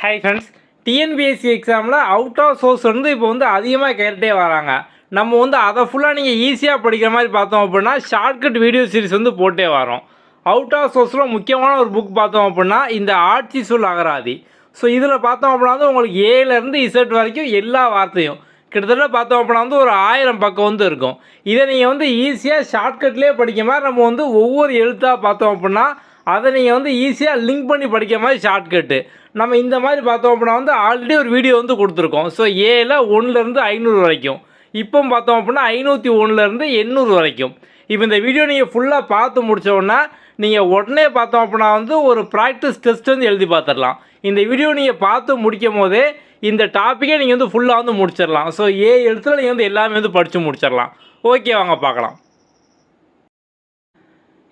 Hi friends, TNPSC எக்ஸாமில் out of source இப்போ அதிகமாக கேட்டுகிட்டே வராங்க. நம்ம அதை ஃபுல்லாக நீங்கள் ஈஸியாக படிக்கிற மாதிரி பார்த்தோம் அப்படின்னா ஷார்ட்கட் வீடியோ சீரிஸ் போட்டே வரோம். அவுட் ஆஃப் சோர்ஸில் முக்கியமான ஒரு புக் பார்த்தோம் அப்படின்னா இந்த ஆட்சி சொல் அகராதி. ஸோ இதில் பார்த்தோம் அப்படின்னா உங்களுக்கு ஏலேருந்து இசட் வரைக்கும் எல்லா வார்த்தையும் கிட்டத்தட்ட பார்த்தோம் அப்படின்னா ஒரு 1000 பக்கம் இருக்கும். இதை நீங்கள் ஈஸியாக ஷார்ட்கட்லேயே படிக்க மாதிரி நம்ம ஒவ்வொரு எழுத்தாக பார்த்தோம் அப்படின்னா அதை நீங்கள் ஈஸியாக லிங்க் பண்ணி படிக்கிற மாதிரி ஷார்ட்கட்டு நம்ம இந்த மாதிரி பார்த்தோம் அப்படின்னா ஆல்ரெடி ஒரு வீடியோ கொடுத்துருக்கோம். ஸோ ஏல 1லேருந்து 500 வரைக்கும், இப்போ பார்த்தோம் அப்படின்னா 501லேருந்து 800 வரைக்கும். இப்போ இந்த வீடியோ நீங்கள் ஃபுல்லாக பார்த்து முடித்தோன்னா நீங்கள் உடனே பார்த்தோம் அப்படின்னா ஒரு ப்ராக்டிஸ் டெஸ்ட் எழுதி பார்த்துடலாம். இந்த வீடியோ நீங்கள் பார்த்து முடிக்கும் போதே இந்த டாப்பிக்கே நீங்கள் ஃபுல்லாக முடிச்சிடலாம். ஸோ எழுத்துல நீங்கள் எல்லாமே படித்து முடிச்சிடலாம். ஓகே, வாங்க பார்க்கலாம்.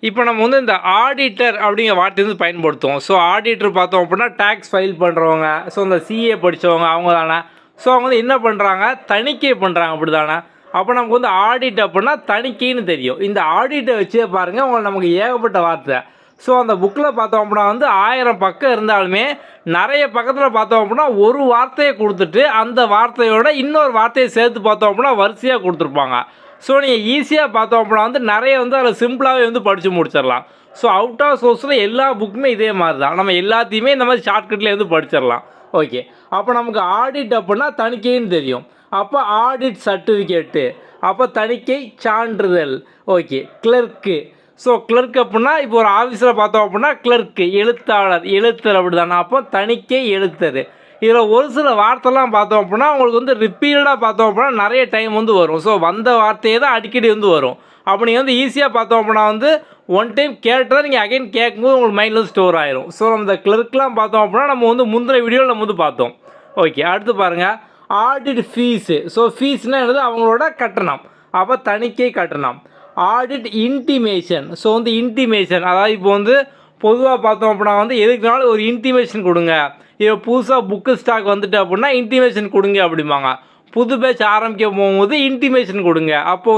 இப்போ நம்ம இந்த ஆடிட்டர் அப்படிங்கிற வார்த்தை பயன்படுத்துவோம். ஸோ ஆடிட்டர் பார்த்தோம் அப்படின்னா டேக்ஸ் ஃபைல் பண்ணுறவங்க, ஸோ இந்த சிஏ படித்தவங்க அவங்க தானே. ஸோ அவங்க என்ன பண்ணுறாங்க, தணிக்கை பண்ணுறாங்க, அப்படி தானே. அப்போ நமக்கு ஆடிட் அப்படின்னா தணிக்கைன்னு தெரியும். இந்த ஆடிட்டை வச்சே பாருங்கள், உங்களுக்கு நமக்கு ஏகப்பட்ட வார்த்தை. ஸோ அந்த புக்கில் பார்த்தோம் அப்படின்னா 1000 பக்கம் இருந்தாலுமே நிறைய பக்கத்தில் பார்த்தோம் அப்படின்னா ஒரு வார்த்தையை கொடுத்துட்டு அந்த வார்த்தையோட இன்னொரு வார்த்தையை சேர்த்து பார்த்தோம் அப்படின்னா வரிசையாக கொடுத்துருப்பாங்க. ஸோ நீங்கள் ஈஸியாக பார்த்தோம் அப்படின்னா நிறைய அதில் சிம்பிளாகவே படித்து முடிச்சிடலாம். ஸோ அவுட் ஆஃப் சோர்ஸில் எல்லா புக்குமே இதே மாதிரி தான். நம்ம எல்லாத்தையுமே இந்த மாதிரி ஷார்ட்கட்லேயே படிச்சிடலாம். ஓகே, அப்போ நமக்கு ஆடிட் அப்படின்னா தணிக்கைன்னு தெரியும். அப்போ ஆடிட் சர்டிஃபிகேட்டு, அப்போ தணிக்கை சான்றிதழ். Okay, clerk. ஸோ கிளர்க் அப்படின்னா இப்போ ஒரு ஆஃபீஸில் பார்த்தோம் அப்படின்னா கிளர்க்கு எழுத்தாளர், எழுத்தர் அப்படி தானே. அப்போ தணிக்கை எழுத்தர். இதில் ஒரு சில வார்த்தைலாம் பார்த்தோம் அப்படின்னா உங்களுக்கு ரிப்பீட்டடாக பார்த்தோம் அப்படின்னா நிறைய டைம் வரும். ஸோ வந்த வார்த்தையே தான் அடிக்கடி வரும். அப்போ நீங்கள் ஈஸியாக பார்த்தோம் அப்படின்னா ஒன் டைம் கேட்டால் நீங்கள் அகைன் கேட்கும்போது உங்களுக்கு மைண்டில் ஸ்டோர் ஆயிரும். ஸோ நம்ம இந்த கிளர்க்லாம் பார்த்தோம் அப்படின்னா நம்ம முந்தின வீடியோவில் நம்ம பார்த்தோம். ஓகே, அடுத்து பாருங்கள் ஆடிட் ஃபீஸு. ஸோ ஃபீஸ்னால் என்னது, அவங்களோட கட்டணம். அப்போ தணிக்கை கட்டணம். Audit intimation. ஸோ இன்டிமேஷன் அதாவது இப்போ பொதுவாக பார்த்தோம் அப்படின்னா எதுக்குனாலும் ஒரு இன்டிமேஷன் கொடுங்க. இப்போ புதுசாக புக்கு ஸ்டாக் வந்துட்டு அப்படின்னா இன்டிமேஷன் கொடுங்க அப்படிம்பாங்க. புது பேட்ச் ஆரம்பிக்க போகும்போது இன்டிமேஷன் கொடுங்க. அப்போ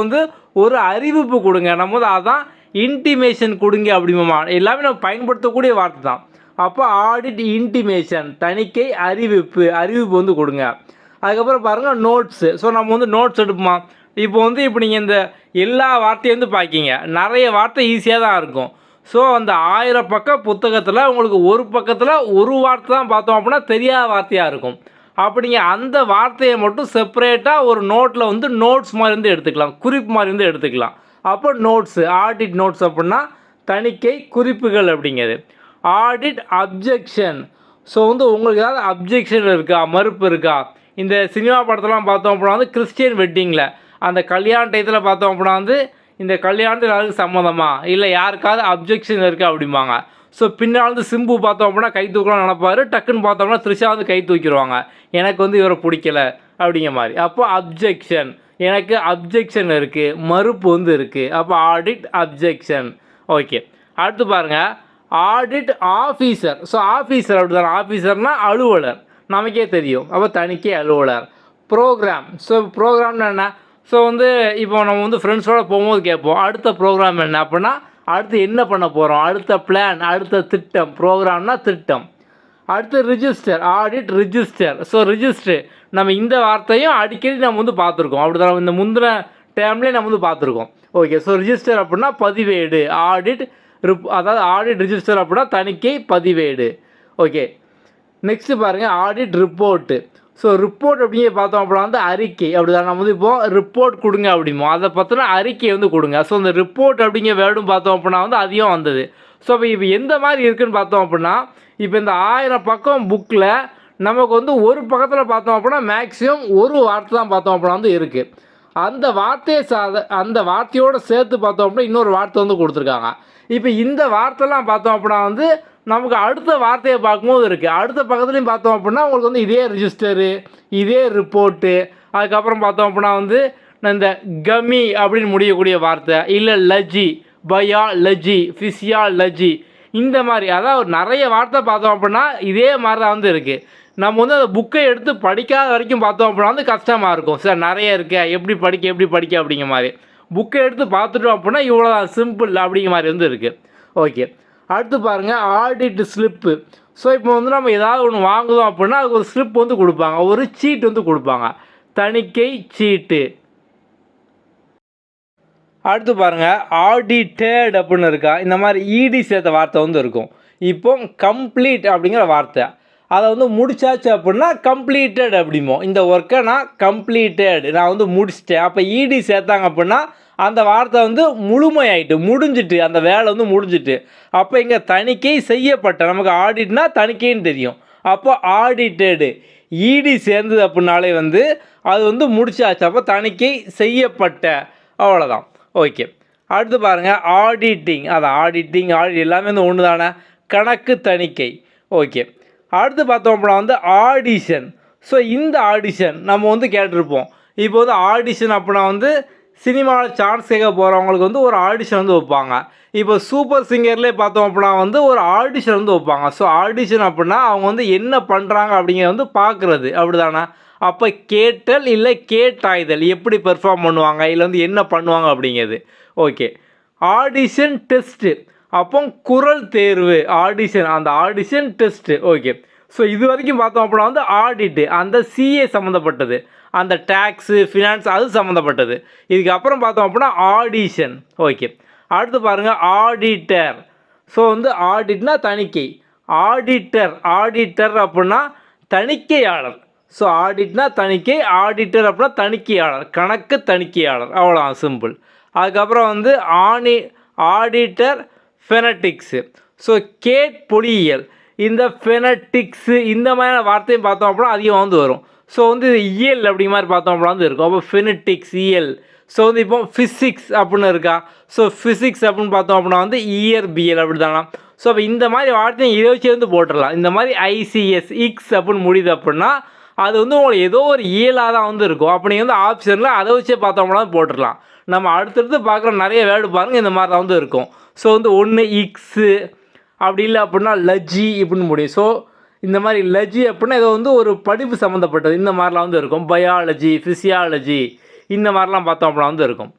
ஒரு அறிவிப்பு கொடுங்க. நம்ம அதான் இன்டிமேஷன் கொடுங்க அப்படிமா. எல்லாமே நம்ம பயன்படுத்தக்கூடிய வார்த்தை தான். அப்போ ஆடிட் இன்டிமேஷன் தணிக்கை அறிவிப்பு, அறிவிப்பு கொடுங்க. அதுக்கப்புறம் பாருங்கள் நோட்ஸு. ஸோ நம்ம நோட்ஸ் எடுப்போமா. இப்போ இப்போ நீங்கள் இந்த எல்லா வார்த்தையும் பார்க்கிங்க, நிறைய வார்த்தை ஈஸியாக தான் இருக்கும். ஸோ அந்த 1000 பக்கம் புத்தகத்தில் உங்களுக்கு ஒரு பக்கத்தில் ஒரு வார்த்தை தான் பார்த்தோம் அப்படின்னா தெரியாத வார்த்தையாக இருக்கும். அப்படிங்க அந்த வார்த்தையை மட்டும் செப்பரேட்டாக ஒரு நோட்டில் நோட்ஸ் மாதிரி எடுத்துக்கலாம், குறிப்பு மாதிரி எடுத்துக்கலாம். அப்போ நோட்ஸு, ஆடிட் நோட்ஸ் அப்படின்னா தணிக்கை குறிப்புகள் அப்படிங்கிறது. Audit objection. ஸோ உங்களுக்கு ஏதாவது அப்ஜெக்ஷன் இருக்கா, மறுப்பு இருக்கா. இந்த சினிமா படத்தெல்லாம் பார்த்தோம் அப்படின்னா கிறிஸ்டியன் வெட்டிங்கில் அந்த கல்யாண டயத்தில் பார்த்தோம் அப்படின்னா இந்த கல்யாணத்தில் யாருக்கு சம்மதமா இல்லை யாருக்காவது அப்ஜெக்ஷன் இருக்குது அப்படிம்பாங்க. ஸோ பின்னால் சிம்பு பார்த்தோம் அப்படின்னா கை தூக்கலாம்னு நினைப்பாரு. டக்குன்னு பார்த்தோம்னா த்ரிஷா கை தூக்கிடுவாங்க, எனக்கு இவரை பிடிக்கல அப்படிங்கிற மாதிரி. அப்போ அப்ஜெக்ஷன், எனக்கு அப்ஜெக்ஷன் இருக்குது, மறுப்பு இருக்குது. அப்போ ஆடிட் அப்ஜெக்ஷன். ஓகே, அடுத்து பாருங்கள் ஆடிட் ஆஃபீஸர். ஸோ ஆஃபீஸர் அப்படி தானே. ஆஃபீஸர்னால் அலுவலர், நமக்கே தெரியும். அப்போ தணிக்கை அலுவலர். ப்ரோக்ராம். ஸோ ப்ரோக்ராம்னா என்ன. ஸோ இப்போ நம்ம ஃப்ரெண்ட்ஸோடு போகும்போது கேட்போம் அடுத்த ப்ரோக்ராம் என்ன அப்படின்னா அடுத்து என்ன பண்ண போகிறோம், அடுத்த பிளான், அடுத்த திட்டம். ப்ரோக்ராம்னா திட்டம். அடுத்து register, audit register. So register நம்ம இந்த வார்த்தையும் அடிக்கடி நம்ம பார்த்துருக்கோம். அப்படி தான் இந்த முந்தின டைம்லேயே நம்ம பார்த்துருக்கோம். ஓகே, ஸோ ரிஜிஸ்டர் அப்படின்னா பதிவேடு. ஆடிட் அதாவது ஆடிட் ரிஜிஸ்டர் அப்படின்னா தணிக்கை பதிவேடு. ஓகே, நெக்ஸ்ட்டு பாருங்கள் ஆடிட் ரிப்போர்ட்டு. ஸோ ரிப்போர்ட் அப்படிங்க பார்த்தோம் அப்படின்னா அறிக்கை அப்படி தான். நம்ம இப்போது ரிப்போர்ட் கொடுங்க அப்படிமோ, அதை பார்த்தினா அறிக்கை கொடுங்க. ஸோ இந்த ரிப்போர்ட் அப்படிங்கிற வேர்டும் பார்த்தோம் அப்படின்னா அதிகம் வந்தது. ஸோ இப்போ எந்த மாதிரி இருக்குதுன்னு பார்த்தோம் அப்படின்னா இப்போ இந்த 1000 பக்கம் புக்கில் நமக்கு ஒரு பக்கத்தில் பார்த்தோம் அப்படின்னா மேக்ஸிமம் ஒரு வார்த்தை தான் பார்த்தோம் அப்படின்னா இருக்குது. அந்த வார்த்தையை அந்த வார்த்தையோடு சேர்த்து பார்த்தோம் அப்படின்னா இன்னொரு வார்த்தை கொடுத்துருக்காங்க. இப்போ இந்த வார்த்தைலாம் பார்த்தோம் அப்படின்னா நமக்கு அடுத்த வார்த்தையை பார்க்கும்போது இருக்குது. அடுத்த பக்கத்துலையும் பார்த்தோம் அப்படின்னா உங்களுக்கு இதே ரிஜிஸ்டரு, இதே ரிப்போர்ட்டு. அதுக்கப்புறம் பார்த்தோம் அப்படின்னா இந்த கமி அப்படின்னு முடியக்கூடிய வார்த்தை, இல்லை லஜி, பயாலஜி, ஃபிசியாலஜி, இந்த மாதிரி அதாவது நிறைய வார்த்தை பார்த்தோம் அப்படின்னா இதே மாதிரி தான் இருக்குது. நம்ம அந்த புக்கை எடுத்து படிக்காத வரைக்கும் பார்த்தோம் அப்படின்னா கஷ்டமாக இருக்கும். சார் நிறைய இருக்கு, எப்படி படிக்க அப்படிங்கிற மாதிரி. புக்கை எடுத்து பார்த்துட்டோம் அப்படின்னா இவ்வளோ சிம்பிள் அப்படிங்கிற மாதிரி இருக்குது. ஓகே, அடுத்து பாருங்கள் ஆடிட் ஸ்லிப்பு. ஸோ இப்போ வந்து நம்ம ஏதாவது ஒன்று வாங்குவோம் அப்படின்னா அதுக்கு ஒரு ஸ்லிப் வந்து கொடுப்பாங்க, ஒரு சீட் வந்து கொடுப்பாங்க, தணிக்கை சீட்டு. அடுத்து பாருங்கள், ஆடிட்டட் அப்படின்னு இருக்கா, இந்த மாதிரி இடி சேர்த்த வார்த்தை வந்து இருக்கும். இப்போ கம்ப்ளீட் அப்படிங்கிற வார்த்தை, அதை வந்து முடிச்சாச்சு அப்படின்னா கம்ப்ளீட்டட் அப்படிமோ. இந்த ஒர்க்கை நான் கம்ப்ளீட்டட், நான் வந்து முடிச்சிட்டேன். அப்போ இடி சேர்த்தாங்க அப்படின்னா அந்த வார்த்தை வந்து முழுமையாயிட்டு, முடிஞ்சிட்டு, அந்த வேலை வந்து முடிஞ்சிட்டு. அப்போ இங்கே தணிக்கை செய்யப்பட்ட, நமக்கு ஆடிட்னா தணிக்கைன்னு தெரியும். அப்போ ஆடிட்டடு இடி சேர்ந்தது அப்படின்னாலே வந்து அது வந்து முடிச்சாச்சு, அப்போ தணிக்கை செய்யப்பட்ட, அவ்வளோதான். ஓகே, அடுத்து பாருங்கள், ஆடிட்டிங். அது ஆடிட்டிங் ஆடிட் எல்லாமே வந்து ஒன்று தானே, கணக்கு தணிக்கை. ஓகே, அடுத்து பார்த்தோம் அப்படின்னா வந்து ஆடிஷன். ஸோ இந்த ஆடிஷன் நம்ம வந்து கேட்டிருப்போம். இப்போ வந்து ஆடிஷன் அப்படின்னா வந்து சினிமாவில் சான்ஸ் கேட்க போகிறவங்களுக்கு வந்து ஒரு ஆடிஷன் வந்து வைப்பாங்க. இப்போ சூப்பர் சிங்கர்லேயே பார்த்தோம் அப்படின்னா வந்து ஒரு ஆடிஷன் வந்து வைப்பாங்க. ஸோ ஆடிஷன் அப்படின்னா அவங்க வந்து என்ன பண்ணுறாங்க அப்படிங்கிறத வந்து பார்க்குறது, அப்படி தானே. அப்போ கேட்டல் இல்லை கேட்டாய்தல், எப்படி பெர்ஃபார்ம் பண்ணுவாங்க, இல்லை வந்து என்ன பண்ணுவாங்க அப்படிங்கிறது. ஓகே, ஆடிஷன் டெஸ்ட்டு, அப்போ குரல் தேர்வு, ஆடிஷன், அந்த ஆடிஷன் டெஸ்ட்டு. ஓகே, ஸோ இது வரைக்கும் பார்த்தோம் அப்படின்னா வந்து ஆடிட்டு அந்த சிஏ சம்மந்தப்பட்டது, அந்த டேக்ஸு ஃபினான்ஸ் அது சம்மந்தப்பட்டது. இதுக்கப்புறம் பார்த்தோம் அப்படின்னா ஆடிஷன். ஓகே, அடுத்து பாருங்கள், ஆடிட்டர். ஸோ வந்து ஆடிட்னா தணிக்கை, ஆடிட்டர், ஆடிட்டர் அப்படின்னா தணிக்கையாளர். ஸோ ஆடிட்னா தணிக்கை, ஆடிட்டர் அப்படின்னா தணிக்கையாளர், கணக்கு தணிக்கையாளர், அவ்வளோ சிம்பிள். அதுக்கப்புறம் வந்து ஆடிட்டர் ஃபெனட்டிக்ஸு. ஸோ கேட் பொறியியல், இந்த ஃபெனட்டிக்ஸு இந்த மாதிரியான வார்த்தையும் பார்த்தோம் அப்படின்னா அதிகம் வந்து வரும். ஸோ வந்து இயல் அப்படி மாதிரி பார்த்தோம் அப்படின்னா வந்து இருக்கும். அப்போ ஃபெனட்டிக்ஸ் இயல். ஸோ வந்து இப்போ ஃபிசிக்ஸ் அப்படின்னு இருக்கா, ஸோ ஃபிசிக்ஸ் அப்படின்னு பார்த்தோம் அப்படின்னா வந்து இயற்பியல், அப்படி தானா. ஸோ அப்போ இந்த மாதிரி வார்த்தையும் இதை வச்சு வந்து போட்டுடலாம். இந்த மாதிரி ஐசிஎஸ் இக்ஸ் அப்படின்னு முடியுது அப்படின்னா அது வந்து உங்களுக்கு ஏதோ ஒரு இயலாக தான் வந்து இருக்கும். அப்போ நீங்கள் வந்து ஆப்ஷனில் அதை வச்சே பார்த்தோம்னா போட்டுடலாம். நம்ம அடுத்தடுத்து பார்க்குற நிறைய வேர்டு பாருங்கள் இந்த மாதிரி தான் வந்து இருக்கும். ஸோ வந்து ஒன்று இக்ஸு, அப்படி இல்லை அப்படின்னா லஜ்ஜி இப்படின்னு முடியும். ஸோ இந்த மாதிரி லஜ்ஜி அப்படின்னா ஏதோ வந்து ஒரு படிப்பு சம்மந்தப்பட்டது, இந்த மாதிரிலாம் வந்து இருக்கும். பயாலஜி, ஃபிசியாலஜி, இந்த மாதிரிலாம் பார்த்தோம் அப்படின்னா வந்து இருக்கும்.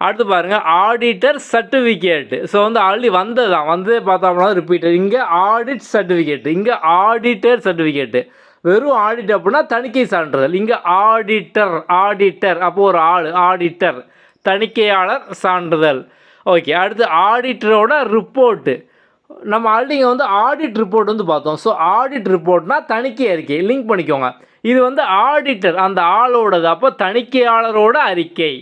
அடுத்து பாருங்கள், ஆடிட்டர் சர்டிஃபிகேட்டு. ஸோ வந்து ஆல்ரெடி வந்தது தான், வந்து பார்த்தோம் அப்படின்னா ரிப்பீட்டட். இங்கே ஆடிட் சர்டிஃபிகேட்டு, இங்கே ஆடிட்டர் சர்டிஃபிகேட்டு. வெறும் ஆடிட் அப்படின்னா தணிக்கை சான்றிதழ். இங்கே ஆடிட்டர், ஆடிட்டர் அப்போது ஒரு ஆள், ஆடிட்டர் தணிக்கையாளர் சான்றிதழ். ஓகே, அடுத்து ஆடிட்டரோட ரிப்போர்ட்டு. நம்ம ஆல்ரெடி இங்கே வந்து ஆடிட் ரிப்போர்ட் வந்து பார்த்தோம். ஸோ ஆடிட் ரிப்போர்ட்னால் தணிக்கை அறிக்கை, லிங்க் பண்ணிக்கோங்க. இது வந்து ஆடிட்டர் அந்த ஆளோடது, அப்போ தணிக்கையாளரோட அறிக்கை.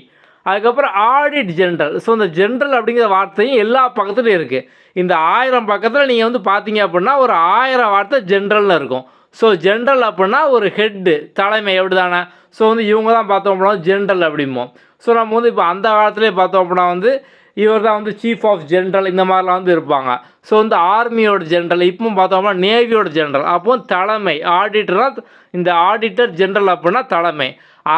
அதுக்கப்புறம் ஆடிட் ஜென்ரல். ஸோ இந்த ஜென்ரல் அப்படிங்கிற வார்த்தையும் எல்லா பக்கத்துலையும் இருக்குது. இந்த 1000 பக்கத்தில் நீங்கள் வந்து பார்த்தீங்க அப்படின்னா ஒரு 1000 வார்த்தை ஜென்ரல்னு இருக்கும். ஸோ ஜென்ரல் அப்படின்னா ஒரு ஹெட்டு, தலைமை, எப்படி தானே. ஸோ வந்து இவங்க தான் பார்த்தோம் அப்படின்னா ஜென்ரல் அப்படிம்போம். ஸோ நம்ம வந்து இப்போ அந்த காலத்துலேயே பார்த்தோம் அப்படின்னா வந்து இவர் தான் வந்து சீஃப் ஆஃப் ஜென்ரல், இந்த மாதிரிலாம் வந்து இருப்பாங்க. ஸோ வந்து ஆர்மியோட ஜென்ரல், இப்போ பார்த்தோம்னா நேவியோட ஜென்ரல். அப்போ தலைமை ஆடிட்டராக, இந்த ஆடிட்டர் ஜென்ரல் அப்படின்னா தலைமை,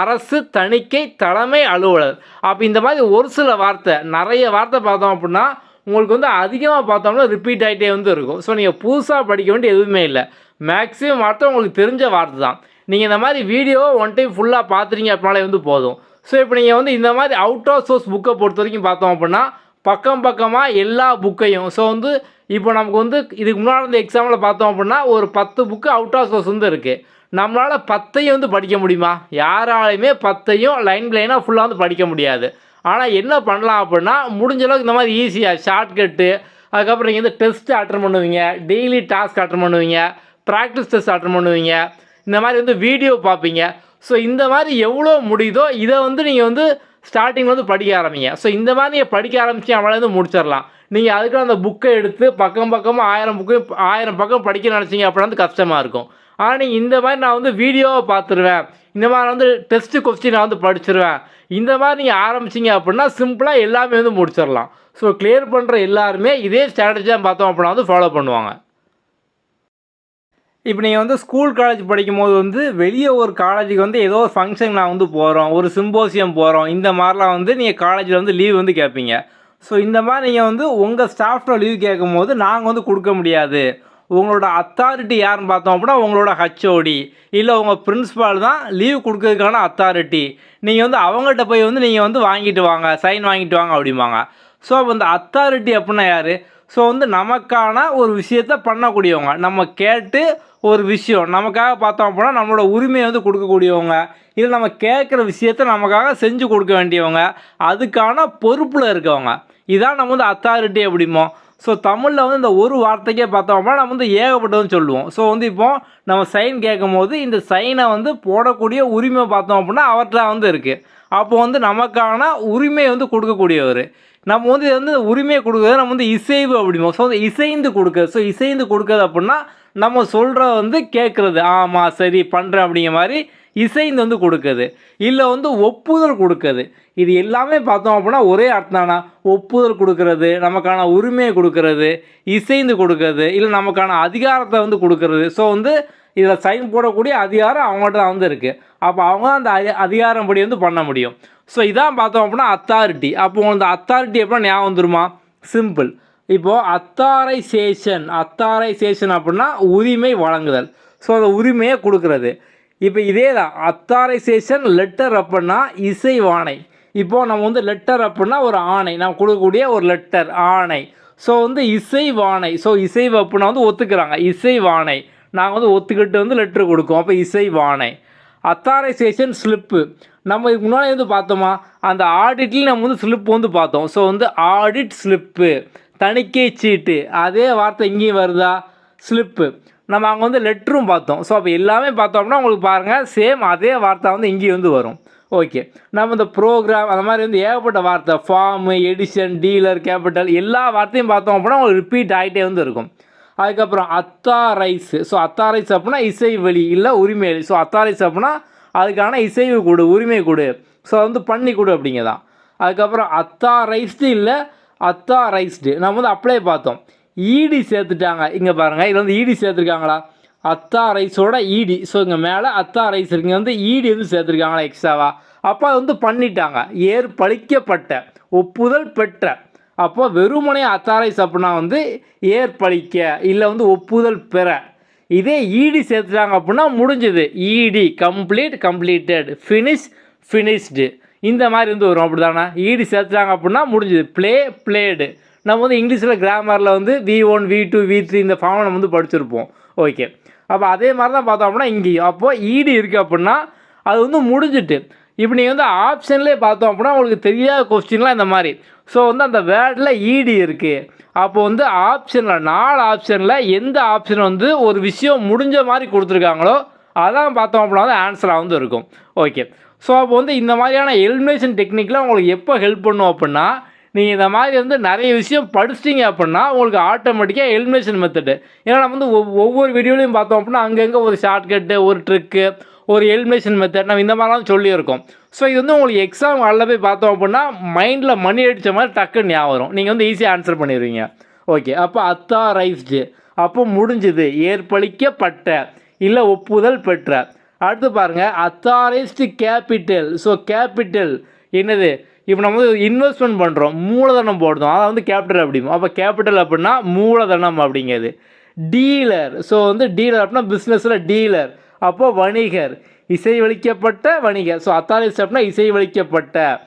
அரசு தணிக்கை தலைமை அலுவலர். அப்போ இந்த மாதிரி ஒரு சில வார்த்தை, நிறைய வார்த்தை பார்த்தோம் அப்படின்னா உங்களுக்கு வந்து அதிகமாக பார்த்தோம்னா ரிப்பீட் ஆகிட்டே வந்து இருக்கும். ஸோ நீங்கள் புதுசாக படிக்க வேண்டிய எதுவுமே இல்லை, மேக்ஸிமம் வார்த்தை உங்களுக்கு தெரிஞ்ச வார்த்தை தான். நீங்கள் இந்த மாதிரி வீடியோவை ஒன் டைம் ஃபுல்லாக பார்த்துறீங்க அப்படின்னாலே வந்து போதும். ஸோ இப்போ நீங்கள் வந்து இந்த மாதிரி அவுட் ஆஃப் சோர்ஸ் புக்கை பொறுத்த வரைக்கும் பார்த்தோம் அப்படின்னா பக்கம் பக்கமாக எல்லா புக்கையும், ஸோ வந்து இப்போ நமக்கு வந்து இதுக்கு முன்னாடி இந்த எக்ஸாமில் பார்த்தோம் அப்படின்னா ஒரு 10 புக்கு அவுட் ஆஃப் சோர்ஸ் வந்து இருக்குது. நம்மளால் 10ஐயும் வந்து படிக்க முடியுமா? யாராலையுமே 10ஐயும் லைன் லைனாக ஃபுல்லாக வந்து படிக்க முடியாது. ஆனால் என்ன பண்ணலாம் அப்படின்னா முடிஞ்ச அளவுக்கு இந்த மாதிரி ஈஸியாக ஷார்ட்கட்டு, அதுக்கப்புறம் நீங்கள் வந்து டெஸ்ட்டு அட்டன் பண்ணுவீங்க, டெய்லி டாஸ்க் அட்டன் பண்ணுவீங்க, ப்ராக்டிஸ் டெஸ்ட் அட்டன் பண்ணுவீங்க, இந்த மாதிரி வந்து வீடியோ பார்ப்பீங்க. ஸோ இந்த மாதிரி எவ்வளோ முடியுதோ இதை வந்து நீங்கள் வந்து ஸ்டார்டிங்கில் வந்து படிக்க ஆரம்பிங்க. ஸோ இந்த மாதிரி நீங்கள் படிக்க ஆரம்பித்து அவங்களே வந்து முடிச்சிடலாம். நீங்கள் அதுக்கு அந்த புக்கை எடுத்து பக்கம் பக்கமாக 1000 பக்கம் படிக்க நினச்சிங்க அப்படின்னா வந்து கஷ்டமாக இருக்கும். ஆனால் நீங்கள் இந்த மாதிரி நான் வந்து வீடியோவை பார்த்துருவேன், இந்த மாதிரி வந்து டெஸ்ட்டு கொஸ்டின் நான் வந்து படிச்சிருவேன், இந்த மாதிரி நீங்கள் ஆரம்பிச்சிங்க அப்படின்னா சிம்பிளாக எல்லாமே வந்து முடிச்சிடலாம். ஸோ கிளியர் பண்ணுற எல்லாருமே இதே ஸ்ட்ராட்டஜியாக பார்த்தோம் அப்படின்னா வந்து ஃபாலோ பண்ணுவாங்க. இப்போ நீங்கள் வந்து ஸ்கூல் காலேஜ் படிக்கும்போது வந்து வெளியே ஒரு காலேஜுக்கு வந்து ஏதோ ஒரு ஃபங்க்ஷன் நான் வந்து போகிறோம், ஒரு சிம்போசியம் போகிறோம், இந்த மாதிரிலாம் வந்து நீங்கள் காலேஜில் வந்து லீவ் வந்து கேட்பீங்க. ஸோ இந்த மாதிரி நீங்கள் வந்து உங்கள் ஸ்டாஃபில் லீவ் கேட்கும் போது நாங்கள் வந்து கொடுக்க முடியாது. உங்களோட அத்தாரிட்டி யாருன்னு பார்த்தோம் அப்படின்னா உங்களோட ஹச்ஓடி இல்லை உங்கள் பிரின்ஸிபால் தான் லீவ் கொடுக்கறதுக்கான அத்தாரிட்டி. நீங்கள் வந்து அவங்கள்ட்ட போய் வந்து நீங்கள் வந்து வாங்கிட்டு வாங்க, சைன் வாங்கிட்டு வாங்க அப்படிம்பாங்க. ஸோ அப்போ இந்த அத்தாரிட்டி அப்படின்னா யார்? ஸோ வந்து நமக்கான ஒரு விஷயத்த பண்ணக்கூடியவங்க, நம்ம கேட்டு ஒரு விஷயம் நமக்காக பார்த்தோம் அப்படின்னா நம்மளோட உரிமையை வந்து கொடுக்கக்கூடியவங்க, இல்லை நம்ம கேட்குற விஷயத்த நமக்காக செஞ்சு கொடுக்க வேண்டியவங்க, அதுக்கான பொறுப்பில் இருக்கவங்க, இதான் நம்ம வந்து அத்தாரிட்டி அப்படிமோ. ஸோ தமிழில் வந்து இந்த ஒரு வார்த்தைக்கே பார்த்தோம் அப்படின்னா நம்ம வந்து ஏகப்பட்டதுன்னு சொல்லுவோம். ஸோ வந்து இப்போது நம்ம சைன் கேட்கும் போது இந்த சைனை வந்து போடக்கூடிய உரிமை பார்த்தோம் அப்படின்னா அவர்கிட்ட வந்து இருக்குது. அப்போ வந்து நமக்கான உரிமையை வந்து கொடுக்கக்கூடியவர். நம்ம வந்து இது வந்து உரிமையை கொடுக்குறது நம்ம வந்து இசைவு அப்படிமோ. ஸோ வந்து இசைந்து கொடுக்குறது. ஸோ இசைந்து கொடுக்குறது அப்படின்னா நம்ம சொல்கிறத வந்து கேட்குறது, ஆமாம் சரி பண்ணுறேன் அப்படிங்கிற மாதிரி இசைந்து வந்து கொடுக்குது. இல்லை வந்து ஒப்புதல் கொடுக்குது. இது எல்லாமே பார்த்தோம் அப்படின்னா ஒரே அர்த்தம் தானா. ஒப்புதல் கொடுக்கறது, நமக்கான உரிமையை கொடுக்கறது, இசைந்து கொடுக்கறது, இல்லை நமக்கான அதிகாரத்தை வந்து கொடுக்கறது. ஸோ வந்து இதில் சைன் போடக்கூடிய அதிகாரம் அவங்கள்ட்ட தான் வந்து இருக்குது. அப்போ அவங்க தான் அந்த அதிகாரம் படி வந்து பண்ண முடியும். ஸோ இதான் பார்த்தோம் அப்படின்னா அத்தாரிட்டி. அப்போ அந்த அத்தாரிட்டி எப்படின்னா ஞாபகம் வந்துருமா? சிம்பிள். இப்போது அத்தாரைசேஷன் அப்படின்னா உரிமை வழங்குதல். ஸோ அந்த உரிமையை கொடுக்கறது. இப்போ இதே தான் அத்தாரைசேஷன் லெட்டர் அப்படின்னா இசைவாணை. இப்போது நம்ம வந்து லெட்டர் அப்படின்னா ஒரு ஆணை, நம்ம கொடுக்கக்கூடிய ஒரு லெட்டர் ஆணை. ஸோ வந்து இசைவாணை. ஸோ இசைவு அப்படின்னா வந்து ஒத்துக்கிறாங்க, இசைவாணை நாங்கள் வந்து ஒத்துக்கிட்டு வந்து லெட்ரு கொடுக்கோம். அப்போ இசைவாணை. அத்தாரைசேஷன் ஸ்லிப்பு நம்ம இதுக்கு முன்னாடி வந்து பார்த்தோமா, அந்த ஆடிட்லேயும் நம்ம வந்து ஸ்லிப் வந்து பார்த்தோம். ஸோ வந்து ஆடிட் ஸ்லிப்பு, தணிக்கை சீட்டு, அதே வார்த்தை இங்கேயும் வருதா, ஸ்லிப்பு. நம்ம அங்கே வந்து லெட்டரும் பார்த்தோம். ஸோ அப்போ எல்லாமே பார்த்தோம்னா உங்களுக்கு பாருங்கள் சேம் அதே வார்த்தை வந்து இங்கேயும் வந்து வரும். ஓகே, நம்ம இந்த ப்ரோக்ராம் அந்த மாதிரி வந்து ஏகப்பட்ட வார்த்தை, ஃபார்மு, எடிஷன், டீலர், கேபிட்டல் எல்லா வார்த்தையும் பார்த்தோம் அப்படின்னா உங்களுக்கு ரிப்பீட் ஆகிட்டே வந்து இருக்கும். அதுக்கப்புறம் அத்தாரைஸ். ஸோ அத்தாரைஸ் அப்படின்னா இசை வழி இல்லை உரிமை. ஸோ அத்தாரைஸ் அப்படின்னா அதுக்கான இசைவு கொடு, உரிமை கொடு, ஸோ வந்து பண்ணி கொடு அப்படிங்கதான். அதுக்கப்புறம் அத்தாரைஸ்டு இல்லை அத்தாரைஸ்டு நம்ம வந்து அப்ளை பார்த்தோம். ஈடி சேர்த்துட்டாங்க இங்கே பாருங்கள், இதில் வந்து ஈடி சேர்த்துருக்காங்களா, அத்தாரைஸோட ஈடி. ஸோ இங்கே மேலே அத்தாரைஸ் இங்கே வந்து ஈடி வந்து சேர்த்துருக்காங்களா எக்ஸ்ட்ராவா. அப்போ அது வந்து பண்ணிட்டாங்க, ஏற்பளிக்கப்பட்ட, ஒப்புதல் பெற்ற. அப்போ வெறுமனே அத்தாரைஸ் அப்படின்னா வந்து ஏற்பளிக்க இல்லை வந்து ஒப்புதல் பெற. இதே ஈடி சேர்த்துட்டாங்க அப்படின்னா முடிஞ்சது, ஈடி கம்ப்ளீட்டட், ஃபினிஷ்டு, இந்த மாதிரி வந்து வரும். அப்படி தானே ஈடி சேர்த்துட்டாங்க அப்படின்னா முடிஞ்சது, பிளேடு. நம்ம வந்து இங்கிலீஷில் கிராமரில் வந்து V1 V2 V3 இந்த ஃபார்மை நம்ம வந்து படிச்சிருப்போம். ஓகே, அப்போ அதே மாதிரி தான் பார்த்தோம் அப்படின்னா இங்கேயும் அப்போது ஈடி இருக்குது அப்படின்னா அது வந்து முடிஞ்சிட்டு. இப்போ நீங்கள் வந்து ஆப்ஷன்லேயே பார்த்தோம் அப்படின்னா உங்களுக்கு தெரியாத கொஸ்டின்லாம் இந்த மாதிரி. ஸோ வந்து அந்த வேர்டில் ஈடி இருக்குது. அப்போ வந்து ஆப்ஷனில் 4 ஆப்ஷனில் எந்த ஆப்ஷன் வந்து ஒரு விஷயம் முடிஞ்ச மாதிரி கொடுத்துருக்காங்களோ அதான் பார்த்தோம் அப்படின்னா வந்து ஆன்சராக வந்து இருக்கும். ஓகே, ஸோ அப்போ வந்து இந்த மாதிரியான எலிமினேஷன் டெக்னிக்கில் உங்களுக்கு எப்போ ஹெல்ப் பண்ணும் அப்படின்னா, நீங்கள் இந்த மாதிரி வந்து நிறைய விஷயம் படிச்சிட்டிங்க அப்படின்னா உங்களுக்கு ஆட்டோமேட்டிக்காக எலிமினேஷன் மெத்தடு. ஏன்னா நம்ம வந்து ஒவ்வொரு வீடியோலையும் பார்த்தோம் அப்படின்னா அங்கங்கே ஒரு ஷார்ட்கட்டு, ஒரு ட்ரிக்கு, ஒரு எலிமினேஷன் மெத்தட் நம்ம இந்த மாதிரிலாம் சொல்லியிருக்கோம். ஸோ இது வந்து உங்களுக்கு எக்ஸாம் வெளில போய் பார்த்தோம் அப்படின்னா மைண்டில் மணி அடித்த மாதிரி டக்குன்னு ஞாபகம் வரும், நீங்கள் வந்து ஈஸியாக ஆன்சர் பண்ணிடுவீங்க. ஓகே, அப்போ அத்தாரைஸ்டு அப்போ முடிஞ்சுது, ஏற்பளிக்கப்பட்ட இல்லை ஒப்புதல் பெற்ற. அடுத்து பாருங்கள் அத்தாரைஸ்டு கேபிட்டல். ஸோ கேபிட்டல் என்னது, இப்போ நம்ம வந்து இன்வெஸ்ட்மெண்ட் பண்ணுறோம், மூலதனம் போடுறோம், அதை வந்து கேபிட்டல் அப்படிமோ. அப்போ கேபிட்டல் அப்படின்னா மூலதனம் அப்படிங்கிறது. டீலர். ஸோ வந்து டீலர் அப்படின்னா பிஸ்னஸில் டீலர், அப்போது வணிகர், இசைவளிக்கப்பட்ட வணிகர். ஸோ அத்தாரைஸ்ட் அப்படின்னா இசைவளிக்கப்பட்ட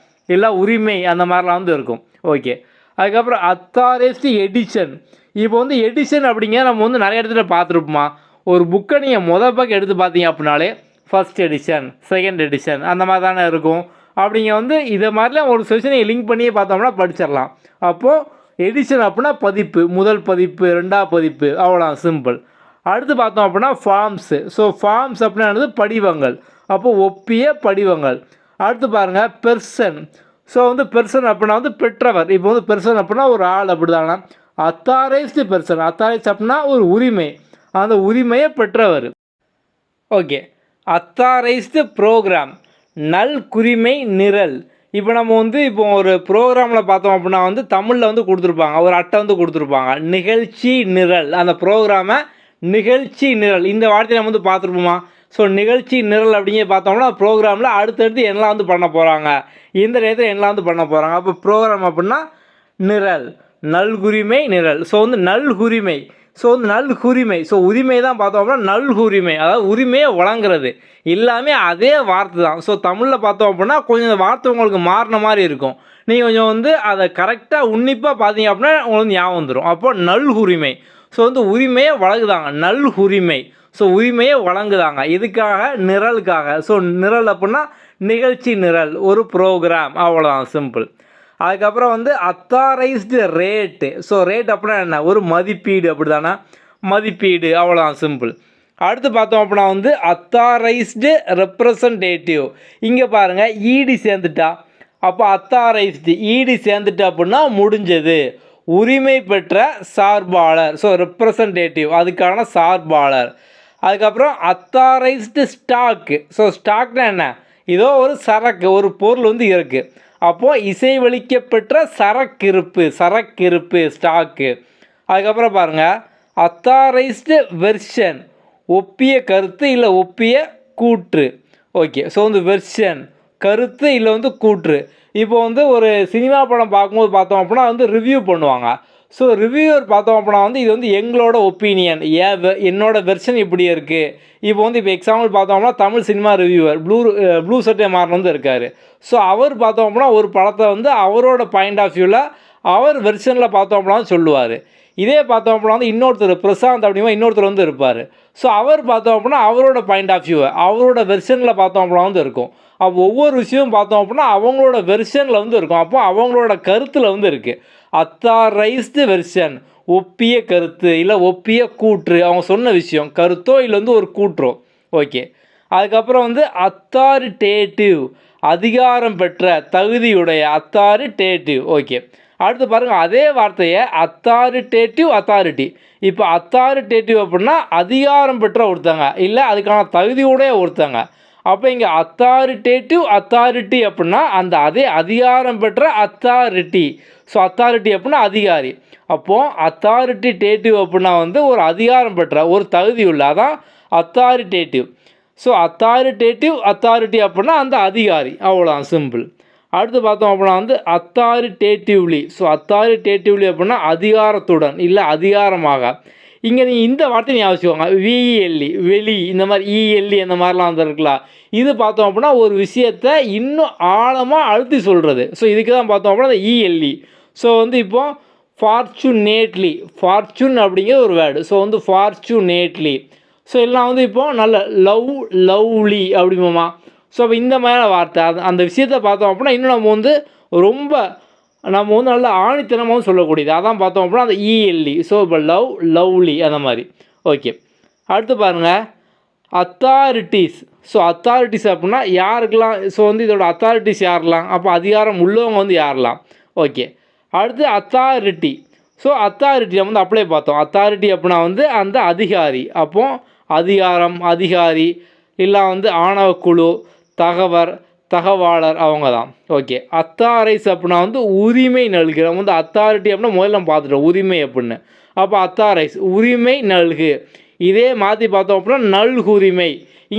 இல்லை உரிமை அந்த மாதிரிலாம் வந்து இருக்கும். ஓகே, அதுக்கப்புறம் அத்தாரைஸ்டு எடிஷன். இப்போ வந்து எடிஷன் அப்படிங்கிற நம்ம வந்து நிறைய இடத்துல பார்த்துருப்போமா. ஒரு புக்கை நீங்கள் பக்கம் எடுத்து பார்த்தீங்க அப்படின்னாலே ஃபஸ்ட் எடிஷன், செகண்ட் எடிஷன் அந்த மாதிரி தானே இருக்கும். அப்படிங்க வந்து இதை மாதிரிலாம் ஒரு செஷனை லிங்க் பண்ணியே பார்த்தோம்னா படிச்சிடலாம். அப்போது எடிஷன் அப்படின்னா பதிப்பு, முதல் பதிப்பு, 2ஆம் பதிப்பு, அவ்வளோ சிம்பிள். அடுத்து பார்த்தோம் அப்படின்னா ஃபார்ம்ஸு. ஸோ ஃபார்ம்ஸ் அப்படின்னா படிவங்கள், அப்போது ஒப்பிய படிவங்கள். அடுத்து பாருங்கள் பெர்சன். ஸோ வந்து பெர்சன் அப்படின்னா வந்து பெற்றவர். இப்போ வந்து பெர்சன் அப்படின்னா ஒரு ஆள் அப்படி தானே. அத்தாரைஸ்டு பெர்சன், அத்தாரைஸ்ட் அப்படின்னா ஒரு உரிமை, அந்த உரிமையை பெற்றவர். ஓகே, அத்தாரைஸ்டு ப்ரோக்ராம், நல்குரிமை நிரல். இப்போ நம்ம வந்து இப்போ ஒரு ப்ரோக்ராமில் பார்த்தோம் அப்படின்னா வந்து தமிழில் வந்து கொடுத்துருப்பாங்க, ஒரு அட்டை வந்து கொடுத்துருப்பாங்க, நிகழ்ச்சி நிரல். அந்த ப்ரோக்ராமை நிகழ்ச்சி நிரல் இந்த வார்த்தையை நம்ம வந்து பார்த்துருப்போமா. ஸோ நிகழ்ச்சி நிரல் அப்படிங்கிற பார்த்தோம்னா ப்ரோக்ராமில் அடுத்தடுத்து என்னலாம் வந்து பண்ண போகிறாங்க, இந்த நேரத்தில் என்னலாம் வந்து பண்ண போகிறாங்க. அப்போ ப்ரோக்ராம் அப்படின்னா நிரல், நல்குரிமை நிரல். ஸோ வந்து நல்குரிமை. ஸோ வந்து நல்குரிமை, ஸோ உரிமை தான் பார்த்தோம் அப்படின்னா நல்குரிமை, அதாவது உரிமையை வழங்குறது எல்லாமே அதே வார்த்தை தான். ஸோ தமிழில் பார்த்தோம் அப்படின்னா கொஞ்சம் இந்த வார்த்தை உங்களுக்கு மாறின மாதிரி இருக்கும். நீங்கள் கொஞ்சம் வந்து அதை கரெக்டாக உன்னிப்பாக பார்த்தீங்க அப்படின்னா உங்களுக்கு வந்து ஞாபகம் வந்துடும். அப்போ நல் உரிமை. ஸோ வந்து உரிமையை வழங்குதாங்க, நல் உரிமை. ஸோ உரிமையை வழங்குதாங்க இதுக்காக, நிரலுக்காக. ஸோ நிரல் அப்படின்னா நிகழ்ச்சி நிரல், ஒரு ப்ரோக்ராம், அவ்வளோதான், சிம்பிள். அதுக்கப்புறம் வந்து அத்தாரைஸ்டு ரேட்டு. ஸோ ரேட் அப்படின்னா என்ன, ஒரு மதிப்பீடு, அப்படி தானே, மதிப்பீடு, அவ்வளோதான், சிம்பிள். அடுத்து பார்த்தோம் அப்படின்னா வந்து அத்தாரைஸ்டு ரெப்ரசன்டேட்டிவ். இங்கே பாருங்கள் ஈடி சேர்ந்துட்டா, அப்போ அத்தாரைஸ்டு ஈடி சேர்ந்துட்டா அப்படின்னா முடிஞ்சது. உரிமை பெற்ற சார்பாளர், ஸோ ரெப்ரசன்டேட்டிவ், அதுக்கான சார்பாளர். அதுக்கப்புறம் அத்தாரைஸ்டு ஸ்டாக்கு. ஸோ ஸ்டாக்னா என்ன, ஏதோ ஒரு சரக்கு, ஒரு பொருள் வந்து இருக்குது. அப்போது இசைவளிக்கப்பெற்ற சரக்கிருப்பு ஸ்டாக்கு. அதுக்கப்புறம் பாருங்கள் அத்தாரைஸ்டு வெர்ஷன், ஒப்பிய கருத்து இல்லை ஒப்பிய கூற்று. ஓகே, ஸோ வந்து வெர்ஷன் கருத்து இல்லை வந்து கூற்று. இப்போ வந்து ஒரு சினிமா படம் பார்க்கும்போது பார்த்தோம் அப்படின்னா வந்து ரிவ்யூ பண்ணுவாங்க. ஸோ ரிவ்யூவர் பார்த்தோம் அப்படின்னா வந்து இது வந்து எங்களோட ஒப்பீனியன், என்னோட வெர்ஷன் இப்படி இருக்குது. இப்போ எக்ஸாம்பிள் பார்த்தோம்னா தமிழ் சினிமா ரிவ்யூவர் ப்ளூ சட்டை மாறன் வந்து இருக்கார். ஸோ அவர் பார்த்தோம் அப்படின்னா ஒரு படத்தை வந்து அவரோட பாயிண்ட் ஆஃப் வியூவில் அவர் வெர்ஷனில் பார்த்தோம் அப்படின்னா சொல்லுவார். இதே பார்த்தோம் அப்படின்னா வந்து இன்னொருத்தர் பிரசாந்த் அப்படின்னா இன்னொருத்தர் வந்து இருப்பார். ஸோ அவர் பார்த்தோம் அப்படின்னா அவரோட பாயிண்ட் ஆஃப் வியூவை அவரோட வெர்ஷனில் பார்த்தோம் அப்படின்னா வந்து இருக்கும். அப்போ ஒவ்வொரு விஷயமும் பார்த்தோம் அப்படின்னா அவங்களோட வெர்ஷனில் வந்து இருக்கும். அப்போ அவங்களோட கருத்தில் வந்து இருக்குது. அத்தாரைஸ்டு வெர்ஷன், ஒப்பிய கருத்து இல்லை ஒப்பிய கூற்று, அவங்க சொன்ன விஷயம் கருத்தோ இல்லை வந்து ஒரு கூற்றோ. ஓகே, அதுக்கப்புறம் வந்து அத்தாரிட்டேட்டிவ், அதிகாரம் பெற்ற, தகுதியுடைய, அத்தாரிட்டேட்டிவ். ஓகே, அடுத்து பாருங்கள் அதே வார்த்தையை அத்தாரிட்டி. இப்போ அத்தாரிட்டேட்டிவ் அப்படின்னா அதிகாரம் பெற்ற ஒருத்தங்க இல்லை அதுக்கான தகுதியுடைய ஒருத்தங்க. அப்போ இங்கே அத்தாரிட்டி அப்படின்னா அந்த அதே அதிகாரம் பெற்ற அத்தாரிட்டி. ஸோ அத்தாரிட்டி அப்படின்னா அதிகாரி. அப்போது அத்தாரிட்டேட்டிவ் அப்படின்னா வந்து ஒரு அதிகாரம் பெற்ற, ஒரு தகுதி உள்ள, அதான் அத்தாரிட்டேட்டிவ். ஸோ அத்தாரிட்டி அப்படின்னா அந்த அதிகாரி, அவ்வளோதான், சிம்பிள். அடுத்து பார்த்தோம் அப்படின்னா வந்து அத்தாரிட்டேட்டிவ்லி. ஸோ அத்தாரிட்டேட்டிவ்லி அப்படின்னா அதிகாரத்துடன் இல்லை அதிகாரமாக. இங்கே நீங்கள் இந்த வார்த்தை ஞாபகம் விஇஎல்இ, வெளி, இந்த மாதிரி இஎல்இ அந்த மாதிரிலாம் வந்துருக்கலாம். இது பார்த்தோம் அப்படின்னா ஒரு விஷயத்தை இன்னும் ஆழமாக அழுத்தி சொல்கிறது. ஸோ இதுக்கு தான் பார்த்தோம் அப்படின்னா இஎல்இ. ஸோ வந்து இப்போது ஃபார்ச்சுனேட்லி, ஃபார்ச்சூன் அப்படிங்கிற ஒரு வேர்டு. ஸோ வந்து ஃபார்ச்சுனேட்லி. ஸோ எல்லாம் வந்து இப்போது நல்ல லவ்லி அப்படிமா. ஸோ அப்போ இந்த மாதிரியான வார்த்தை அந்த விஷயத்தை பார்த்தோம் அப்படின்னா இன்னும் நம்ம வந்து நல்ல ஆணித்தனமாகவும் சொல்லக்கூடியது. அதான் பார்த்தோம் அப்படின்னா அந்த இஎல்இ. ஸோ இப்போ லவ்லி அந்த மாதிரி. ஓகே, அடுத்து பாருங்கள் அத்தாரிட்டிஸ். ஸோ அத்தாரிட்டிஸ் அப்படின்னா யாருக்கெல்லாம், ஸோ வந்து இதோட அத்தாரிட்டிஸ் யாரெல்லாம், அப்போ அதிகாரம் உள்ளவங்க வந்து யாரெல்லாம். ஓகே, அடுத்து அத்தாரிட்டி. ஸோ அத்தாரிட்டி நம்ம வந்து அப்ளை பார்த்தோம். அத்தாரிட்டி அப்படின்னா வந்து அந்த அதிகாரி. அப்போது அதிகாரம், அதிகாரி இல்லை வந்து ஆணவக்குழு, தகவாளர், அவங்க தான். ஓகே, அத்தாரைஸ் அப்படின்னா வந்து உரிமை நல்கு. நம்ம வந்து அத்தாரிட்டி அப்படின்னா முதல்ல நம்ம பார்த்துட்டோம் உரிமை அப்படின்னு. அப்போ அத்தாரைஸ் உரிமை நல்கு. இதே மாற்றி பார்த்தோம் அப்படின்னா நல்குரிமை,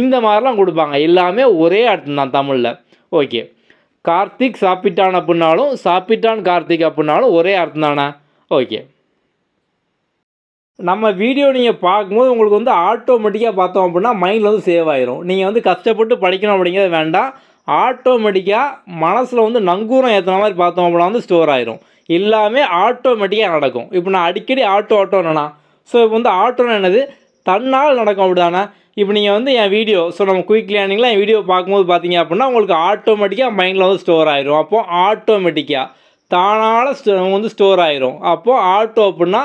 இந்த மாதிரிலாம் கொடுப்பாங்க. எல்லாமே ஒரே அர்த்தம் தான் தமிழில். ஓகே, கார்த்திக் சாப்பிட்டான் அப்படின்னாலும் சாப்பிட்டான் கார்த்திக் அப்படின்னாலும் ஒரே அர்த்தம் தானே. ஓகே, நம்ம வீடியோ நீங்கள் பார்க்கும்போது உங்களுக்கு வந்து ஆட்டோமேட்டிக்காக பார்த்தோம் அப்படின்னா மைண்டில் வந்து சேவ் ஆயிரும். நீங்கள் வந்து கஷ்டப்பட்டு படிக்கணும் அப்படிங்கிறது வேண்டாம். ஆட்டோமேட்டிக்காக மனசில் வந்து நங்கூரம் ஏற்றுன மாதிரி பார்த்தோம் அப்படின்னா வந்து ஸ்டோர் ஆயிரும். எல்லாமே ஆட்டோமேட்டிக்காக நடக்கும். இப்போ நான் அடிக்கடி ஆட்டோன்னா ஸோ இப்போ வந்து ஆட்டோன்னு என்னது, தன்னால் நடக்கும், அப்படி தானே. இப்போ நீங்கள் வந்து என் வீடியோ, ஸோ நம்ம குயிக் லேர்னிங்கில் என் வீடியோ பார்க்கும்போது பார்த்தீங்க அப்படின்னா உங்களுக்கு ஆட்டோமேட்டிக்காக மைண்டில் வந்து ஸ்டோர் ஆயிரும். அப்போது ஆட்டோமேட்டிக்காக தானால் வந்து ஸ்டோர் ஆயிரும். அப்போது ஆட்டோ அப்படின்னா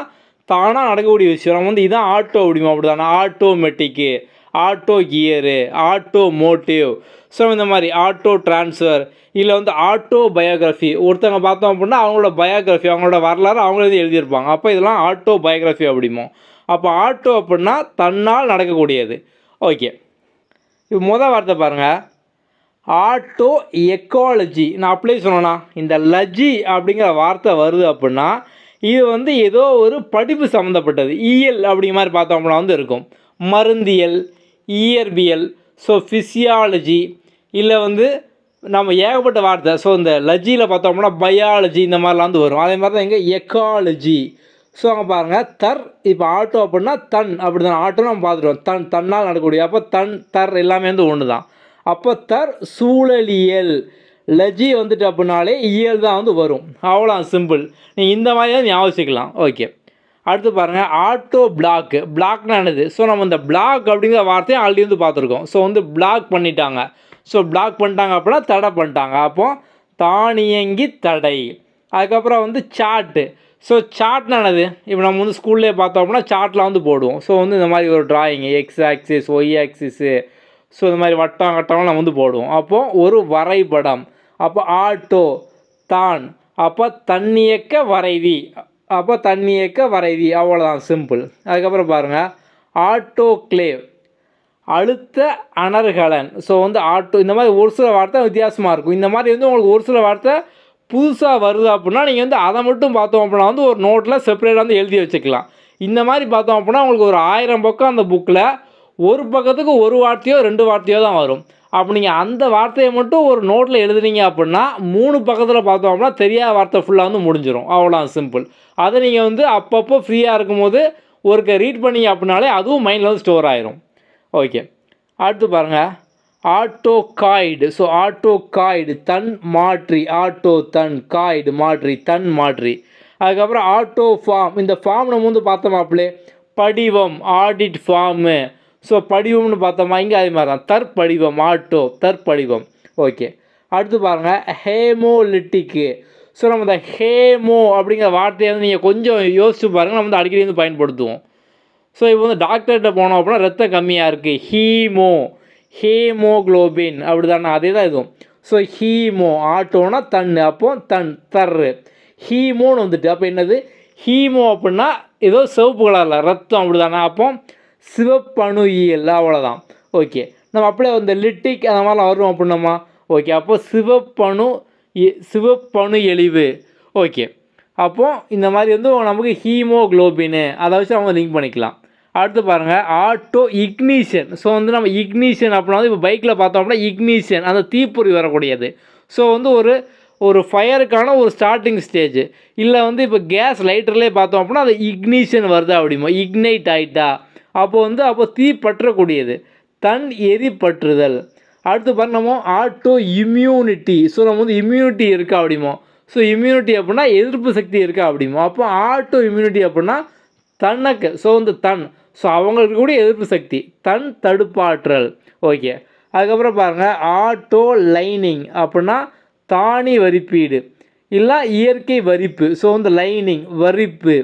தானாக நடக்கக்கூடிய விஷயம். நம்ம வந்து இதான் ஆட்டோ அப்படிமா, அப்படி தானே. Automatic, auto gear, auto motive. So இந்த மாதிரி ஆட்டோ டிரான்ஸ்ஃபர் இல்லை வந்து ஆட்டோ பயோகிராஃபி. ஒருத்தவங்க பார்த்தோம் அப்படின்னா அவங்களோட பயோகிராஃபி, அவங்களோட வரலாறு அவங்களே எழுதியிருப்பாங்க. அப்போ இதெல்லாம் ஆட்டோ பயோகிராஃபி அப்படிமோ. அப்போ ஆட்டோ அப்படின்னா தன்னால் நடக்கக்கூடியது. ஓகே, இப்போ மொதல் வார்த்தை பாருங்கள், ஆட்டோ எக்காலஜி. நான் அப்படியே சொன்னேன்னா இந்த லஜி அப்படிங்கிற வார்த்தை வருது அப்படின்னா இது வந்து ஏதோ ஒரு படிப்பு சம்மந்தப்பட்டது. இயல் அப்படிங்கிற மாதிரி பார்த்தோம் அப்படின்னா வந்து இருக்கும். மருந்தியல், இயற்பியல், ஸோ ஃபிசியாலஜி இல்லை வந்து நம்ம ஏகப்பட்ட வார்த்தை. ஸோ இந்த லஜியில் பார்த்தோம் அப்படின்னா பயாலஜி இந்த மாதிரிலாம் வந்து வரும். அதே மாதிரி தான் இங்கே எக்காலஜி. ஸோ அங்கே பாருங்கள் தர். இப்போ ஆட்டோ அப்படின்னா தன், அப்படி தான். ஆட்டோ நம்ம பார்த்துட்டோம், தன்னால் நடக்கக்கூடிய. அப்போ தர் எல்லாமே வந்து ஒன்று தான். அப்போ தர் சூழலியல், லஜி வந்துட்டு அப்படின்னாலே இயல் தான் வந்து வரும். அவ்வளோ சிம்பிள். நீங்கள் இந்த மாதிரி தான் ஞாபகிக்கலாம். ஓகே, அடுத்து பாருங்கள் ஆட்டோ பிளாக். பிளாக்னா என்னது? ஸோ நம்ம இந்த பிளாக் அப்படிங்கிற வார்த்தையை ஆல்ரெடி வந்து பார்த்துருக்கோம். ஸோ வந்து பிளாக் பண்ணிட்டாங்க. ஸோ பிளாக் பண்ணிட்டாங்க அப்படின்னா தடை பண்ணிட்டாங்க. அப்போது தானியங்கி தடை. அதுக்கப்புறம் வந்து சார்ட்டு. ஸோ சார்ட்னா என்னது? இப்போ நம்ம வந்து ஸ்கூல்லேயே பார்த்தோம் அப்படின்னா சார்ட்டில் வந்து போடுவோம். ஸோ வந்து இந்த மாதிரி ஒரு drawing x axis y axis, so இந்த மாதிரி வட்டம் கட்டம்லாம் நம்ம வந்து போடுவோம். அப்போது ஒரு வரைபடம். அப்போ ஆட்டோ தான், அப்போ தன்னியக்க வரைவி, அப்போ தன்னியக்க வரைவி. அவ்வளோதான், சிம்பிள். அதுக்கப்புறம் பாருங்கள் ஆட்டோக்ளேவ், அழுத்த அனர்கலன். ஸோ வந்து ஆட்டோ, இந்த மாதிரி ஒரு சில வார்த்தை வித்தியாசமாக இருக்கும். இந்த மாதிரி வந்து உங்களுக்கு ஒரு சில வார்த்தை புதுசாக வருது அப்படின்னா நீங்கள் வந்து அதை மட்டும் பார்த்தோம் அப்படின்னா வந்து ஒரு நோட்டில் செப்பரேட்டாக வந்து எழுதி வச்சுக்கலாம். இந்த மாதிரி பார்த்தோம் அப்படின்னா உங்களுக்கு ஒரு 1000 பக்கம் அந்த புக்கில் ஒரு பக்கத்துக்கு ஒரு வார்த்தையோ 2 வார்த்தையோ தான் வரும். அப்போ நீங்கள் அந்த வார்த்தையை மட்டும் ஒரு நோட்டில் எழுதுனீங்க அப்படின்னா 3 பக்கத்தில் பார்த்தோம் அப்படின்னா தெரியாத வார்த்தை ஃபுல்லாக வந்து முடிஞ்சிடும். அவ்வளோ சிம்பிள். அதை நீங்கள் வந்து அப்பப்போ ஃப்ரீயாக இருக்கும்போது ஒருக்க ரீட் பண்ணிங்க அப்படின்னாலே அதுவும் மைண்டில் வந்து ஸ்டோர் ஆயிரும். ஓகே, அடுத்து பாருங்கள் ஆட்டோகாய்டு. ஸோ ஆட்டோகாய்டு தன் மாற்றி, ஆட்டோ தன், காய்டு மாற்றி, தன் மாற்றி. அதுக்கப்புறம் ஆட்டோ ஃபார்ம். இந்த ஃபார்ம் நம்ம வந்து பார்த்தோமாப்பிலே படிவம், ஆடிட் ஃபார்மு. ஸோ படிவம்னு பார்த்தோமா, இங்கே அதே மாதிரி தான் தற்படிவம், ஆட்டோ தற்படிவம். ஓகே, அடுத்து பாருங்கள் ஹேமோலிட்டிக்கு. ஸோ நம்ம இந்த ஹேமோ அப்படிங்கிற வார்த்தையை வந்து நீங்கள் கொஞ்சம் யோசிச்சு பாருங்கள், நம்ம வந்து அடிக்கடி வந்து பயன்படுத்துவோம். ஸோ இப்போ வந்து டாக்டர்கிட்ட போனோம் அப்படின்னா ரத்தம் கம்மியாக இருக்குது, ஹீமோ, ஹீமோக்ளோபின் அப்படி தானே, அதே தான் இதுவும். ஸோ ஹீமோ ஆட்டோனா தன், அப்போ தன் தர்ரு, ஹீமோன்னு வந்துட்டு அப்போ என்னது? ஹீமோ அப்படின்னா ஏதோ சிவப்பு கலரில் ரத்தம் அப்படி தானே, அப்போ சிவப்பணுயியல். அவ்வளோதான். ஓகே, நம்ம அப்படியே வந்து லிட்டிக் அந்த மாதிரிலாம் வரும் அப்படின்னம்மா. ஓகே, அப்போ சிவப்பணு எழிவு. ஓகே, அப்போது இந்த மாதிரி வந்து நமக்கு ஹீமோக்ளோபின்னு அதை வச்சு அவங்க லிங்க் பண்ணிக்கலாம். அடுத்து பாருங்கள் ஆட்டோ இக்னிஷன். ஸோ வந்து நம்ம இக்னிஷன் அப்படின்னா வந்து இப்போ பைக்கில் பார்த்தோம் அப்படின்னா இக்னிஷன் அந்த தீப்பொறி வரக்கூடியது. ஸோ வந்து ஒரு ஃபயருக்கான ஒரு ஸ்டார்டிங் ஸ்டேஜ். இல்லை வந்து இப்போ கேஸ் லைட்டர்லேயே பார்த்தோம் அப்படின்னா அது இக்னிஷன் வருது அப்படிமோ, இக்னைட் ஆகிட்டா அப்போ தீ பற்றக்கூடியது, தன் எரிப்பற்றுதல். அடுத்து பாருங்க நம்ம ஆட்டோ இம்யூனிட்டி. ஸோ நம்ம வந்து இம்யூனிட்டி இருக்கா அப்படிமோ. ஸோ இம்யூனிட்டி அப்படின்னா எதிர்ப்பு சக்தி இருக்கா அப்படிமோ. அப்போ ஆட்டோ இம்யூனிட்டி அப்படின்னா தனக்கு, ஸோ வந்து தன், ஸோ அவங்களுக்கு கூட எதிர்ப்பு சக்தி, தன் தடுப்பாற்றல். ஓகே, அதுக்கப்புறம் பாருங்கள் ஆட்டோ லைனிங் அப்படின்னா தானி வரிப்பீடு இல்லை இயற்கை வரிப்பு. ஸோ வந்து லைனிங் வரிப்பு.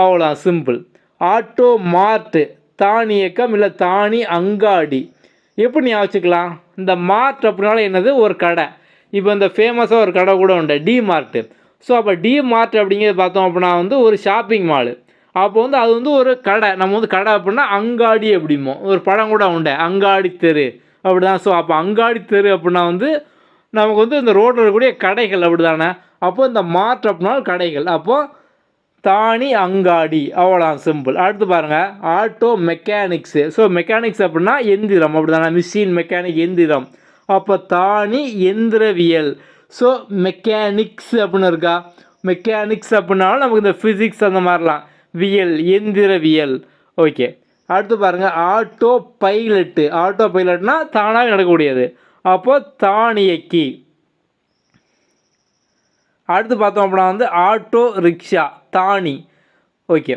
அவ்வளோ சிம்பிள். ஆட்டோ மார்ட்டு தானியக்கம் இல்லை தானி அங்காடி. எப்படி ஞாபகம் வச்சுக்கலாம்? இந்த மார்ட் அப்படின்னால என்னது? ஒரு கடை. இப்போ இந்த ஃபேமஸாக ஒரு கடை கூட உண்டு, டி மார்ட்டு. ஸோ அப்போ டி மார்ட் அப்படிங்கிறது பார்த்தோம் அப்படின்னா வந்து ஒரு ஷாப்பிங் மாலு. அப்போ வந்து அது வந்து ஒரு கடை. நம்ம வந்து கடை அப்படின்னா அங்காடி அப்படிமோ. ஒரு படம் கூட உண்டு, அங்காடி தெரு அப்படி தான். ஸோ அப்போ அங்காடி தெரு அப்படின்னா வந்து நமக்கு வந்து இந்த ரோட்டில் இருக்கக்கூடிய கடைகள் அப்படி தானே. அப்போ இந்த மார்ட் அப்படின்னா கடைகள். அப்போது தானி அங்காடி. அவ்வளோ சிம்பிள். அடுத்து பாருங்கள் ஆட்டோ மெக்கானிக்ஸு. ஸோ மெக்கானிக்ஸ் அப்படின்னா எந்திரம் அப்படி தானே, மிஷின் மெக்கானிக் எந்திரம். அப்போ தானி எந்திரவியல். ஸோ மெக்கானிக்ஸ் அப்படின்னு இருக்கா. மெக்கானிக்ஸ் அப்படின்னாலும் நமக்கு இந்த ஃபிசிக்ஸ் அந்த மாதிரிலாம், வியல் எந்திரவியல். ஓகே, அடுத்து பாருங்கள் ஆட்டோ பைலட்டு. ஆட்டோ பைலட்னா தானாக நடக்கக்கூடியது. அப்போது தானியக்கி. அடுத்து பார்த்தோம் அப்படின்னா வந்து ஆட்டோ ரிக்ஷா தானி. ஓகே,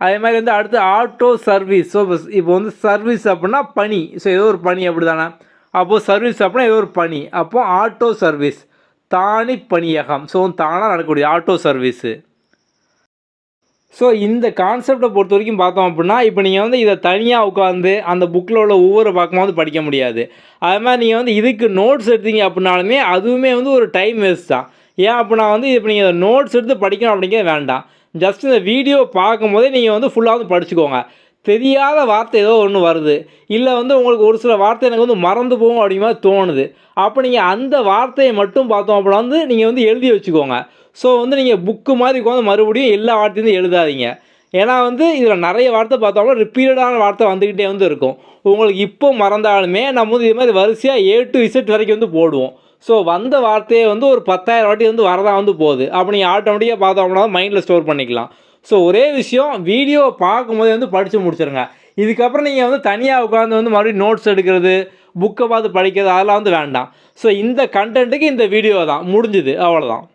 அதே மாதிரி வந்து அடுத்து ஆட்டோ சர்வீஸ். ஸோ இப்போ வந்து சர்வீஸ் அப்படின்னா பணி. ஸோ ஏதோ ஒரு பணி அப்படி தானே. அப்போது சர்வீஸ் அப்படின்னா ஏதோ ஒரு பணி. அப்போது ஆட்டோ சர்வீஸ் தானி பணியகம். ஸோ தானாக நடக்கக்கூடிய ஆட்டோ சர்வீஸு. ஸோ இந்த கான்செப்டை பொறுத்த வரைக்கும் பார்த்தோம் அப்படின்னா இப்போ நீங்கள் வந்து இதை தனியாக உட்காந்து அந்த புக்கில் உள்ள ஒவ்வொரு பக்கமாக வந்து படிக்க முடியாது. அது மாதிரி நீங்கள் வந்து இதுக்கு நோட்ஸ் எடுத்தீங்க அப்படின்னாலுமே அதுவுமே வந்து ஒரு டைம் வேஸ்ட் தான். ஏன் அப்படின்னா வந்து இப்போ நீங்கள் நோட்ஸ் எடுத்து படிக்கணும் அப்படிங்கிறது வேண்டாம். ஜஸ்ட் இந்த வீடியோ பார்க்கும்போதே நீங்கள் வந்து ஃபுல்லாக வந்து படிச்சுக்கோங்க. தெரியாத வார்த்தை ஏதோ ஒன்று வருது, இல்லை வந்து உங்களுக்கு ஒரு சில வார்த்தை எனக்கு வந்து மறந்து போகும் அப்படிங்கிற மாதிரி தோணுது. அப்போ நீங்கள் அந்த வார்த்தையை மட்டும் பார்த்தோம் அப்படின்னா வந்து நீங்கள் வந்து எழுதி வச்சுக்கோங்க. ஸோ வந்து நீங்கள் புக்கு மாதிரி உட்காந்து மறுபடியும் எல்லா வார்த்தையும் எழுதாதீங்க. ஏன்னா வந்து இதில் நிறைய வார்த்தை பார்த்தோம்னா ரிப்பீட்டடான வார்த்தை வந்துக்கிட்டே வந்து இருக்கும். உங்களுக்கு இப்போ மறந்தாலுமே நம்ம வந்து இது மாதிரி வரிசையாக A to Z வரைக்கும் வந்து போடுவோம். ஸோ வந்த வார்த்தையை வந்து ஒரு 10,000 வாட்டி வந்து வரதான் வந்து போகுது. அப்போ நீங்கள் ஆட்டோமேட்டிக்காக பார்த்தோம்னா மைண்டில் ஸ்டோர் பண்ணிக்கலாம். ஸோ ஒரே விஷயம், வீடியோ பார்க்கும்போதே வந்து படித்து முடிச்சிருங்க. இதுக்கப்புறம் நீங்கள் வந்து தனியாக உட்காந்து வந்து மறுபடியும் நோட்ஸ் எடுக்கிறது, புக்கை பார்த்து படிக்கிறது அதெல்லாம் வந்து வேண்டாம். ஸோ இந்த கண்டென்ட்டுக்கு இந்த வீடியோ தான் முடிஞ்சுது, அவ்வளோதான்.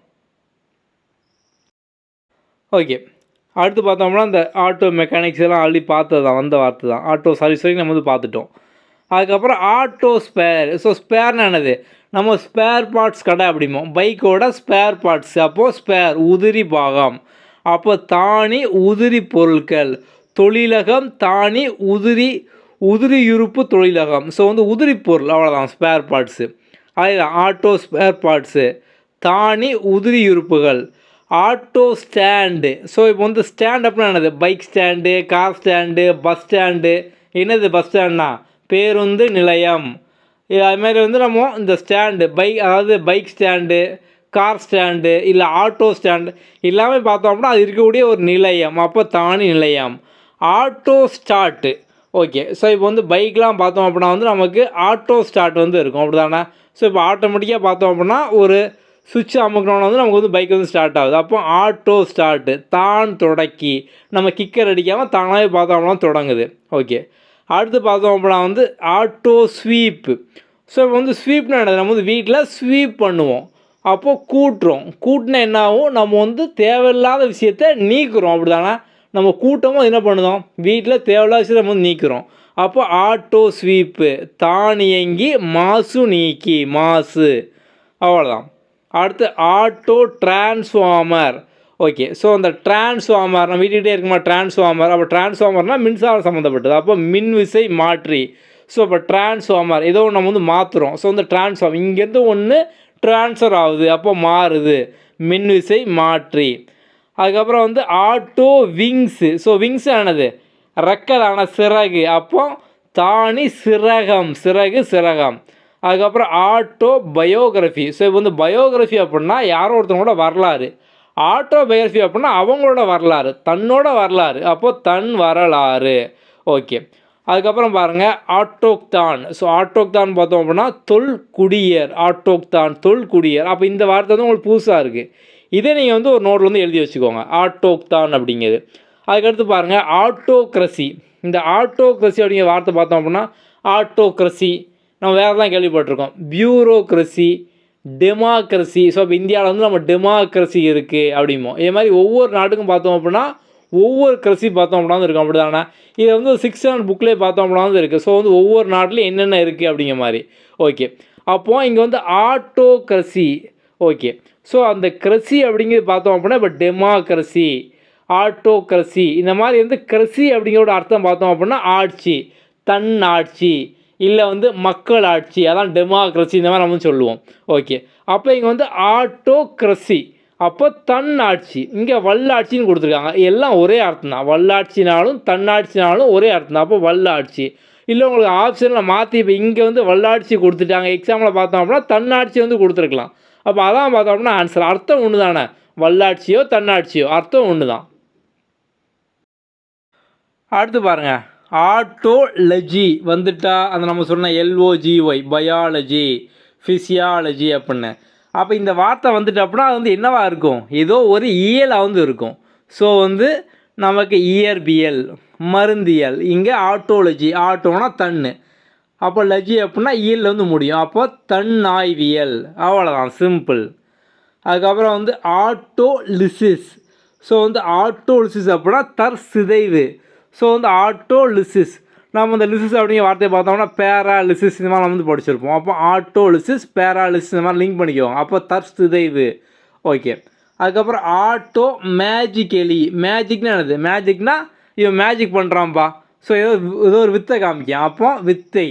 ஓகே, அடுத்து பார்த்தோம்னா இந்த ஆட்டோ மெக்கானிக்ஸ் எல்லாம் ஆல்ரெடி பார்த்தது தான், வந்த வார்த்தை தான். ஆட்டோ சர்வீஸ் வரைக்கும் நம்ம வந்து பார்த்துட்டோம். அதுக்கப்புறம் ஆட்டோ ஸ்பேர். ஸோ ஸ்பேர்னா என்னது? நம்ம ஸ்பேர் பார்ட்ஸ் கடை அப்படிமோ, பைக்கோட ஸ்பேர் பார்ட்ஸ். அப்போது ஸ்பேர் உதிரி பாகம், அப்போ தானி உதிரி பொருட்கள், தொழிலகம் தானி உதிரியுறுப்பு தொழிலகம். ஸோ வந்து உதிரி பொருள், அவ்வளோதான் ஸ்பேர் பார்ட்ஸு. அதுதான் ஆட்டோ ஸ்பேர் பார்ட்ஸு. தானி உதிரியுறுப்புகள். Auto stand. ஸோ இப்போ வந்து ஸ்டாண்ட் அப்படின்னா என்னது? Bike stand, car stand, bus stand. என்னது பஸ் ஸ்டாண்ட்னா? பேருந்து நிலையம். அதுமாரி வந்து நம்ம இந்த ஸ்டாண்டு அதாவது பைக் ஸ்டாண்டு, கார் ஸ்டாண்டு, இல்லை ஆட்டோ ஸ்டாண்டு எல்லாமே பார்த்தோம் அப்படின்னா அது இருக்கக்கூடிய ஒரு நிலையம். அப்போ தானி நிலையம். Auto start. ஓகே, ஸோ இப்போ வந்து பைக்லாம் பார்த்தோம் அப்படின்னா வந்து நமக்கு ஆட்டோ ஸ்டார்ட் வந்து இருக்கும், அப்படி தானே? ஸோ இப்போ ஆட்டோமேட்டிக்காக பார்த்தோம் அப்படின்னா ஒரு சுவிட்ச் அமுக்கணும்னா வந்து நமக்கு வந்து பைக் வந்து ஸ்டார்ட் ஆகுது. அப்போ ஆட்டோ ஸ்டார்ட்டு. தான் தொடக்கி, நம்ம கிக்கர் அடிக்காமல் தானாகவே பார்த்தோம் அப்படின்னா தொடங்குது. ஓகே, அடுத்து பார்த்தோம் அப்படின்னா வந்து ஆட்டோ ஸ்வீப்பு. ஸோ இப்போ வந்து ஸ்வீப்னா என்னது? நம்ம வந்து வீட்டில் ஸ்வீப் பண்ணுவோம், அப்போது கூட்டுறோம். கூட்டினா என்ன ஆகும்? நம்ம வந்து தேவையில்லாத விஷயத்தை நீக்குறோம், அப்படி தானே? நம்ம கூட்டமும் என்ன பண்ணுதோம்? வீட்டில் தேவையில்லாத விஷயத்தை நம்ம வந்து நீக்கிறோம். அப்போ ஆட்டோ ஸ்வீப்பு. தானியங்கி மாசு நீக்கி, மாசு, அவ்வளோதான். அடுத்து ஆட்டோ டிரான்ஸ்ஃபார்மர். ஓகே, ஸோ அந்த டிரான்ஸ்ஃபார்மர் நம்ம வீட்டுக்கிட்டே இருக்குமா டிரான்ஸ்ஃபார்மர். அப்போ டிரான்ஸ்ஃபார்மர்னால் மின்சாரம் சம்மந்தப்பட்டது, அப்போ மின்விசை மாற்றி. ஸோ இப்போ டிரான்ஸ்ஃபார்மர் ஏதோ ஒன்று நம்ம வந்து மாற்றுறோம். ஸோ இந்த டிரான்ஸ்ஃபார்மர் இங்கேருந்து ஒன்று ட்ரான்ஸ்ஃபர் ஆகுது, அப்போ மாறுது, மின்விசை மாற்றி. அதுக்கப்புறம் வந்து ஆட்டோ விங்ஸு. ஸோ விங்ஸ் ஆனது ரெக்கதான சிறகு, அப்போ தானி சிறகம், சிறகு சிறகம். அதுக்கப்புறம் ஆட்டோ பயோகிராஃபி. ஸோ இப்போ வந்து பயோகிராஃபி அப்படின்னா யாரோ ஒருத்தவங்களோட வரலாறு. ஆட்டோ பயோகிராஃபி அப்படின்னா அவங்களோட வரலாறு, தன்னோட வரலாறு, அப்போது தன் வரலாறு. ஓகே, அதுக்கப்புறம் பாருங்கள் ஆட்டோக்தான். ஸோ ஆட்டோக்தான் பார்த்தோம் அப்படின்னா தொல்குடியர். ஆட்டோக்தான் தொல்குடியர். அப்போ இந்த வார்த்தை வந்து உங்களுக்கு புதுசாக இருக்குது, இதே நீங்கள் வந்து ஒரு நோட்டில் வந்து எழுதி வச்சுக்கோங்க, ஆட்டோக்தான் அப்படிங்கிறது. அதுக்கடுத்து பாருங்கள் ஆட்டோக்ரஸி. இந்த ஆட்டோக்ரஸி அப்படிங்கிற வார்த்தை பார்த்தோம் அப்படின்னா ஆட்டோக்ரஸி நம்ம வேறு தான் கேள்விப்பட்டிருக்கோம். Bureaucracy, democracy. ஸோ இப்போ இந்தியாவில் வந்து நம்ம டெமோக்ரஸி இருக்குது அப்படிமோ. இதே மாதிரி ஒவ்வொரு நாட்டுக்கும் பார்த்தோம் அப்படின்னா ஒவ்வொரு கிரஸி பார்த்தோம் அப்படின்னா இருக்கும், அப்படி தானே? இதை வந்து 6th ஸ்டாண்டர்ட் புக்லேயே பார்த்தோம் அப்படின்னா இருக்குது. ஸோ வந்து ஒவ்வொரு நாட்டிலையும் என்னென்ன இருக்குது அப்படிங்கிற மாதிரி. ஓகே, அப்போது இங்கே வந்து ஆட்டோக்ரஸி. ஓகே, ஸோ அந்த கிரஸி அப்படிங்கிறது பார்த்தோம் அப்படின்னா இப்போ டெமோக்ரஸி, ஆட்டோக்ரஸி, இந்த மாதிரி வந்து கிரஸி அப்படிங்கிறோட அர்த்தம் பார்த்தோம் அப்படின்னா ஆட்சி, தன் ஆட்சி, இல்லை வந்து மக்கள் ஆட்சி, அதான் டெமோக்ரஸி, இந்த மாதிரி நம்ம சொல்லுவோம். ஓகே, அப்போ இங்கே வந்து ஆட்டோக்ரஸி, அப்போ தன்னாட்சி. இங்கே வல்லாட்சின்னு கொடுத்துருக்காங்க, எல்லாம் ஒரே அர்த்தம் தான். வல்லாட்சினாலும் தன்னாட்சினாலும் ஒரே அர்த்தம் தான். அப்போ வல்லாட்சி. இல்லை உங்களுக்கு ஆப்ஷனில் மாற்றி இப்போ இங்கே வந்து வல்லாட்சி கொடுத்துட்டாங்க, எக்ஸாமில் பார்த்தோம் அப்படின்னா தன்னாட்சி வந்து கொடுத்துருக்கலாம். அப்போ அதான் பார்த்தோம் அப்படின்னா ஆன்சர். அர்த்தம் ஒன்று தானே, வல்லாட்சியோ தன்னாட்சியோ அர்த்தம் ஒன்று தான். அடுத்து பாருங்கள் ஆட்டோலஜி வந்துட்டா அந்த நம்ம சொன்ன LOGY பயாலஜி, ஃபிசியாலஜி அப்படின்னு. அப்போ இந்த வார்த்தை வந்துட்டு அப்படின்னா அது வந்து என்னவா இருக்கும்? ஏதோ ஒரு இயலாக வந்து இருக்கும். ஸோ வந்து நமக்கு இயற்பியல், மருந்தியல். இங்கே ஆட்டோலஜி, ஆட்டோனா தன்னு, அப்போ லஜி அப்படின்னா இயலில் வந்து முடியும், அப்போ தன்னாய்வியல், அவ்வளோதான், சிம்பிள். அதுக்கப்புறம் வந்து ஆட்டோலிசிஸ். ஸோ வந்து ஆட்டோலிசிஸ் அப்படின்னா தற்சிதைவு. ஸோ வந்து ஆட்டோலிசிஸ் நம்ம இந்த லிசிஸ் அப்படிங்கிற வார்த்தையை பார்த்தோம்னா பேராலிசிஸ் இந்த மாதிரி நம்ம வந்து படிச்சிருப்போம். அப்போ ஆட்டோலிசிஸ், பேராலிசிஸ் இந்த மாதிரி லிங்க் பண்ணிக்குவோம். அப்போ தற்சிதைவு. ஓகே, அதுக்கப்புறம் ஆட்டோ மேஜிக்கலி. மேஜிக்னா என்னது? மேஜிக்னா இவன் மேஜிக் பண்ணுறான்ப்பா, ஸோ ஏதோ ஒரு வித்தை காமிக்கான், அப்போ வித்தை,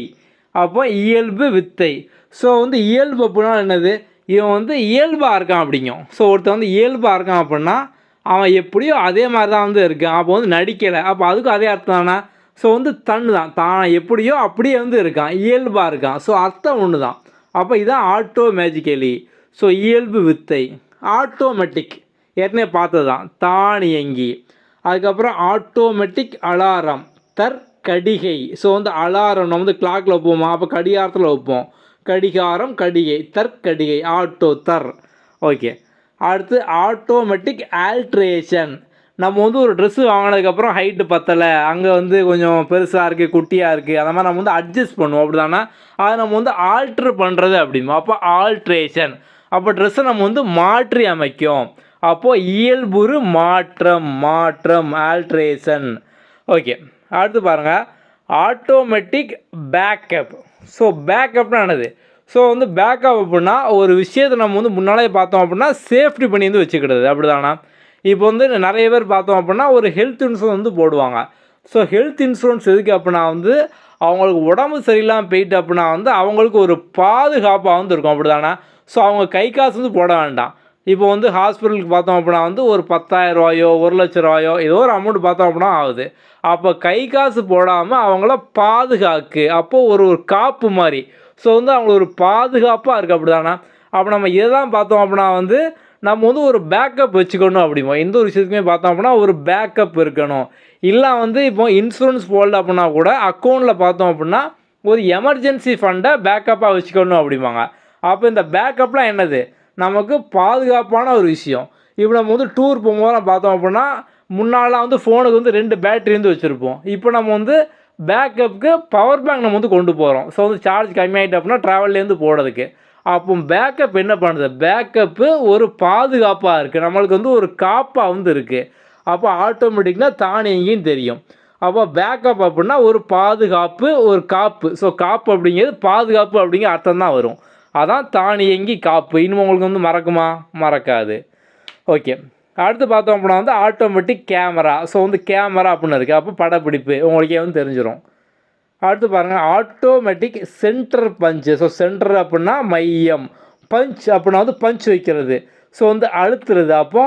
அப்போ இயல்பு வித்தை. ஸோ வந்து இயல்பு அப்படின்னா என்னது? இவன் வந்து இயல்பாக இருக்கான் அப்படிங்கும். ஸோ ஒருத்தன் வந்து இயல்பாக இருக்கான் அப்படின்னா அவன் எப்படியோ அதே மாதிரி தான் வந்து இருக்கான், அப்போ வந்து நடிக்கலை, அப்போ அதுக்கும் அதே அர்த்தம் தானே. ஸோ வந்து தன்னு தான், தான் எப்படியோ அப்படியே வந்து இருக்கான், இயல்பாக இருக்கான். ஸோ அர்த்தம் ஒன்று தான். அப்போ இதுதான் ஆட்டோ மேஜிக்கலி. ஸோ இயல்பு வித்தை. ஆட்டோமேட்டிக் ஏற்கனவே பார்த்தது தான், தானியங்கி. அதுக்கப்புறம் ஆட்டோமேட்டிக் அலாரம், தற்கடிகை. ஸோ வந்து அலாரம் நம்ம வந்து கிளாக்கில் வைப்போமா, அப்போ கடிகாரத்தில் வைப்போம், கடிகாரம், கடிகை, தற்கடிகை, ஆட்டோ, தர். ஓகே, அடுத்து ஆட்டோமேட்டிக் ஆல்ட்ரேஷன். நம்ம வந்து ஒரு ட்ரெஸ்ஸு வாங்கினதுக்கப்புறம் ஹைட்டு பத்தலை, அங்கே வந்து கொஞ்சம் பெருசாக இருக்குது, குட்டியாக இருக்குது, அந்த மாதிரி நம்ம வந்து அட்ஜஸ்ட் பண்ணுவோம் அப்படி தானே. அதை நம்ம வந்து ஆல்ட்ரு பண்ணுறது அப்படிமா. அப்போ ஆல்ட்ரேஷன், அப்போ ட்ரெஸ்ஸை நம்ம வந்து மாற்றி அமைக்கும். அப்போது இயல்புறு மாற்றம், மாற்றம் ஆல்ட்ரேஷன். ஓகே, அடுத்து பாருங்கள் ஆட்டோமேட்டிக் பேக்கப். ஸோ பேக்கப்னா என்னது? ஸோ வந்து பேக்கப் அப்படின்னா ஒரு விஷயத்தை நம்ம வந்து முன்னாலே பார்த்தோம் அப்படின்னா சேஃப்டி பண்ணி வந்து வச்சுக்கிடுது அப்படி தானே. இப்போ வந்து நிறைய பேர் பார்த்தோம் அப்படின்னா ஒரு ஹெல்த் இன்சூரன்ஸ் வந்து போடுவாங்க. ஸோ ஹெல்த் இன்சூரன்ஸ் எதுக்கு அப்படின்னா வந்து அவங்களுக்கு உடம்பு சரியில்லாமல் போயிட்டு அப்படின்னா வந்து அவங்களுக்கு ஒரு பாதுகாப்பாக வந்து இருக்கும் அப்படி தானே. ஸோ அவங்க கை காசு வந்து போட வேண்டாம். இப்போ வந்து ஹாஸ்பிட்டலுக்கு பார்த்தோம் அப்படின்னா வந்து ஒரு 10,000 ரூபாயோ 1,00,000 ரூபாயோ ஏதோ ஒரு அமௌண்ட் பார்த்தோம் அப்படின்னா ஆகுது. அப்போ கை காசு போடாமல் அவங்கள பாதுகாக்கு, அப்போது ஒரு காப்பு மாதிரி. ஸோ வந்து அவங்க ஒரு பாதுகாப்பாக இருக்குது அப்படி தானே. அப்போ நம்ம இதை தான் பார்த்தோம் அப்படின்னா வந்து நம்ம வந்து ஒரு பேக்கப் வச்சுக்கணும் அப்படிமோ. எந்த ஒரு விஷயத்துக்குமே பார்த்தோம் அப்படின்னா ஒரு பேக்கப் இருக்கணும். இல்லை வந்து இப்போ இன்சூரன்ஸ் போடல அப்படின்னா கூட அக்கௌண்ட்டில் பார்த்தோம் அப்படின்னா ஒரு எமர்ஜென்சி ஃபண்டை பேக்கப்பாக வச்சுக்கணும் அப்படிம்பாங்க. அப்போ இந்த பேக்கப்லாம் என்னது? நமக்கு பாதுகாப்பான ஒரு விஷயம். இப்போ நம்ம வந்து டூர் போகும்போது பார்த்தோம் அப்படின்னா முன்னாலாம் வந்து ஃபோனுக்கு வந்து 2 பேட்டரி வந்து வச்சுருப்போம். இப்போ நம்ம வந்து பேக்கப்புக்கு பவர் பேங்க் நம்ம வந்து கொண்டு போகிறோம். ஸோ வந்து சார்ஜ் கம்மியாகிட்டு அப்படின்னா ட்ராவல்லேருந்து போகிறதுக்கு. அப்போ பேக்கப் என்ன பண்ணுது? பேக்கப்பு ஒரு பாதுகாப்பாக இருக்குது, நம்மளுக்கு வந்து ஒரு காப்பாக வந்து இருக்குது. அப்போ ஆட்டோமேட்டிக்னால் தானியங்கின்னு தெரியும். அப்போ பேக்கப் அப்படின்னா ஒரு பாதுகாப்பு, ஒரு காப்பு. ஸோ காப்பு அப்படிங்கிறது பாதுகாப்பு அப்படிங்கிற அர்த்தம் தான் வரும். அதான் தானியங்கி காப்பு. இன்னும் உங்களுக்கு வந்து மறக்குமா? மறக்காது. ஓகே, அடுத்து பார்த்தோம் அப்படின்னா வந்து ஆட்டோமேட்டிக் கேமரா. ஸோ வந்து கேமரா அப்படின்னு இருக்குது. அப்போ படப்பிடிப்பு உங்களுக்கே வந்து தெரிஞ்சிடும். அடுத்து பாருங்கள் ஆட்டோமேட்டிக் சென்டர் பஞ்சு. ஸோ சென்டர் அப்படின்னா மையம், பஞ்ச் அப்படின்னா வந்து பஞ்ச் வைக்கிறது. ஸோ வந்து அழுத்துறது. அப்போ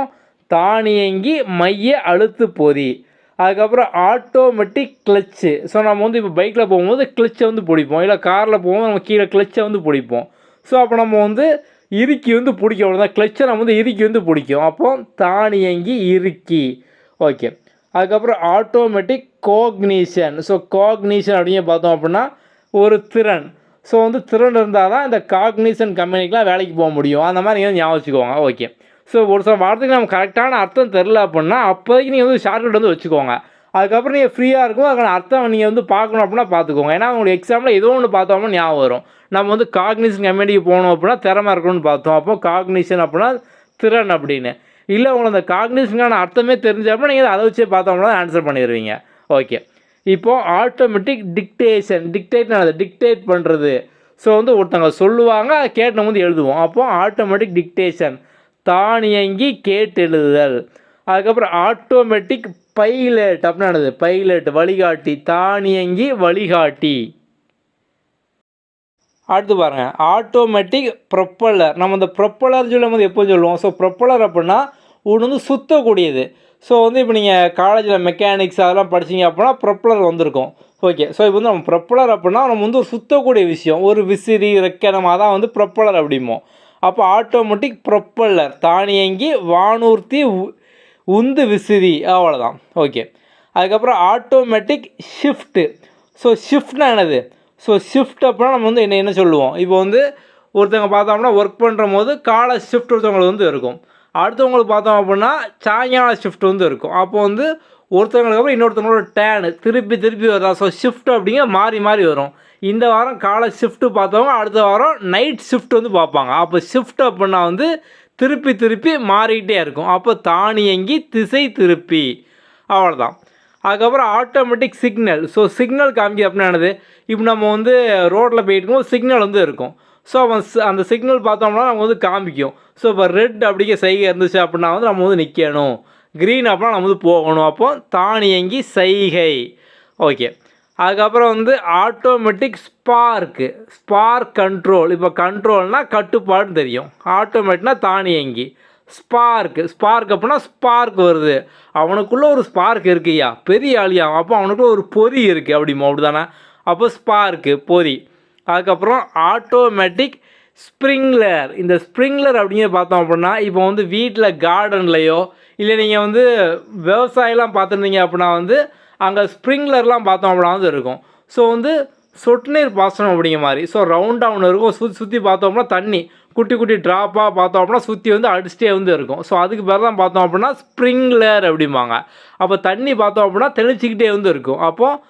தானியங்கி மைய அழுத்து பொறி. அதுக்கப்புறம் ஆட்டோமேட்டிக் கிளச்சு. ஸோ நம்ம வந்து இப்போ பைக்கில் போகும்போது கிளச்சை வந்து பிடிப்போம், இல்லை காரில் போகும்போது நம்ம கீழே கிளச்சை வந்து பிடிப்போம். ஸோ அப்போ நம்ம வந்து இறுக்கி வந்து பிடிக்கும், அவ்வளோதான். கிளச்சை நம்ம வந்து இறுக்கி வந்து பிடிக்கும். அப்போ தானியங்கி இறுக்கி. ஓகே, அதுக்கப்புறம் ஆட்டோமேட்டிக் கோக்னிஷன். ஸோ கோக்னிஷன் அப்படின்னு பார்த்தோம் அப்படின்னா ஒரு திறன். ஸோ வந்து திறன் இருந்தால் தான் இந்த காக்னிஷன் கம்பெனிக்கெலாம் வேலைக்கு போக முடியும். அந்த மாதிரி நீங்கள் ஞாபகம் வச்சுக்கோங்க. ஓகே, ஸோ ஒரு சில வார்த்தைக்கு நம்ம கரெக்டான அர்த்தம் தெரில அப்படின்னா அப்போதைக்கு நீங்கள் வந்து ஷார்ட்கட் வந்து வச்சுக்கோங்க. அதுக்கப்புறம் நீங்கள் ஃப்ரீயாக இருக்கும், அதுக்கான அர்த்தம் நீங்கள் வந்து பார்க்கணும் அப்படின்னா பார்த்துக்கோங்க. ஏன்னா உங்களுக்கு எக்ஸாமில் ஏதோ ஒன்று பார்த்தோம்னா ஞாபகம் வரும். நம்ம வந்து காக்னிஷன் கம்பெனிக்கு போகணும் அப்படின்னா திறமை இருக்கணும்னு பார்த்தோம். அப்போ காக்னிஷன் அப்படின்னா திறன் அப்படின்னு. இல்லை உங்களுக்கு அந்த காக்னிஷனுக்கான அர்த்தமே தெரிஞ்சப்போ நீங்கள் அதை வச்சே பார்த்தோம்னா ஆன்சர் பண்ணிடுவீங்க. ஓகே, இப்போது ஆட்டோமேட்டிக் டிக்டேஷன். டிக்டேட்னு டிக்டேட் பண்ணுறது. ஸோ வந்து ஒருத்தவங்க சொல்லுவாங்க, அதை கேட்டு நம்ம வந்து எழுதுவோம். அப்போது ஆட்டோமேட்டிக் டிக்டேஷன் தானியங்கி கேட்டு எழுதுதல். அதுக்கப்புறம் ஆட்டோமேட்டிக் பைலட் அப்படின்னா பைலட் வழிகாட்டி, தானியங்கி வழிகாட்டி. அடுத்து பாருங்கள் ஆட்டோமேட்டிக் ப்ரொப்பல்லர். நம்ம இந்த ப்ரொப்பல்லர் சொல்லி வந்து எப்போ சொல்லுவோம்? ஸோ ப்ரொப்பல்லர் அப்படின்னா ஒன்று வந்து சுற்றக்கூடியது. ஸோ வந்து இப்போ நீங்கள் காலேஜில் மெக்கானிக்ஸ் அதெல்லாம் படிச்சிங்க அப்படின்னா ப்ரொப்பல்லர் வந்திருக்கும். ஓகே, ஸோ இப்போ வந்து நம்ம ப்ரொப்பல்லர் அப்படின்னா நம்ம வந்து ஒரு சுற்றக்கூடிய விஷயம், ஒரு விசிறி ரெக்கை, நம்ம அதான் வந்து ப்ரொப்பல்லர் அப்படிம்போம். அப்போ ஆட்டோமேட்டிக் ப்ரொப்பல்லர் தானியங்கி வானூர்த்தி உந்து விசிறி, அவ்வளோதான். ஓகே, அதுக்கப்புறம் ஆட்டோமேட்டிக் ஷிஃப்ட்டு. ஸோ ஷிஃப்ட்னா என்னது? ஸோ ஷிஃப்ட் அப்படின்னா நம்ம வந்து என்ன சொல்லுவோம்? இப்போ வந்து ஒருத்தவங்க பார்த்தோம்னா ஒர்க் பண்ணுற போது காலை ஷிஃப்ட் ஒருத்தவங்களுக்கு வந்து இருக்கும், அடுத்தவங்களுக்கு பார்த்தோம் அப்படின்னா சாயங்கால ஷிஃப்ட் வந்து இருக்கும். அப்போ வந்து ஒருத்தவங்களுக்கு அப்புறம் இன்னொருத்தவங்களோட டேனு திருப்பி திருப்பி வருதா. ஸோ ஷிஃப்ட் அப்படிங்க மாறி மாறி வரும். இந்த வாரம் காலை ஷிஃப்ட்டு பார்த்தவங்க அடுத்த வாரம் நைட் ஷிஃப்ட் வந்து பார்ப்பாங்க. அப்போ ஷிஃப்ட் அப்படின்னா வந்து திருப்பி திருப்பி மாறிக்கிட்டே இருக்கும். அப்போ தானியங்கி திசை திருப்பி, அவ்வளோதான். அதுக்கப்புறம் ஆட்டோமேட்டிக் சிக்னல். ஸோ சிக்னல் காமிக்க அப்படின்னா என்னது? இப்போ நம்ம வந்து ரோட்டில் போயிட்டு இருக்கும்போது சிக்னல் வந்து இருக்கும். ஸோ அந்த சிக்னல் பார்த்தோம்னா நம்ம வந்து காமிக்கும். ஸோ இப்போ ரெட் அப்படிங்கிற சைகை இருந்துச்சு அப்படின்னா வந்து நம்ம வந்து நிற்கணும், க்ரீன் அப்படின்னா நம்ம வந்து போகணும். அப்போ தானியங்கி சைகை. ஓகே, அதுக்கப்புறம் வந்து ஆட்டோமேட்டிக் ஸ்பார்க் கண்ட்ரோல். இப்போ கண்ட்ரோல்னால் கட்டுப்பாடுன்னு தெரியும், ஆட்டோமேட்டிக்னா தானியங்கி. ஸ்பார்க் அப்படின்னா ஸ்பார்க் வருது, அவனுக்குள்ளே ஒரு ஸ்பார்க் இருக்குய்யா, பெரிய ஆளியா, அப்போ அவனுக்குள்ளே ஒரு பொறி இருக்குது அப்படிமா, அப்படி தானே. அப்போ ஸ்பார்க்கு பொறி. அதுக்கப்புறம் ஆட்டோமேட்டிக் ஸ்ப்ரிங்க்லர். இந்த ஸ்ப்ரிங்க்லர் அப்படிங்கிறத பார்த்தோம் அப்படின்னா இப்போ வந்து வீட்டில் கார்டன்லையோ இல்லை நீங்கள் வந்து விவசாயம்லாம் பார்த்துருந்தீங்க அப்படின்னா வந்து அங்கே ஸ்ப்ரிங்க்லர்லாம் பார்த்தோம் அப்படின்னா வந்து இருக்கும். ஸோ வந்து சொட்டு நீர் பாசனம் அப்படிங்கிற மாதிரி. ஸோ ரவுண்டாக ஒன்று இருக்கும், சுற்றி பார்த்தோம்னா தண்ணி குட்டி குட்டி ட்ராப்பாக பார்த்தோம் அப்படின்னா சுற்றி வந்து அடிச்சுட்டே வந்து இருக்கும். ஸோ அதுக்கு பேர் தான் பார்த்தோம் அப்படின்னா ஸ்ப்ரிங்க்லர் அப்படிம்பாங்க. அப்போ தண்ணி பார்த்தோம் அப்படின்னா தெளிச்சிக்கிட்டே வந்து இருக்கும். அப்போது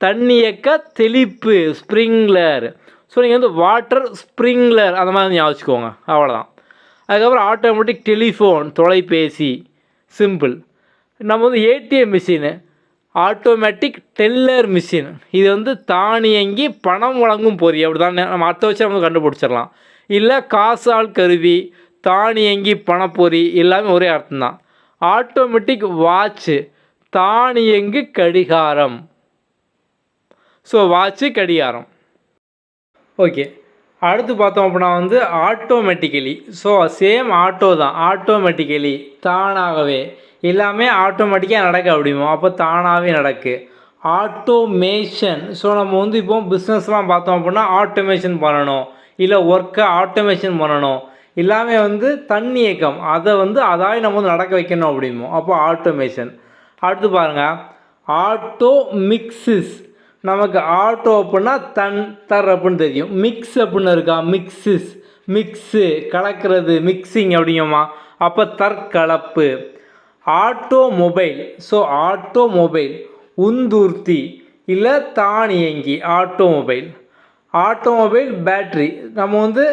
தண்ணியக்க தெளிப்பு ஸ்ப்ரிங்க்லர். ஸோ நீங்கள் வந்து வாட்டர் ஸ்ப்ரிங்க்லர் அந்த மாதிரி ஞாபகம் வச்சுக்கோங்க, அவ்வளோதான். அதுக்கப்புறம் ஆட்டோமேட்டிக் டெலிஃபோன் தொலைபேசி, சிம்பிள். நம்ம வந்து ATM machine automatic teller machine. இது வந்து தானியங்கி பணம் வழங்கும் பொறி, அப்படி தான் நம்ம அடுத்த வச்சு நம்ம கண்டுபிடிச்சிடலாம். இல்லை காசால் கருவி, தானியங்கி பணப்பொறி, எல்லாமே ஒரே அர்த்தம் தான். ஆட்டோமேட்டிக் வாட்ச்சு, தானியங்கு கடிகாரம். ஸோ வாட்ச்சு கடிகாரம். ஓகே, அடுத்து பார்த்தோம் அப்படின்னா வந்து ஆட்டோமேட்டிக்கலி. ஸோ சேம் ஆட்டோ தான், ஆட்டோமேட்டிக்கலி தானாகவே, எல்லாமே ஆட்டோமேட்டிக்காக நடக்க அப்படிமோ, அப்போ தானாகவே நடக்கு. ஆட்டோமேஷன். ஸோ நம்ம வந்து இப்போ பிஸ்னஸ்லாம் பார்த்தோம் அப்படின்னா ஆட்டோமேஷன் பண்ணணும், இல்லை ஒர்க்கை ஆட்டோமேஷன் பண்ணணும், எல்லாமே வந்து தன்னியக்கம், அதை வந்து அதாய் நம்ம வந்து நடக்க வைக்கணும் அப்படிமோ, அப்போ ஆட்டோமேஷன். அடுத்து பாருங்கள் ஆட்டோ மிக்ஸஸ். நமக்கு ஆட்டோ அப்படின்னா தர் அப்படின்னு தெரியும், மிக்ஸ் அப்படின்னு இருக்கா, மிக்ஸஸ், மிக்ஸு கலக்கிறது, மிக்சிங் அப்படிங்கம்மா, அப்போ தற்கலப்பு. ஆட்டோமொபைல். ஸோ ஆட்டோமொபைல் உந்தூர்த்தி இல்லை தானியங்கி, ஆட்டோமொபைல். Automobile battery. நம்ம வந்து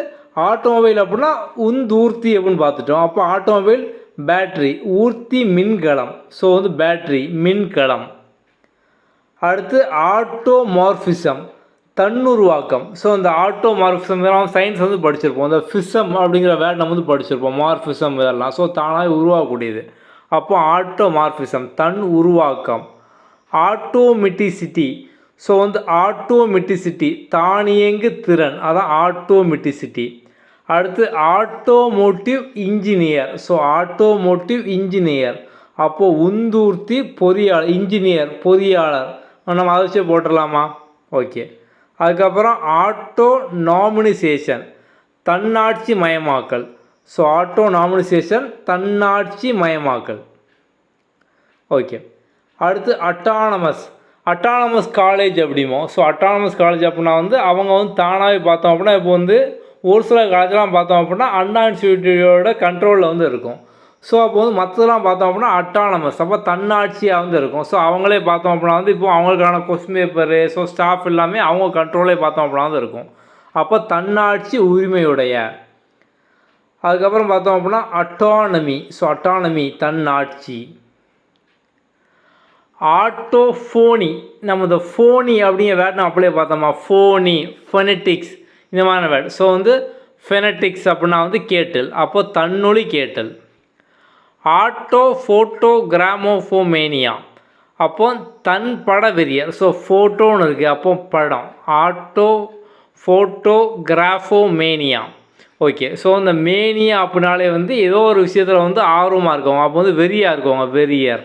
ஆட்டோமொபைல் அப்படின்னா உந்தூர்த்தி அப்படின்னு பார்த்துட்டோம். அப்போ ஆட்டோமொபைல் பேட்ரி, ஊர்த்தி மின்கலம். ஸோ வந்து பேட்ரி மின்கலம். அடுத்து ஆட்டோமார்ஃபிசம் தன்னுருவாக்கம். ஸோ இந்த ஆட்டோமார்ஃபிசம் இதெல்லாம் சயின்ஸ் வந்து படிச்சிருப்போம். இந்த ஃபிசம் அப்படிங்கிற வேர்ட் நம்ம வந்து படிச்சிருப்போம், மார்ஃபிசம் இதெல்லாம். ஸோ தானாக உருவாக்கக்கூடியது. அப்போ ஆட்டோமார்ஃபிசம் தன் உருவாக்கம். ஆட்டோமெட்டிசிட்டி. ஸோ வந்து ஆட்டோமெட்டிசிட்டி தானியங்கு திறன், அதான் ஆட்டோமெட்டிசிட்டி. அடுத்து automotive engineer. So automotive engineer, அப்போது உந்தூர்த்தி பொறியாளர், இன்ஜினியர் பொறியாளர், நம்ம அதை வச்சு போட்டுடலாமா? ஓகே. அதுக்கப்புறம் ஆட்டோ நாமினிசேஷன் தன்னாட்சி மயமாக்கல். ஸோ ஆட்டோ நாமினிசேஷன் தன்னாட்சி மயமாக்கல். ஓகே. அடுத்து அட்டானமஸ். அட்டானமஸ் காலேஜ் அப்படிமோ. ஸோ அட்டானமஸ் காலேஜ் அப்படின்னா வந்து அவங்க வந்து தானாகவே பார்த்தோம் அப்படின்னா, இப்போ வந்து ஒரு சில காலேஜெலாம் பார்த்தோம் அப்படின்னா அண்ணா யூனிவர்சிட்டியோட கண்ட்ரோலில் வந்து இருக்கும். ஸோ அப்போ வந்து மற்றதெல்லாம் பார்த்தோம் அப்படின்னா அட்டானமஸ், அப்போ தன்னாட்சியாக வந்து இருக்கும். ஸோ அவங்களே பார்த்தோம் அப்படின்னா வந்து இப்போ அவங்களுக்கான கொஸ்டின் பேப்பரு, ஸோ ஸ்டாஃப் எல்லாமே அவங்க கண்ட்ரோலே பார்த்தோம் அப்படின்னா வந்து இருக்கும். அப்போ தன்னாட்சி உரிமையுடைய. அதுக்கப்புறம் பார்த்தோம் அப்படின்னா அட்டானமி. ஸோ அட்டானமி தன்னாட்சி. ஆட்டோஃபோனி. நம்ம இந்த ஃபோனி அப்படிங்கிற வேர்ட் நம்ம அப்படியே பார்த்தோமா, ஃபோனி, ஃபெனட்டிக்ஸ் இந்த மாதிரி வேர்டு. ஸோ வந்து ஃபெனட்டிக்ஸ் அப்படின்னா வந்து கேட்டல், அப்போ தன்னொலி கேட்டல். ஆட்டோ ஃபோட்டோகிராமோஃபோமேனியா, அப்போ தன் பட வெறியர். ஸோ ஃபோட்டோன்னு இருக்குது, அப்போ படம். ஆட்டோ ஃபோட்டோகிராஃபோமேனியா. ஓகே. ஸோ இந்த மேனியா அப்படின்னாலே வந்து ஏதோ ஒரு விஷயத்தில் வந்து ஆர்வமாக இருக்கவங்க, அப்போ வந்து வெறியாக இருக்கவங்க, வெறியர்.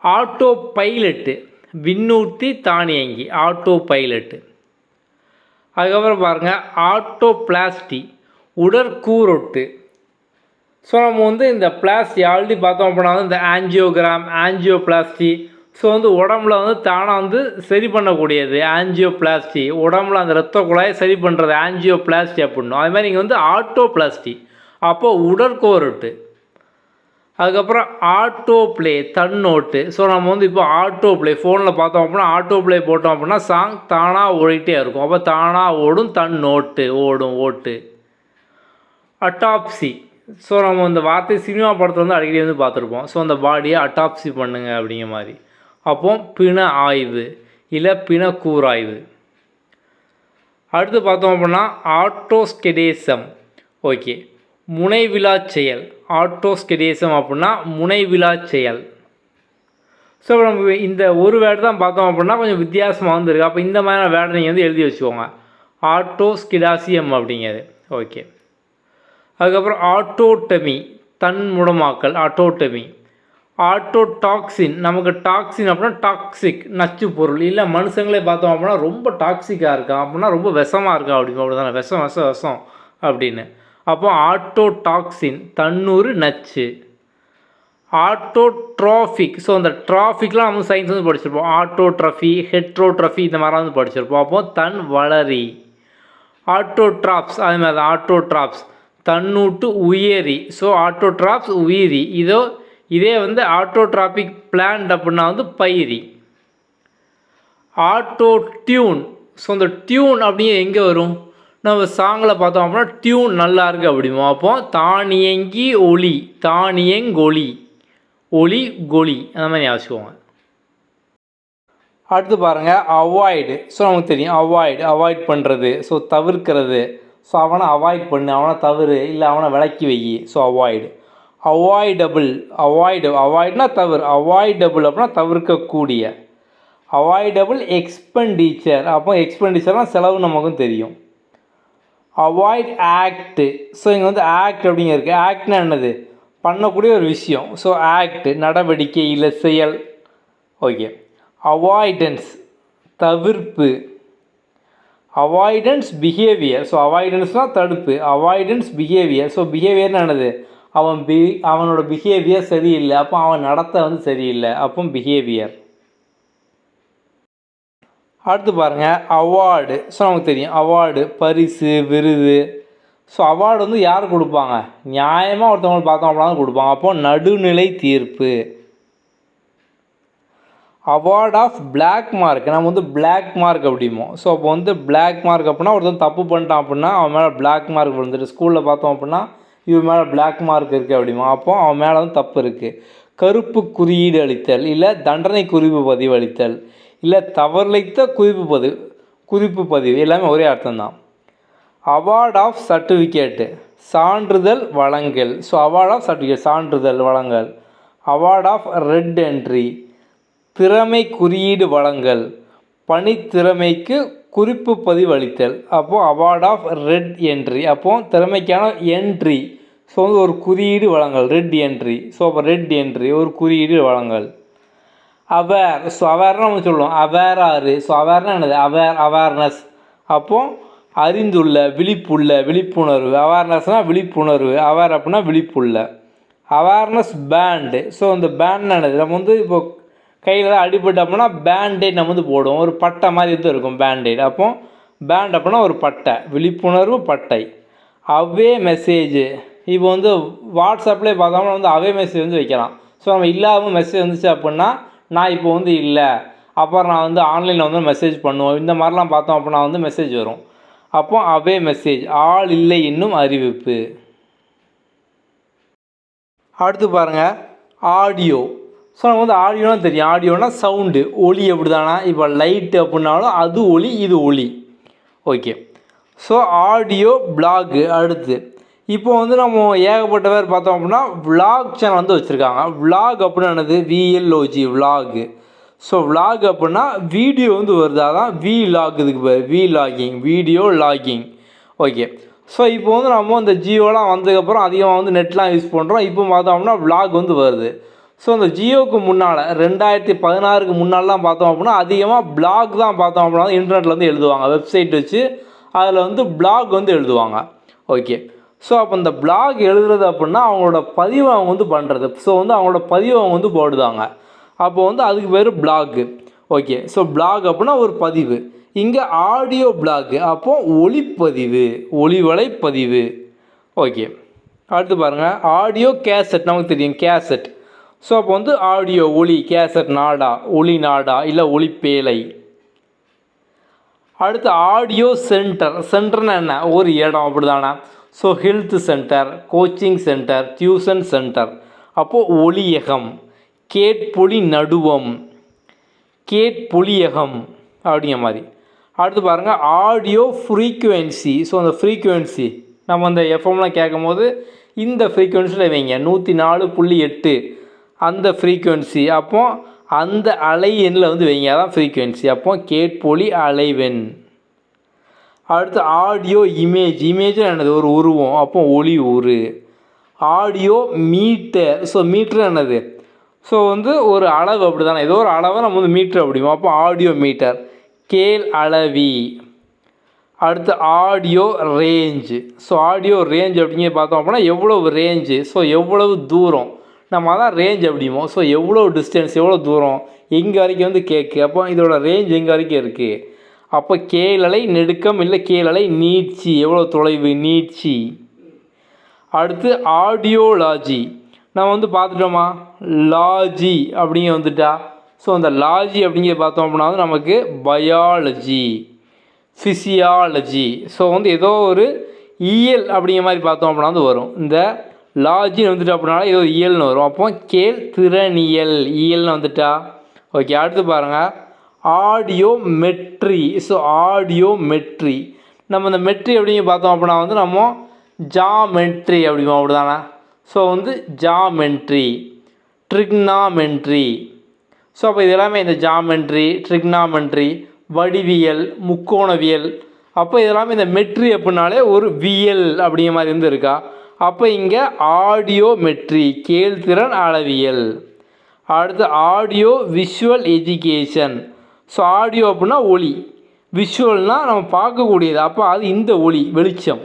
ஆட்டோ பைலட்டு விண்ணூர்த்தி தானியங்கி, ஆட்டோ பைலட்டு. அதுக்கப்புறம் பாருங்கள் ஆட்டோ பிளாஸ்டி உடற்கூரொட்டு. ஸோ நம்ம வந்து இந்த பிளாஸ்டி ஆல்ரெடி பார்த்தோம் அப்படின்னா வந்து இந்த ஆஞ்சியோகிராம், ஆஞ்சியோபிளாஸ்டி. ஸோ வந்து உடம்புல வந்து தானாக வந்து சரி பண்ணக்கூடியது ஆஞ்சியோபிளாஸ்டி, உடம்புல அந்த ரத்த குழாயை சரி பண்ணுறது ஆஞ்சியோபிளாஸ்டி அப்படின்னும். அது மாதிரி இங்கே வந்து ஆட்டோ பிளாஸ்டி, அப்போது உடற்கோரொட்டு. அதுக்கப்புறம் ஆட்டோ ப்ளே தன்னோட்டு. ஸோ நம்ம வந்து இப்போ ஆட்டோ ப்ளே ஃபோனில் பார்த்தோம் அப்படின்னா ஆட்டோ ப்ளே போட்டோம் அப்படின்னா சாங் தானாக ஓடிட்டே இருக்கும், அப்போ தானாக ஓடும், தன்னோட்டு ஓடும், ஓட்டு. அட்டாப்சி. ஸோ நம்ம இந்த வார்த்தை சினிமா படத்தில் வந்து அடிக்கடி வந்து பார்த்துருப்போம். ஸோ அந்த பாடியை அட்டாப்சி பண்ணுங்க அப்படிங்கிற மாதிரி. அப்போ பிண ஆய்வு இல்லை பிண கூராய்வு. அடுத்து பார்த்தோம் அப்படின்னா ஆட்டோஸ்கெடேசம். ஓகே, முனைவிழா செயல். ஆட்டோஸ்கெடேசம் அப்படின்னா முனைவிழா செயல். ஸோ நம்ம இந்த ஒரு வேர்டு தான் பார்த்தோம் அப்படின்னா கொஞ்சம் வித்தியாசமாக வந்துருக்கு. அப்போ இந்த மாதிரியான வேர்டை நீங்கள் வந்து எழுதி வச்சுக்கோங்க, ஆட்டோஸ்கிடாசியம் அப்படிங்கிறது. ஓகே. அதுக்கப்புறம் ஆட்டோட்டமி தன்முடமாக்கல், ஆட்டோட்டமி. ஆட்டோடாக்சின். நமக்கு டாக்ஸின் அப்படின்னா டாக்ஸிக் நச்சு பொருள், இல்லை மனுஷங்களே பார்த்தோம் அப்படின்னா ரொம்ப டாக்ஸிக்காக இருக்கான் அப்படின்னா ரொம்ப விஷமாக இருக்கா அப்படின்னு, அப்படி தானே, விஷம் விஷம் விஷம் அப்படின்னு. அப்போ ஆட்டோடாக்சின் தன்னூறு நச்சு. ஆட்டோட்ராஃபிக். ஸோ அந்த ட்ராஃபிக்லாம் நம்ம சயின்ஸ் வந்து படிச்சிருப்போம், ஆட்டோட்ரஃபி, ஹெட்ரோட்ரஃபி இந்த மாதிரிலாம் வந்து படிச்சிருப்போம். அப்போது தன் வளரி. ஆட்டோட்ராப்ஸ் அது மாதிரி தான் ஆட்டோட்ராப்ஸ் தன்னூட்டு உயிரி. ஸோ ஆட்டோட்ராப்ஸ் உயிரி. இதே வந்து ஆட்டோட்ராபிக் பிளான்ட் அப்படின்னா வந்து பயிரி. Auto tune. ஸோ இந்த டியூன் அப்படியே எங்கே வரும்? நம்ம சாங்கில் பார்த்தோம் அப்படின்னா டியூன் நல்லா இருக்குது அப்படிமோ. அப்போ தானியங்கி ஒளி, தானியங்கொலி, ஒளி கொலி அந்த மாதிரி யோசிச்சுக்கோங்க. அடுத்து பாருங்கள் அவாய்டு. ஸோ நமக்கு தெரியும் அவாய்ட் பண்ணுறது, ஸோ தவிர்க்கிறது. ஸோ அவனை அவாய்ட் பண்ணு, அவனை தவிர, இல்லை அவனை விலக்கி வை. So avoid. அவாய்டபுள், அவாய்டுனா தவிர, அவாய்டபுள் அப்படின்னா தவிர்க்கக்கூடிய. அவாய்டபுள் எக்ஸ்பெண்டிச்சர், அப்போ எக்ஸ்பெண்டிச்சர்னால் செலவு நமக்கும் தெரியும். Avoid act. ஸோ இங்கே வந்து ஆக்ட் அப்படிங்க இருக்குது. ஆக்ட்னா என்னது? பண்ணக்கூடிய ஒரு விஷயம். ஸோ ஆக்ட் நடவடிக்கை இல்லை செயல். ஓகே. அவாய்டன்ஸ் தவிர்ப்பு. Avoidance behaviour. ஸோ அவாய்டன்ஸ்னால் தடுப்பு, அவாய்டன்ஸ் பிஹேவியர். ஸோ பிஹேவியர்னு என்னது? அவனோட பிஹேவியர் சரியில்லை, அப்போ அவன் நடத்த வந்து சரியில்லை, அப்போ பிஹேவியர். அடுத்து பாருங்கள் அவார்டு. ஸோ நமக்கு தெரியும் அவார்டு பரிசு, விருது. ஸோ அவார்டு வந்து யார் கொடுப்பாங்க? நியாயமாக ஒருத்தவங்களை பார்த்தோம் அப்படின்னா கொடுப்பாங்க. அப்போது நடுநிலை தீர்ப்பு. Award of black mark. நம்ம வந்து பிளாக் மார்க் அப்படிம்போம். ஸோ அப்போ வந்து பிளாக் மார்க் அப்படின்னா ஒருத்தன் தப்பு பண்ணிட்டான் அப்படின்னா அவன் மேலே பிளாக் மார்க் விழுந்துட்டு, ஸ்கூலில் பார்த்தோம் அப்படின்னா இவன் மேலே பிளாக் மார்க் இருக்குது அப்படிமா. அப்போ அவன் மேலே வந்து தப்பு இருக்குது. கருப்பு குறியீடு அளித்தல், இல்லை தண்டனை குறிப்பு பதிவு அளித்தல், இல்லை தவறிழைத்த குறிப்பு பதிவு எல்லாமே ஒரே அர்த்தம்தான். அவார்ட் ஆஃப் சர்டிஃபிகேட்டு சான்றிதழ் வழங்கல். ஸோ அவார்ட் ஆஃப் சர்டிஃபிகேட் சான்றிதழ் வழங்கல். அவார்ட் ஆஃப் ரெட் என்ட்ரி திறமை குறியீடு வழங்கல், பணித்திறமைக்கு குறிப்பு பதிவு அளித்தல். அப்போது அவார்ட் ஆஃப் ரெட் என்ட்ரி, அப்போது திறமைக்கான என்ட்ரி. ஸோ வந்து ஒரு குறியீடு வழங்கல், ரெட் என்ட்ரி. ஸோ அப்போ ரெட் என்ட்ரி ஒரு குறியீடு வழங்கல். அவேர். ஸோ அவேர்னா நம்ம சொல்லுவோம் அவேராரு. ஸோ அவேர்னா என்னது? அவேர்னஸ். அப்போது அறிந்துள்ள, விழிப்புணர்வு. அவேர்னஸ்னால் விழிப்புணர்வு, அவேர் அப்படின்னா விழிப்புள்ள. Awareness band. ஸோ இந்த பேண்ட் என்னது? நம்ம வந்து இப்போ கையில் தான் அடிபட்டு அப்படின்னா பேண்டேட் நம்ம வந்து போடுவோம். ஒரு பட்டை மாதிரி இது இருக்கும் பேண்டேட். அப்போ பேண்ட் அப்படின்னா ஒரு பட்டை, விழிப்புணர்வு பட்டை. அவே மெசேஜ். இப்போ வந்து வாட்ஸ்அப்லேயே பார்த்தோம்னா வந்து அவே மெசேஜ் வந்து வைக்கலாம். ஸோ நம்ம இல்லாமல் மெசேஜ் வந்துச்சு அப்படின்னா நான் இப்போ வந்து இல்லை, அப்புறம் நான் வந்து ஆன்லைனில் வந்து மெசேஜ் பண்ணுவோம், இந்த மாதிரிலாம் பார்த்தோம் அப்படின்னா வந்து மெசேஜ் வரும். அப்போ அவே மெசேஜ் ஆள் இல்லை இன்னும் அறிவிப்பு. அடுத்து பாருங்கள் ஆடியோ. ஸோ நமக்கு வந்து ஆடியோனா தெரியும். ஆடியோனா சவுண்டு, ஒலி. எப்படி தானா? இப்போ லைட்டு அப்படின்னாலும் அது ஒலி, இது ஒலி. ஓகே. So audio blog. அடுத்து இப்போ வந்து நம்ம ஏகப்பட்ட பேர் பார்த்தோம் அப்படின்னா விளாக் சேனல் வந்து வச்சுருக்காங்க. விளாக் அப்படின்னா என்னது? V L O G vlog. ஸோ விளாக் அப்படின்னா வீடியோ வந்து வருது, அதான் விலாக். இதுக்கு பேர் vlogging, video logging. Okay. So இப்போ வந்து நம்ம இந்த ஜியோலாம் வந்ததுக்கப்புறம் அதிகமாக வந்து நெட்லாம் யூஸ் பண்ணுறோம். இப்போ பார்த்தோம்னா விளாக் வந்து வருது. ஸோ இந்த ஜியோவுக்கு முன்னால் 2016க்கு முன்னாலாம் பார்த்தோம் அப்படின்னா அதிகமாக பிளாக் தான் பார்த்தோம் அப்படின்னா இன்டர்நெட்டில் வந்து எழுதுவாங்க, வெப்சைட் வச்சு அதில் வந்து பிளாக் வந்து எழுதுவாங்க. ஓகே. ஸோ அப்போ இந்த பிளாக் எழுதுறது அப்படின்னா அவங்களோட பதிவை அவங்க வந்து பண்ணுறது. ஸோ வந்து அவங்களோட பதிவை அவங்க வந்து போடுவாங்க. அப்போ வந்து அதுக்கு பேர் பிளாகு. ஓகே. ஸோ பிளாக் அப்படின்னா ஒரு பதிவு. இங்கே ஆடியோ பிளாக், அப்போது ஒளிப்பதிவு, ஒளிவலைப்பதிவு. ஓகே. அடுத்து பாருங்கள் ஆடியோ கேசட். நமக்கு தெரியும் கேசட். ஸோ அப்போ வந்து ஆடியோ ஒளி, கேசட் நாடா, ஒளி நாடா, இல்லை ஒளிப்பேலை. அடுத்து ஆடியோ சென்டர். சென்டர்னா என்ன? ஒரு இடம். அப்படி தானே? So health centre, coaching centre, tuition centre. அப்போது ஒளியகம், கேட்பொலி நடுவம், கேட்பொலியகம் அப்படிங்கிற மாதிரி. அடுத்து பாருங்கள் ஆடியோ ஃப்ரீக்குவென்சி. ஸோ அந்த ஃப்ரீக்குவென்சி நம்ம அந்த எஃப்எம்லாம் கேட்கும் போது இந்த ஃப்ரீக்குவென்சியில் வைங்க 104.8 அந்த ஃப்ரீக்குவென்சி. அப்போது அந்த அலை எண்ணில் வந்து வைங்க, அதான் ஃப்ரீக்குவென்சி. அப்போ கேட்பொலி அலைவெண். அடுத்து ஆடியோ இமேஜ். இமேஜ் என்னது? ஒரு உருவம். அப்போ ஒளி உரு. Audio meter. ஸோ மீட்டர் என்னது? ஸோ வந்து ஒரு அளவு. அப்படி தானே? ஏதோ ஒரு அளவை நம்ம வந்து மீட்டர் அப்படிவோம். அப்போ ஆடியோ மீட்டர். கேள் அளவி. அடுத்து audio range. So audio range அப்படிங்க பார்த்தோம் அப்படின்னா எவ்வளவு ரேஞ்சு, ஸோ எவ்வளவு தூரம், நம்ம தான் ரேஞ்ச் அப்படிமோ. ஸோ எவ்வளோ டிஸ்டன்ஸ், எவ்வளோ தூரம், எங்கே வரைக்கும் வந்து கேட்கு. அப்போ இதோட ரேஞ்ச் எங்கே வரைக்கும் இருக்குது. அப்போ கேளலை நெடுக்கம் இல்லை கேளலை நீட்சி, எவ்வளோ தொலைவு நீட்சி. அடுத்து ஆடியோலாஜி நம்ம வந்து பார்த்துட்டோமா, லாஜி அப்படிங்க வந்துட்டா. ஸோ அந்த லாஜி அப்படிங்கிற பார்த்தோம் அப்படின்னா வந்து நமக்கு பயாலஜி, ஃபிசியாலஜி, ஸோ வந்து ஏதோ ஒரு இயல் அப்படிங்கிற மாதிரி பார்த்தோம் அப்படின்னா வந்து வரும். இந்த லாஜின்னு வந்துட்டு அப்படின்னால ஏதோ ஒரு இயல்னு வரும். அப்போ கேள் திறனியல் இயல்னு வந்துட்டா. ஓகே, அடுத்து பாருங்கள் ஆடியோமெட்ரி. ஸோ ஆடியோமெட்ரி நம்ம இந்த மெட்ரி அப்படிங்க பார்த்தோம் அப்படின்னா வந்து நம்ம ஜாமெட்ரி அப்படிமா அப்படிதானே. ஸோ வந்து ஜாமெட்ரி, ட்ரிக்னாமெட்ரி. ஸோ அப்போ இது எல்லாமே இந்த ஜாமெட்ரி, ட்ரிக்னாமெட்ரி, வடிவியல், முக்கோணவியல். அப்போ இதெல்லாமே இந்த மெட்ரி அப்படின்னாலே ஒரு வியல் அப்படிங்கிற மாதிரி வந்து இருக்கா. அப்போ இங்கே ஆடியோமெட்ரி கேள்திறன் அளவியல். அடுத்து audio visual education. So audio அப்படின்னா ஒளி, விஷுவல்னால் நம்ம பார்க்கக்கூடியது, அப்போ அது இந்த ஒளி வெளிச்சம்.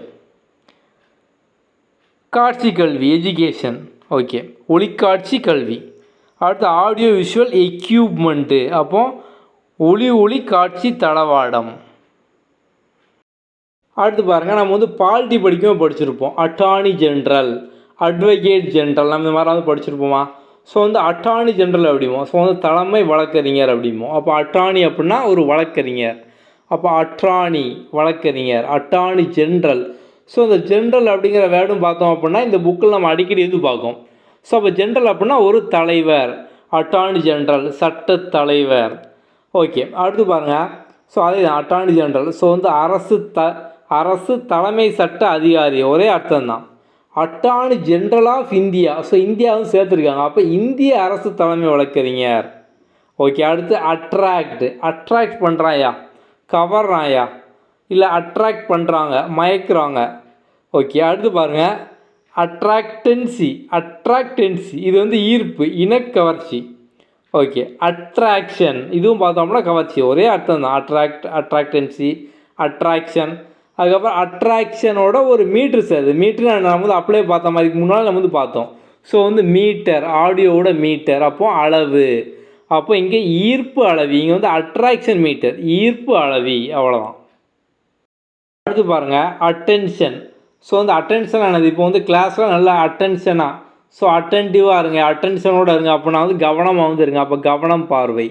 காட்சி கல்வி எஜுகேஷன். ஓகே, ஒளிக்காட்சி கல்வி. அடுத்து ஆடியோ விஷுவல் எக்யூப்மெண்ட்டு, அப்போ ஒளி காட்சி தளவாடம். அடுத்து பாருங்கள் நம்ம வந்து பாலிட்டி படிச்சிருப்போம். அட்டார்னி ஜென்ரல், அட்வொகேட் ஜென்ரல், நம்ம இந்த மாதிரி வந்து படிச்சிருப்போமா. ஸோ வந்து அட்டார்னி ஜென்ரல் அப்படிமோ, ஸோ வந்து தலைமை வழக்கறிஞர் அப்படிமோ. அப்போ அட்டார்னி அப்படின்னா ஒரு வழக்கறிஞர், அப்போ அட்ரானி வழக்கறிஞர், அட்டார்னி ஜென்ரல். ஸோ இந்த ஜென்ரல் அப்படிங்கிற வேர்டும் பார்த்தோம் அப்படின்னா இந்த புக்கில் நம்ம அடிக்கடி எது பார்க்கும். ஸோ அப்போ ஜென்ரல் அப்படின்னா ஒரு தலைவர், அட்டார்னி ஜென்ரல் சட்ட தலைவர். ஓகே, அடுத்து பாருங்கள். ஸோ அதே தான் அட்டார்னி ஜென்ரல். ஸோ வந்து அரசு தலைமை சட்ட அதிகாரி, ஒரே அர்த்தம் தான். Attorney general of India, so India வந்து சேர்த்துருக்காங்க, அப்போ இந்திய அரசு தலைமை வழக்கறிஞர். ஓகே, அடுத்து அட்ராக்ட் பண்ணுறாயா, கவர்றாயா, இல்லை அட்ராக்ட் பண்ணுறாங்க, மயக்கிறாங்க. ஓகே, அடுத்து பாருங்கள் அட்ராக்டன்சி இது வந்து ஈர்ப்பு, இனக்கவர்ச்சி. ஓகே, அட்ராக்ஷன் இதுவும் பார்த்தோம்னா கவர்ச்சி, ஒரே அர்த்தம் தான். அட்ராக்டன்சி, அட்ராக்ஷன். அதுக்கப்புறம் அட்ராக்ஷனோட ஒரு மீட்ரு சார், இது மீட்ரு நம்ம வந்து அப்படியே பார்த்த மாதிரி முன்னால் நம்ம வந்து பார்த்தோம். ஸோ வந்து மீட்டர், ஆடியோவோட மீட்டர், அப்போ அளவு. அப்போ இங்கே ஈர்ப்பு அளவி, இங்கே வந்து அட்ராக்ஷன் மீட்டர், ஈர்ப்பு அளவி, அவ்வளோதான். அடுத்து பாருங்கள் அட்டென்ஷன். ஸோ வந்து அட்டென்ஷன் ஆனது இப்போ வந்து கிளாஸில் நல்லா அட்டென்ஷனாக, ஸோ அட்டென்டிவாக இருங்க, அட்டென்ஷனோடு இருங்க, அப்படின்னா வந்து கவனமாக வந்து இருங்க, அப்போ கவனம் பார்வை.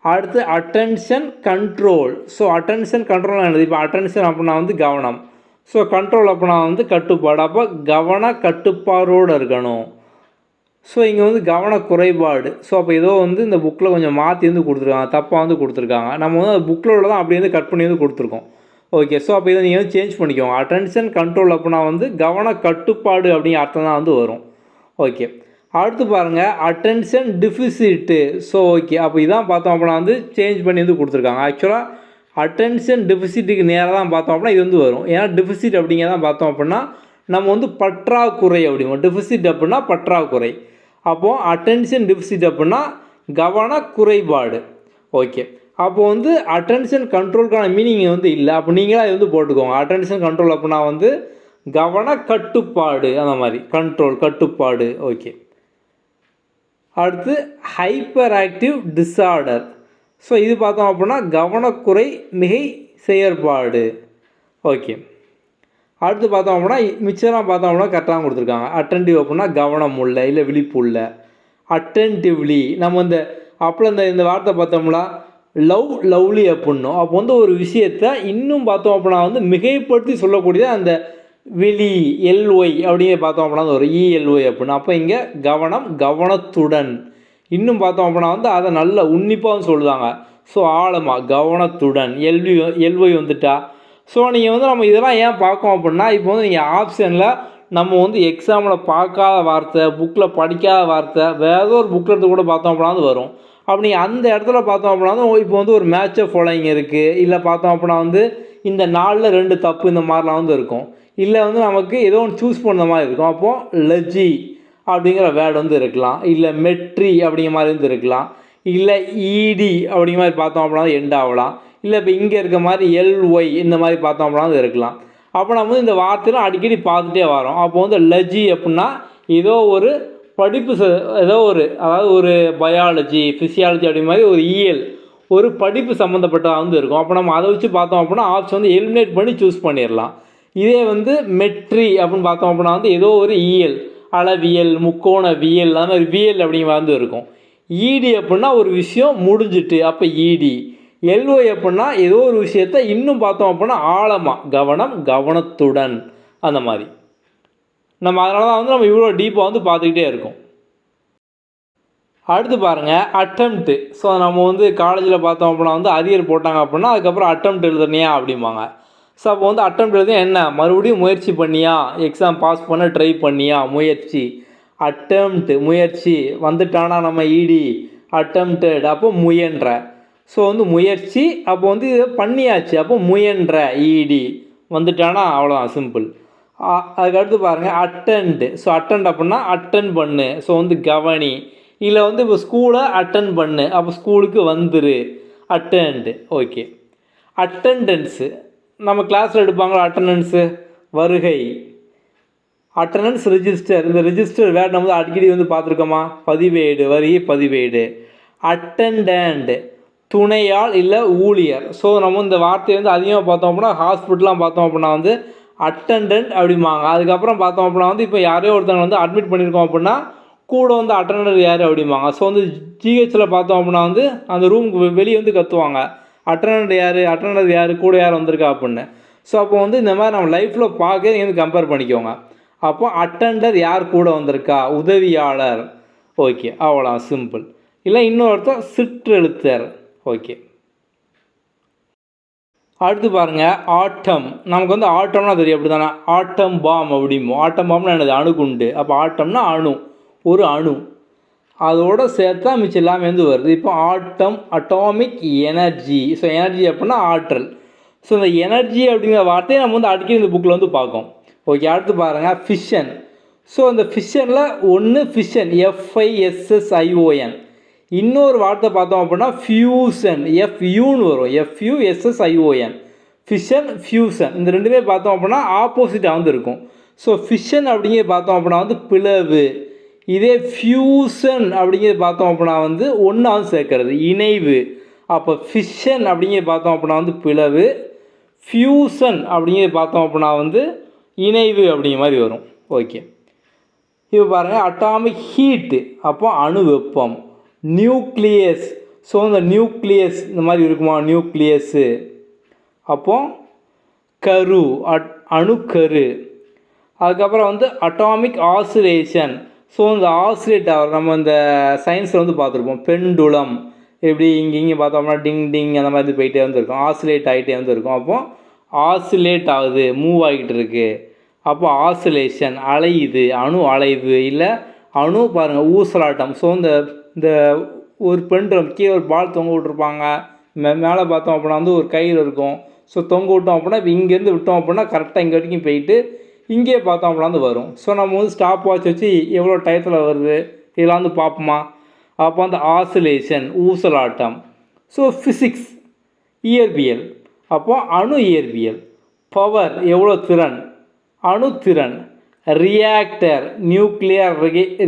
அடுத்து attention control. So attention control ஆனது இப்போ அட்டென்ஷன் அப்படின்னா வந்து கவனம், ஸோ கண்ட்ரோல் அப்படின்னா வந்து கட்டுப்பாடு, அப்போ கவன கட்டுப்பாடோடு இருக்கணும். ஸோ இங்கே வந்து கவன குறைபாடு. ஸோ அப்போ ஏதோ வந்து இந்த புக்கில் கொஞ்சம் மாற்றி வந்து கொடுத்துருக்காங்க, தப்பாக வந்து கொடுத்துருக்காங்க. நம்ம வந்து அந்த புக்கில் உள்ள தான் அப்படி வந்து கட் பண்ணி வந்து கொடுத்துருக்கோம். ஓகே, ஸோ அப்போ இதை நீங்கள் வந்து சேஞ்ச் பண்ணிக்கோங்க. அட்டென்ஷன் கண்ட்ரோல் அப்படின்னா வந்து கவன கட்டுப்பாடு அப்படிங்கிற அர்த்தம் தான் வந்து வரும். ஓகே, அடுத்து பாருங்கள் அட்டென்ஷன் டிஃபிசிட்டு. ஸோ ஓகே, அப்போ இதான் பார்த்தோம் அப்படின்னா வந்து சேஞ்ச் பண்ணி வந்து கொடுத்துருக்காங்க. ஆக்சுவலாக அட்டென்ஷன் டிஃபிசிட்டுக்கு நேராக தான் பார்த்தோம் அப்படின்னா இது வந்து வரும். ஏன்னா டிஃபிசிட் அப்படிங்கிறதான் பார்த்தோம் அப்படின்னா நம்ம வந்து பற்றாக்குறை அப்படிவோம். டிஃபிசிட் அப்படின்னா பற்றாக்குறை, அப்போது அட்டென்ஷன் டிஃபிசிட் அப்படின்னா கவன குறைபாடு. ஓகே, அப்போது வந்து அட்டென்ஷன் கண்ட்ரோலுக்கான மீனிங் வந்து இல்லை, அப்போ நீங்களே அது வந்து போட்டுக்கோங்க. அட்டென்ஷன் கண்ட்ரோல் அப்படின்னா வந்து கவன கட்டுப்பாடு, அந்த மாதிரி கண்ட்ரோல் கட்டுப்பாடு. ஓகே, அடுத்து ஹைப்பர் ஆக்டிவ் டிஸார்டர். ஸோ இது பார்த்தோம் அப்படின்னா கவனக்குறை மிகை செயற்பாடு. ஓகே, அடுத்து பார்த்தோம் அப்படின்னா மிச்சம்லாம் பார்த்தோம் அப்படின்னா கரெக்டாக கொடுத்துருக்காங்க. அட்டென்டிவ் அப்படின்னா கவனம் உள்ள இல்லை விழிப்பு உள்ள. அட்டென்டிவ்லி நம்ம இந்த அப்போ இந்த வார்த்தை பார்த்தோம்னா லவ்லி அப்படின்னும், அப்போ வந்து ஒரு விஷயத்தை இன்னும் பார்த்தோம் அப்படின்னா வந்து மிகைப்படுத்தி சொல்லக்கூடியது அந்த வெளி எல்ஒய் அப்படிங்கிற பார்த்தோம் அப்படின்னா ஒரு இஎல்ஒய் அப்படின்னா. அப்போ இங்கே கவனத்துடன், இன்னும் பார்த்தோம் அப்படின்னா வந்து அதை நல்ல உன்னிப்பாக சொல்லுதாங்க. ஸோ ஆழமாக கவனத்துடன் எல்ஒய் வந்துட்டா. ஸோ நீங்கள் வந்து நம்ம இதெல்லாம் ஏன் பார்க்கோம் அப்படின்னா இப்போ வந்து நீங்கள் ஆப்ஷனில் நம்ம வந்து எக்ஸாமில் பார்க்காத வார்த்தை, புக்கில் படிக்காத வார்த்தை, வேறு ஒரு புக்கில் எடுத்து கூட பார்த்தோம் அப்படின்னா வரும். அப்படி அந்த இடத்துல பார்த்தோம் அப்படின்னா இப்போ வந்து ஒரு மேட்ச் ஆஃப் ஃபாலோயிங் இருக்குது, இல்லை பார்த்தோம் அப்படின்னா வந்து இந்த 4ல் 2 தப்பு, இந்த மாதிரிலாம் வந்து இருக்கும். இல்லை வந்து நமக்கு ஏதோ ஒன்று சூஸ் பண்ணுற மாதிரி இருக்கும். அப்போது லஜி அப்படிங்கிற வேர்டு வந்து இருக்கலாம், இல்லை மெட்ரி அப்படிங்கிற மாதிரி வந்து இருக்கலாம், இல்லை இடி அப்படிங்கிற மாதிரி பார்த்தோம் அப்படின்னா எண்ட் ஆகலாம், இல்லை இப்போ இங்கே இருக்க மாதிரி எல்ஒய் இந்த மாதிரி பார்த்தோம் அப்படின்னா இருக்கலாம். அப்போ நம்ம வந்து இந்த வார்த்தைலாம் அடிக்கடி பார்த்துட்டே வரோம். அப்போ வந்து லஜி அப்படின்னா ஏதோ ஒரு படிப்பு, ஏதோ ஒரு அதாவது ஒரு பயாலஜி ஃபிசியாலஜி அப்படி மாதிரி ஒரு இயல், ஒரு படிப்பு சம்மந்தப்பட்டதாக வந்து இருக்கும். அப்போ நம்ம அதை வச்சு பார்த்தோம் அப்படின்னா ஆப்ஷன் வந்து எலிமினேட் பண்ணி சூஸ் பண்ணிடலாம். இதே வந்து மெட்ரி அப்படின்னு பார்த்தோம் அப்படின்னா வந்து ஏதோ ஒரு இயல், அளவியல், முக்கோணவியல், அந்த மாதிரி வியல் அப்படிங்கிற வந்து இருக்கும். இடி அப்படின்னா ஒரு விஷயம் முடிஞ்சிட்டு, அப்போ இடி. எல்ஒய் அப்படின்னா ஏதோ ஒரு விஷயத்த இன்னும் பார்த்தோம் அப்படின்னா ஆழமாக, கவனம், கவனத்துடன், அந்த மாதிரி. நம்ம அதனால தான் வந்து நம்ம இவ்வளோ டீப்பாக வந்து பார்த்துக்கிட்டே இருக்கோம். அடுத்து பாருங்கள் அட்டம்ப்ட்டு. ஸோ நம்ம வந்து காலேஜில் பார்த்தோம் அப்படின்னா வந்து அரியர் போட்டாங்க அப்படின்னா அதுக்கப்புறம் அட்டம்ப்ட் எழுதுனியா அப்படிம்பாங்க. ஸோ அப்போ வந்து அட்டம்ப்ட் எழுதுனா என்ன, மறுபடியும் முயற்சி பண்ணியா, எக்ஸாம் பாஸ் பண்ண ட்ரை பண்ணியா, முயற்சி. அட்டம்ப்ட் முயற்சி, வந்துட்டானா நம்ம இடி, அட்டம்ப்டட், அப்போ முயன்ற. ஸோ வந்து முயற்சி, அப்போ வந்து இதை பண்ணியாச்சு, அப்போ முயன்ற இடி வந்துட்டானா, அவ்வளோதான், சிம்பிள். அதுக்கடுத்து பாருங்கள் அட்டெண்ட். ஸோ அட்டெண்ட் அப்படின்னா அட்டன் பண்ணு, ஸோ வந்து கவனி. இல்லை வந்து இப்போ ஸ்கூலை அட்டன் பண்ணு, அப்போ ஸ்கூலுக்கு வந்துரு, அட்டெண்ட். ஓகே. அட்டெண்டன்ஸு நம்ம கிளாஸில் எடுப்பாங்களா அட்டெண்டன்ஸு, வருகை. அட்டெண்டன்ஸ் ரிஜிஸ்டர், இந்த ரிஜிஸ்டர் வேறு நம்ம அடிக்கடி வந்து பார்த்துருக்கோமா, பதிவேடு, வருகை பதிவேடு. அட்டெண்டன்ட் துணையாள் இல்லை ஊழியர். ஸோ நம்ம இந்த வார்த்தையை வந்து அதிகமாக பார்த்தோம் அப்படின்னா ஹாஸ்பிட்டலாம் பார்த்தோம் அப்படின்னா வந்து அட்டெண்டன்ட் அப்படிம்பாங்க. அதுக்கப்புறம் பார்த்தோம் அப்படின்னா வந்து இப்போ யாரையோ ஒருத்தவங்க வந்து அட்மிட் பண்ணியிருக்கோம் அப்படின்னா கூட வந்து அட்டெண்டர் யார் அப்படிம்பாங்க. ஸோ வந்து ஜிஹெச்சில் பார்த்தோம் அப்படின்னா வந்து அந்த ரூமுக்கு வெளியே வந்து கத்துவாங்க, அட்டெண்டர் யார், அட்டெண்டர் யார், கூட யார் வந்திருக்கா அப்படின்னு. ஸோ அப்போ வந்து இந்த மாதிரி நம்ம லைஃப்பில் பார்க்க நீங்கள் வந்து கம்பேர் பண்ணிக்கோங்க. அப்போ அட்டெண்டர் யார் கூட வந்திருக்கா, உதவியாளர். ஓகே, அவ்வளோ சிம்பிள். இல்லை இன்னொருத்தர் சிற்றெழுத்தர். ஓகே. அடுத்து பாருங்கள் ஆட்டம். நமக்கு வந்து ஆட்டம்னா தெரியும் அப்படி தானே, ஆட்டம் பாம் அப்படிம்போம். ஆட்டம் பாம்னா என்னது, அணுகுண்டு. அப்போ ஆட்டம்னா அணு, ஒரு அணு, அதோடு சேர்த்தா மிச்சம் எல்லாமே வந்து வருது. இப்போ ஆட்டம், அட்டாமிக் எனர்ஜி. ஸோ எனர்ஜி அப்படின்னா ஆற்றல். ஸோ இந்த எனர்ஜி அப்படிங்கிற வார்த்தையை நம்ம வந்து அடிக்கடி இந்த புக்கில் வந்து பார்க்கோம். ஓகே. அடுத்து பாருங்கள் ஃபிஷன். ஸோ இந்த ஃபிஷனில் ஒன்று ஃபிஷன், FISSION. இன்னொரு வார்த்தை பார்த்தோம் அப்படின்னா ஃபியூசன், FUன்னு வரும், FUSSION. ஃபிஷன், ஃபியூசன், இந்த ரெண்டுமே பார்த்தோம் அப்படின்னா ஆப்போசிட்டாக வந்து இருக்கும். ஸோ ஃபிஷன் அப்படிங்கிறது பார்த்தோம் அப்படின்னா வந்து பிளவு. இதே ஃபியூசன் அப்படிங்கிறது பார்த்தோம் அப்படின்னா வந்து ஒன்றாவது சேர்க்கறது, இணைவு. அப்போ ஃபிஷன் அப்படிங்கிறது பார்த்தோம் அப்படின்னா வந்து பிளவு, ஃபியூசன் அப்படிங்கிறது பார்த்தோம் அப்படின்னா வந்து இணைவு அப்படிங்கிற மாதிரி வரும். ஓகே. இப்போ பாருங்கள் அட்டாமிக் ஹீட்டு, அப்போ அணு வெப்பம். நியூக்ளியஸ். ஸோ இந்த நியூக்ளியஸ் இந்த மாதிரி இருக்குமா, நியூக்ளியஸு. அப்போ கரு, அணுக்கரு. அதுக்கப்புறம் வந்து அட்டாமிக் ஆசிலேஷன். ஸோ இந்த ஆசிலேட் ஆகிற நம்ம இந்த சயின்ஸில் வந்து பார்த்துருப்போம், பெண்டுலம் எப்படி இங்கே பார்த்தோம்னா டிங் டிங் அந்த மாதிரி போயிட்டே வந்துருக்கும், ஆசிலேட் ஆகிட்டே வந்துருக்கும். அப்போ ஆசிலேட் ஆகுது, மூவ் ஆகிட்டு இருக்குது, அப்போ ஆசிலேஷன், அலையுது, அணு அலைவு. இல்லை அணு பாருங்கள் ஊசலாட்டம். ஸோ இந்த ஒரு பெண்டுலம் கீழே ஒரு பால் தொங்க விட்டுருப்பாங்க, மேலே பார்த்தோம் அப்படின்னா வந்து ஒரு கயிறு இருக்கும். ஸோ தொங்க விட்டோம் அப்படின்னா இப்போ இங்கேருந்து விட்டோம் அப்படின்னா கரெக்டாக இங்கே வரைக்கும் போயிட்டு இங்கே பார்த்தோம் அப்படின்னா வந்து வரும். ஸோ நம்ம வந்து ஸ்டாப் வாட்ச் வச்சு எவ்வளோ டயத்தில் வருது இதெல்லாம் வந்து பார்ப்போமா. அப்போ அந்த ஆசிலேஷன், ஊசலாட்டம். ஸோ ஃபிசிக்ஸ், இயற்பியல். அப்போ அணு இயற்பியல். பவர், எவ்வளோ திறன், அணு திறன். ரியாக்டர், நியூக்ளியர்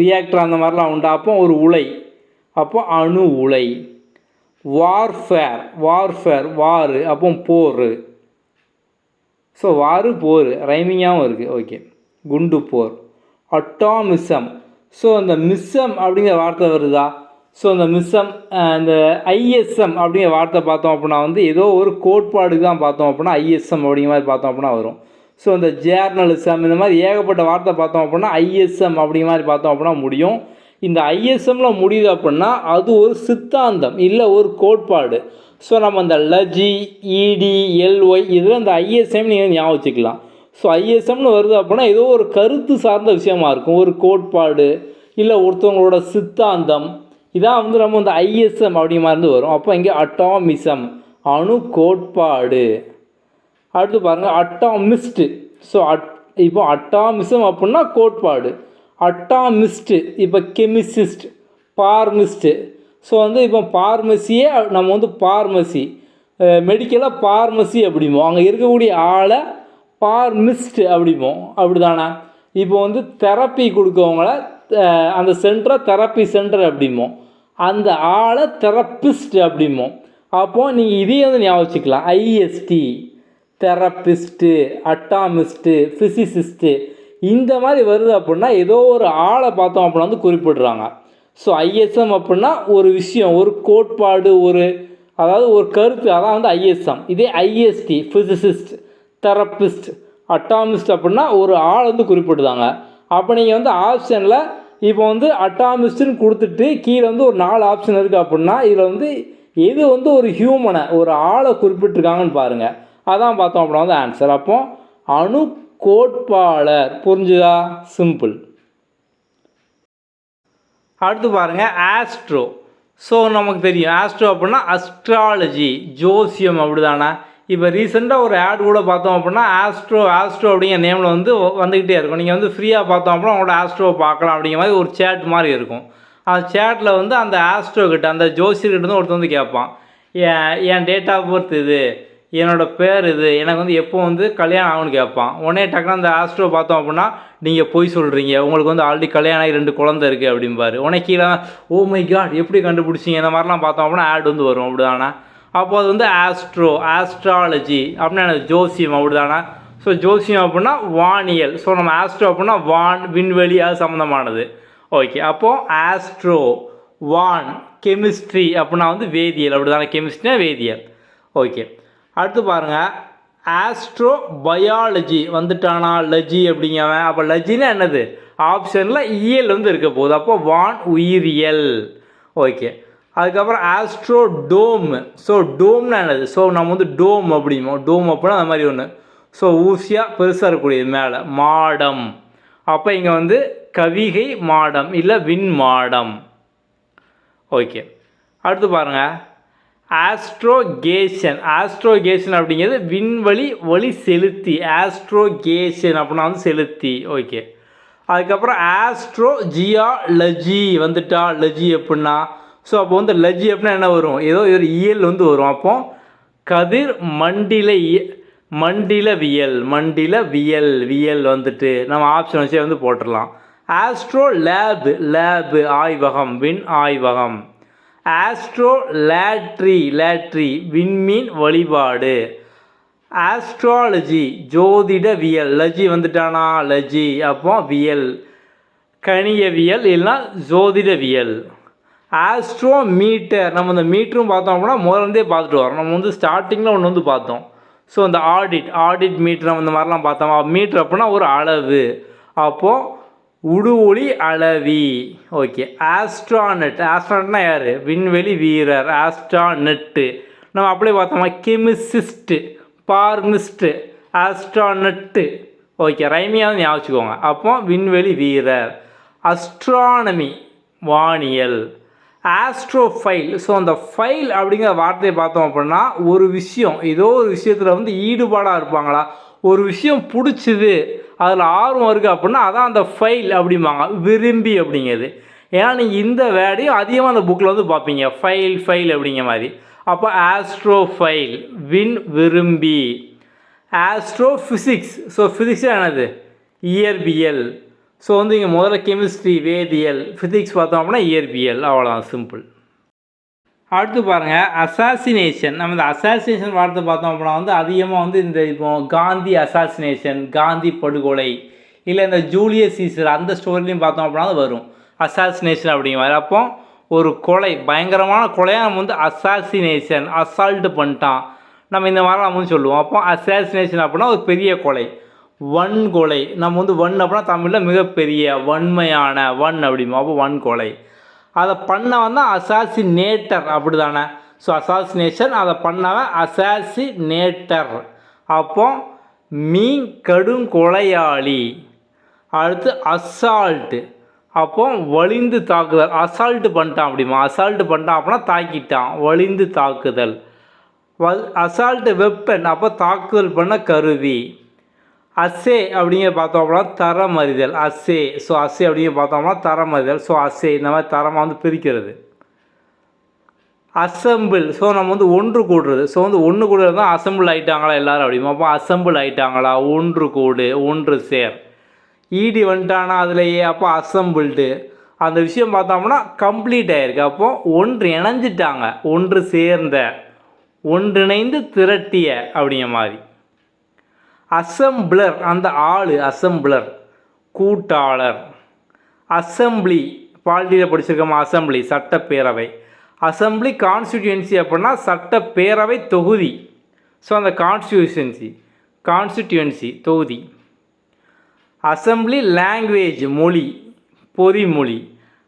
ரியாக்டர் அந்த மாதிரிலாம் உண்டு. அப்போ ஒரு உலை, அப்போ அணு உலை. வார்ஃபேர், வாரு, அப்போ போர். ஸோ வாரு போர் ரைமிங்காகவும் இருக்குது. ஓகே. குண்டு போர். அட்டாமிசம். ஸோ அந்த மிஸ்ஸம் அப்படிங்கிற வார்த்தை வருதா. ஸோ அந்த மிஸ்ஸம், இந்த ISM அப்படிங்கிற வார்த்தை பார்த்தோம் அப்படின்னா வந்து ஏதோ ஒரு கோட்பாடுக்கு தான் பார்த்தோம் அப்படின்னா ISM அப்படிங்கிற மாதிரி பார்த்தோம் அப்படின்னா வரும். ஸோ இந்த ஜேர்னலிசம் இந்த மாதிரி ஏகப்பட்ட வார்த்தை பார்த்தோம் அப்படின்னா ISM அப்படிங்கிற மாதிரி பார்த்தோம் அப்படின்னா முடியும். இந்த ISMல முடியுது அப்படின்னா அது ஒரு சித்தாந்தம் இல்லை ஒரு கோட்பாடு. ஸோ நம்ம இந்த LG, ED, LY இதில் இந்த ISM நீங்கள் ஞாபகம் வச்சுக்கலாம். ஸோ ISMனு வருது அப்படின்னா ஏதோ ஒரு கருத்து சார்ந்த விஷயமா இருக்கும், ஒரு கோட்பாடு இல்லை ஒருத்தவங்களோட சித்தாந்தம். இதான் வந்து நம்ம இந்த ISM அப்படிங்கிற மாதிரி இருந்து வரும். அப்போ இங்கே அட்டாமிசம், அணு கோட்பாடு. அடுத்து பாருங்கள் அட்டாமிஸ்ட்டு. ஸோ இப்போ அட்டாமிசம் அப்படின்னா கோட்பாடு. அட்டாமிஸ்ட்டு இப்போ கெமிசிஸ்ட், பார்மிஸ்ட்டு. ஸோ வந்து இப்போ பார்மசியே நம்ம வந்து பார்மசி, மெடிக்கலாக பார்மசி அப்படிமோ, அங்கே இருக்கக்கூடிய ஆளை பார்மிஸ்ட் அப்படிமோ, அப்படி தானே. இப்போ வந்து தெரப்பி கொடுக்கவங்கள அந்த சென்டரை தெரப்பி சென்டர் அப்படிமோ, அந்த ஆளை தெரப்பிஸ்ட் அப்படிமோ. அப்போது நீங்கள் இதையே வந்து ஞாபகம் வச்சுக்கலாம். ஐஎஸ்டி, தெரப்பிஸ்ட்டு, அட்டாமிஸ்ட்டு, ஃபிசிசிஸ்ட்டு, இந்த மாதிரி வருது அப்படின்னா ஏதோ ஒரு ஆளை பார்த்தோம் அப்படின்னா வந்து குறிப்பிடுறாங்க. ஸோ ஐஎஸ்எம் அப்படின்னா ஒரு விஷயம், ஒரு கோட்பாடு, அதாவது ஒரு கருத்து, அதான் வந்து ஐஎஸ்எம். இதே ஐஎஸ்டி ஃபிசிசிஸ்ட், தெரப்பிஸ்ட், அட்டாமிஸ்ட் அப்படின்னா ஒரு ஆள் வந்து குறிப்பிடுதாங்க. அப்போ நீங்கள் வந்து ஆப்ஷனில் இப்போ வந்து அட்டாமிஸ்ட்டுன்னு கொடுத்துட்டு கீழே வந்து ஒரு 4 ஆப்ஷன் இருக்குது அப்படின்னா இதில் வந்து எது வந்து ஒரு ஹியூமனை, ஒரு ஆளை குறிப்பிட்டிருக்காங்கன்னு பாருங்கள். அதான் பார்த்தோம் அப்படின்னா வந்து ஆன்சர். அப்போ அணு கோட்பாளர். புரிஞ்சுதா? சிம்பிள். அடுத்து பாருங்கள் ஆஸ்ட்ரோ. ஸோ நமக்கு தெரியும் ஆஸ்ட்ரோ அப்படின்னா அஸ்ட்ராலஜி, ஜோசியம் அப்படி தானே. இப்போ ரீசெண்டாக ஒரு ஆட் கூட பார்த்தோம் அப்படின்னா ஆஸ்ட்ரோ அப்படிங்கிற நேமில் வந்து வந்துக்கிட்டே இருக்கும். நீங்கள் வந்து ஃப்ரீயாக பார்த்தோம் அப்படின்னா உங்களோட ஆஸ்ட்ரோவை பார்க்கலாம் அப்படிங்கிற மாதிரி ஒரு சேட் மாதிரி இருக்கும். அந்த சேட்டில் வந்து அந்த ஆஸ்ட்ரோ கிட்ட, அந்த ஜோசியர்கிட்ட வந்து ஒருத்தர் வந்து கேட்பான், என் டேட் ஆஃப் பர்த் இது, என்னோடய பேர் இது, எனக்கு வந்து எப்போ வந்து கல்யாணம் ஆகும்னு கேட்பான். உடனே டக்குனு அந்த ஆஸ்ட்ரோ பார்த்தோம் அப்படின்னா நீங்கள் பொய் சொல்கிறீங்க, உங்களுக்கு வந்து ஆல்ரெடி கல்யாணம் ஆகி 2 குழந்தை இருக்குது அப்படிம்பாரு. உடனே கீழே ஓ மை காட் எப்படி கண்டுபிடிச்சிங்க, இந்த மாதிரிலாம் பார்த்தோம் அப்படின்னா ஆட் வந்து வரும். அப்படி தானே. அப்போ அது வந்து ஆஸ்ட்ராலஜி அப்படின்னா ஜோசியம் அப்படி தானே. ஸோ ஜோசியம் அப்படின்னா வானியல். ஸோ நம்ம ஆஸ்ட்ரோ அப்படின்னா விண்வெளி, அது சம்மந்தமானது. ஓகே. அப்போது ஆஸ்ட்ரோ, கெமிஸ்ட்ரி அப்படின்னா வந்து வேதியியல் அப்படி தானே. கெமிஸ்ட்ரினா வேதியியல். ஓகே. அடுத்து பாருங்கள் ஆஸ்ட்ரோ பயாலஜி வந்துட்டானா, லஜி அப்படிங்கவன். அப்போ லஜின்னா என்னது? ஆப்ஷனில் இயல் வந்து இருக்க போகுது. அப்போ உயிரியல். ஓகே. அதுக்கப்புறம் ஆஸ்ட்ரோ டோம். ஸோ டோம்னா என்னது? ஸோ நம்ம வந்து டோம் அப்படிமோ, டோம் அப்படின்னா அந்த மாதிரி ஒன்று. ஸோ ஊசியாக பெருசாக இருக்கக்கூடியது மேலே, மாடம். அப்போ இங்கே வந்து கவிகை மாடம் இல்லை விண்மாடம். ஓகே. அடுத்து பாருங்கள் ஆஸ்ட்ரோகேஷன் அப்படிங்கிறது விண்வெளி ஒளி செலுத்தி. ஆஸ்ட்ரோகேஷன் அப்படின்னா வந்து செலுத்தி. ஓகே. அதுக்கப்புறம் ஆஸ்ட்ரோஜியாலஜி வந்துட்டா. லஜி அப்படின்னா ஸோ அப்போ வந்து லஜி அப்படின்னா என்ன வரும்? ஏதோ ஒரு இயல் வந்து வரும். அப்போ கதிர் மண்டிலவியல் வந்துட்டு நம்ம ஆப்ஷன் வச்சே வந்து போட்டுடலாம். ஆஸ்ட்ரோ லேபு ஆய்வகம், விண் ஆய்வகம். ஆஸ்ட்ரோ லேட்ரி விண்மீன் வழிபாடு. ஆஸ்ட்ராலஜி ஜோதிடவியல். லஜி வந்துட்டானா லஜி. அப்போ வியல் கணியவியல் இல்லைனா ஜோதிடவியல். ஆஸ்ட்ரோமீட்டர். நம்ம இந்த மீட்டரும் பார்த்தோம் அப்படின்னா முதல்ல பார்த்துட்டு வரோம். நம்ம வந்து ஸ்டார்டிங்கில் ஒன்று வந்து பார்த்தோம். ஸோ இந்த ஆடிட் மீட்டர் நம்ம இந்த மாதிரிலாம் பார்த்தோம். மீட்டர் அப்படின்னா ஒரு அளவு. அப்போது உடுஒளி அளவி. ஓகே. ஆஸ்ட்ரானட்னா யார்? விண்வெளி வீரர். ஆஸ்ட்ரானட்டு. நம்ம அப்படியே பார்த்தோமா கெமிசிஸ்ட்டு, பார்மிஸ்ட்டு, ஆஸ்ட்ரானட்டு. ஓகே. ரைமியாவது ஞாபகம் வச்சுக்கோங்க. அப்போ விண்வெளி வீரர். அஸ்ட்ரானமி வானியல். ஆஸ்ட்ரோஃபைல். ஸோ அந்த ஃபைல் அப்படிங்கிற வார்த்தையை பார்த்தோம் அப்படின்னா ஒரு விஷயம், ஏதோ ஒரு விஷயத்தில் வந்து ஈடுபாடாக இருப்பாங்களா, ஒரு விஷயம் பிடிச்சிது, அதில் ஆர்வம் இருக்குது அப்படின்னா அதான் அந்த ஃபைல் அப்படிம்பாங்க. விரும்பி அப்படிங்கிறது. ஏன்னா நீங்கள் இந்த வேர்டையும் அதிகமாக அந்த புக்கில் வந்து பார்ப்பீங்க, ஃபைல் அப்படிங்கிற மாதிரி. அப்போ ஆஸ்ட்ரோஃபைல் விரும்பி. ஆஸ்ட்ரோஃபிசிக்ஸ். ஸோ ஃபிசிக்ஸாக என்னது? இயற்பியல். ஸோ வந்து இங்கே முதல்ல கெமிஸ்ட்ரி வேதியியல், ஃபிசிக்ஸ் பார்த்தோம் அப்படின்னா இயற்பியல். அவ்வளோதான், சிம்பிள். அடுத்து பாருங்கள் அசாசினேஷன். நம்ம இந்த அசாசினேஷன் வார்த்தை பார்த்தோம் அப்படின்னா வந்து அதிகமாக வந்து இந்த இப்போ காந்தி அசாசினேஷன், காந்தி படுகொலை, இல்லை இந்த ஜூலியஸ் சீசர் அந்த ஸ்டோரிலையும் பார்த்தோம் அப்படின்னா வரும் அசாசினேஷன் அப்படிங்கிற மாதிரி. அப்போ ஒரு கொலை, பயங்கரமான கொலையாக நம்ம வந்து அசாசினேஷன், அசால்ட்டு பண்ணிட்டான், நம்ம இந்த மாதிரி நம்ம வந்து சொல்லுவோம். அப்போ அசாசினேஷன் அப்படின்னா ஒரு பெரிய கொலை. வன்கொலை. நம்ம வந்து அப்படின்னா தமிழில் மிகப்பெரிய, வன்மையான அப்படிம்போம். அப்போ வன்கொலை. அதை பண்ணவன் தான் அசாசினேட்டர் அப்படி தானே. ஸோ அசாசினேஷன், அதை பண்ணவன் அசாசினேட்டர். அப்போ கடுங்கொலையாளி. அடுத்து அசால்ட்டு. அப்போ வலிந்து தாக்குதல். அசால்ட்டு பண்ணிட்டான் அப்படின்னா தாக்கிட்டான், வலிந்து தாக்குதல். Assault weapon. அப்போ தாக்குதல் பண்ண கருவி. அசே அப்படிங்கிற பார்த்தோம் அப்படின்னா தரம் அறிதல். ஸோ அசே அப்படிங்கிற பார்த்தோம்னா தரம் அறிதல். ஸோ இந்த மாதிரி தரமாக வந்து பிரிக்கிறது. அசம்பிள். ஸோ நம்ம வந்து ஒன்று கூடுறது. ஸோ வந்து ஒன்று கூடுறது தான் அசம்பிள் ஆகிட்டாங்களா எல்லோரும் அப்படிமா. அப்போ அசம்பிள் ஆகிட்டாங்களா, ஒன்று கூடு, ஒன்று சேர். ஈடி வந்துட்டானா அதுலேயே. அப்போ அசம்பிள்டு. அந்த விஷயம் பார்த்தோம்னா கம்ப்ளீட் ஆகிருக்கு. அப்போது ஒன்று இணைஞ்சிட்டாங்க, ஒன்று சேர்ந்த, ஒன்றிணைந்து திரட்டிய அப்படிங்கிற மாதிரி. அசம்பிளர் அந்த ஆள், அசம்பிளர் கூட்டாளர். அசம்பிளி பாலிட்டியில் படிச்சிருக்கோமா, அசம்பிளி சட்டப்பேரவை. அசம்பிளி கான்ஸ்டிடியூன்சி அப்படின்னா சட்டப்பேரவை தொகுதி. ஸோ அந்த கான்ஸ்டிடியூன்சி தொகுதி. அசம்பிளி லாங்குவேஜ் மொழி, பொறிமொழி.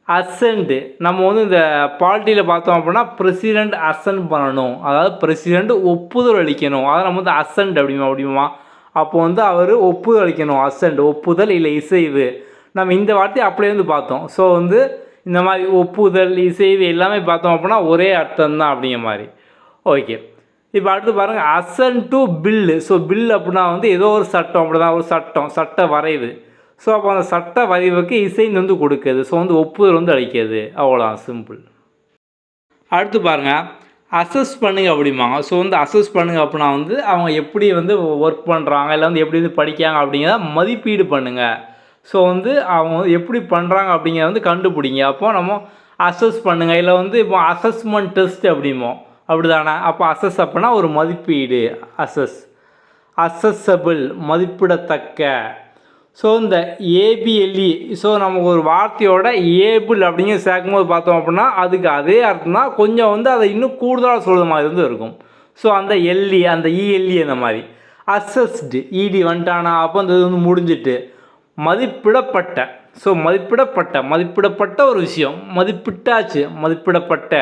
அசெண்ட் நம்ம வந்து இந்த பாலிட்டியில் பார்த்தோம் அப்படின்னா பிரசிடெண்ட் அசென்ட் பண்ணணும், அதாவது பிரசிடெண்ட் ஒப்புதல் அளிக்கணும், அதை நம்ம வந்து அசெண்ட் அப்படிமா. அப்போ வந்து அவர் ஒப்புதல் அளிக்கணும், அசெண்ட் ஒப்புதல் இல்லை இசைவு. நம்ம இந்த வார்த்தையை அப்படியே வந்து பார்த்தோம். ஸோ வந்து இந்த மாதிரி ஒப்புதல் இசைவு எல்லாமே பார்த்தோம் அப்படின்னா ஒரே அர்த்தம் தான் அப்படிங்கிற மாதிரி. ஓகே, இப்போ அடுத்து பாருங்கள் ascend to bill. So bill அப்படின்னா வந்து ஏதோ ஒரு சட்டம், அப்படி தான் ஒரு சட்ட வரைவு. ஸோ அப்போ அந்த சட்ட வரைவுக்கு இசைந்து வந்து கொடுக்குது. ஸோ வந்து ஒப்புதல் வந்து அளிக்கிறது, அவ்வளோதான், சிம்பிள். அடுத்து பாருங்கள் அசஸ் பண்ணுங்க அப்படிம்பாங்க. ஸோ வந்து அசஸ் பண்ணுங்க அப்படின்னா வந்து அவங்க எப்படி வந்து ஒர்க் பண்ணுறாங்க, இல்லை வந்து எப்படி வந்து படிக்காங்க அப்படிங்கிறத மதிப்பீடு பண்ணுங்கள். ஸோ வந்து அவங்க வந்து எப்படி பண்ணுறாங்க அப்படிங்கிறத வந்து கண்டுபிடிங்க. அப்போ நம்ம அசஸ் பண்ணுங்கள். இல்லை வந்து இப்போ அசஸ்மெண்ட் டெஸ்ட் அப்படிமோ, அப்படி தானே. அப்போ அசஸ் அப்படின்னா ஒரு மதிப்பீடு, அசஸபிள் மதிப்பிடத்தக்க. ஸோ இந்த ஏபிஎல்இ, ஸோ நமக்கு ஒரு வார்த்தையோட ஏபிள் அப்படிங்கிற சேர்க்கும்போது பார்த்தோம் அப்படின்னா அதுக்கு அதே அர்த்தம் தான், கொஞ்சம் வந்து அதை இன்னும் கூடுதலாக சொல்கிற மாதிரி வந்து இருக்கும். ஸோ அந்த எல்இ, அந்த இஎல்இ அந்த மாதிரி. அசஸ்டு இடி வந்துட்டானா, அப்போ அந்த இது வந்து முடிஞ்சிட்டு. மதிப்பிடப்பட்ட, ஸோ மதிப்பிடப்பட்ட ஒரு விஷயம், மதிப்பிட்டாச்சு, மதிப்பிடப்பட்ட.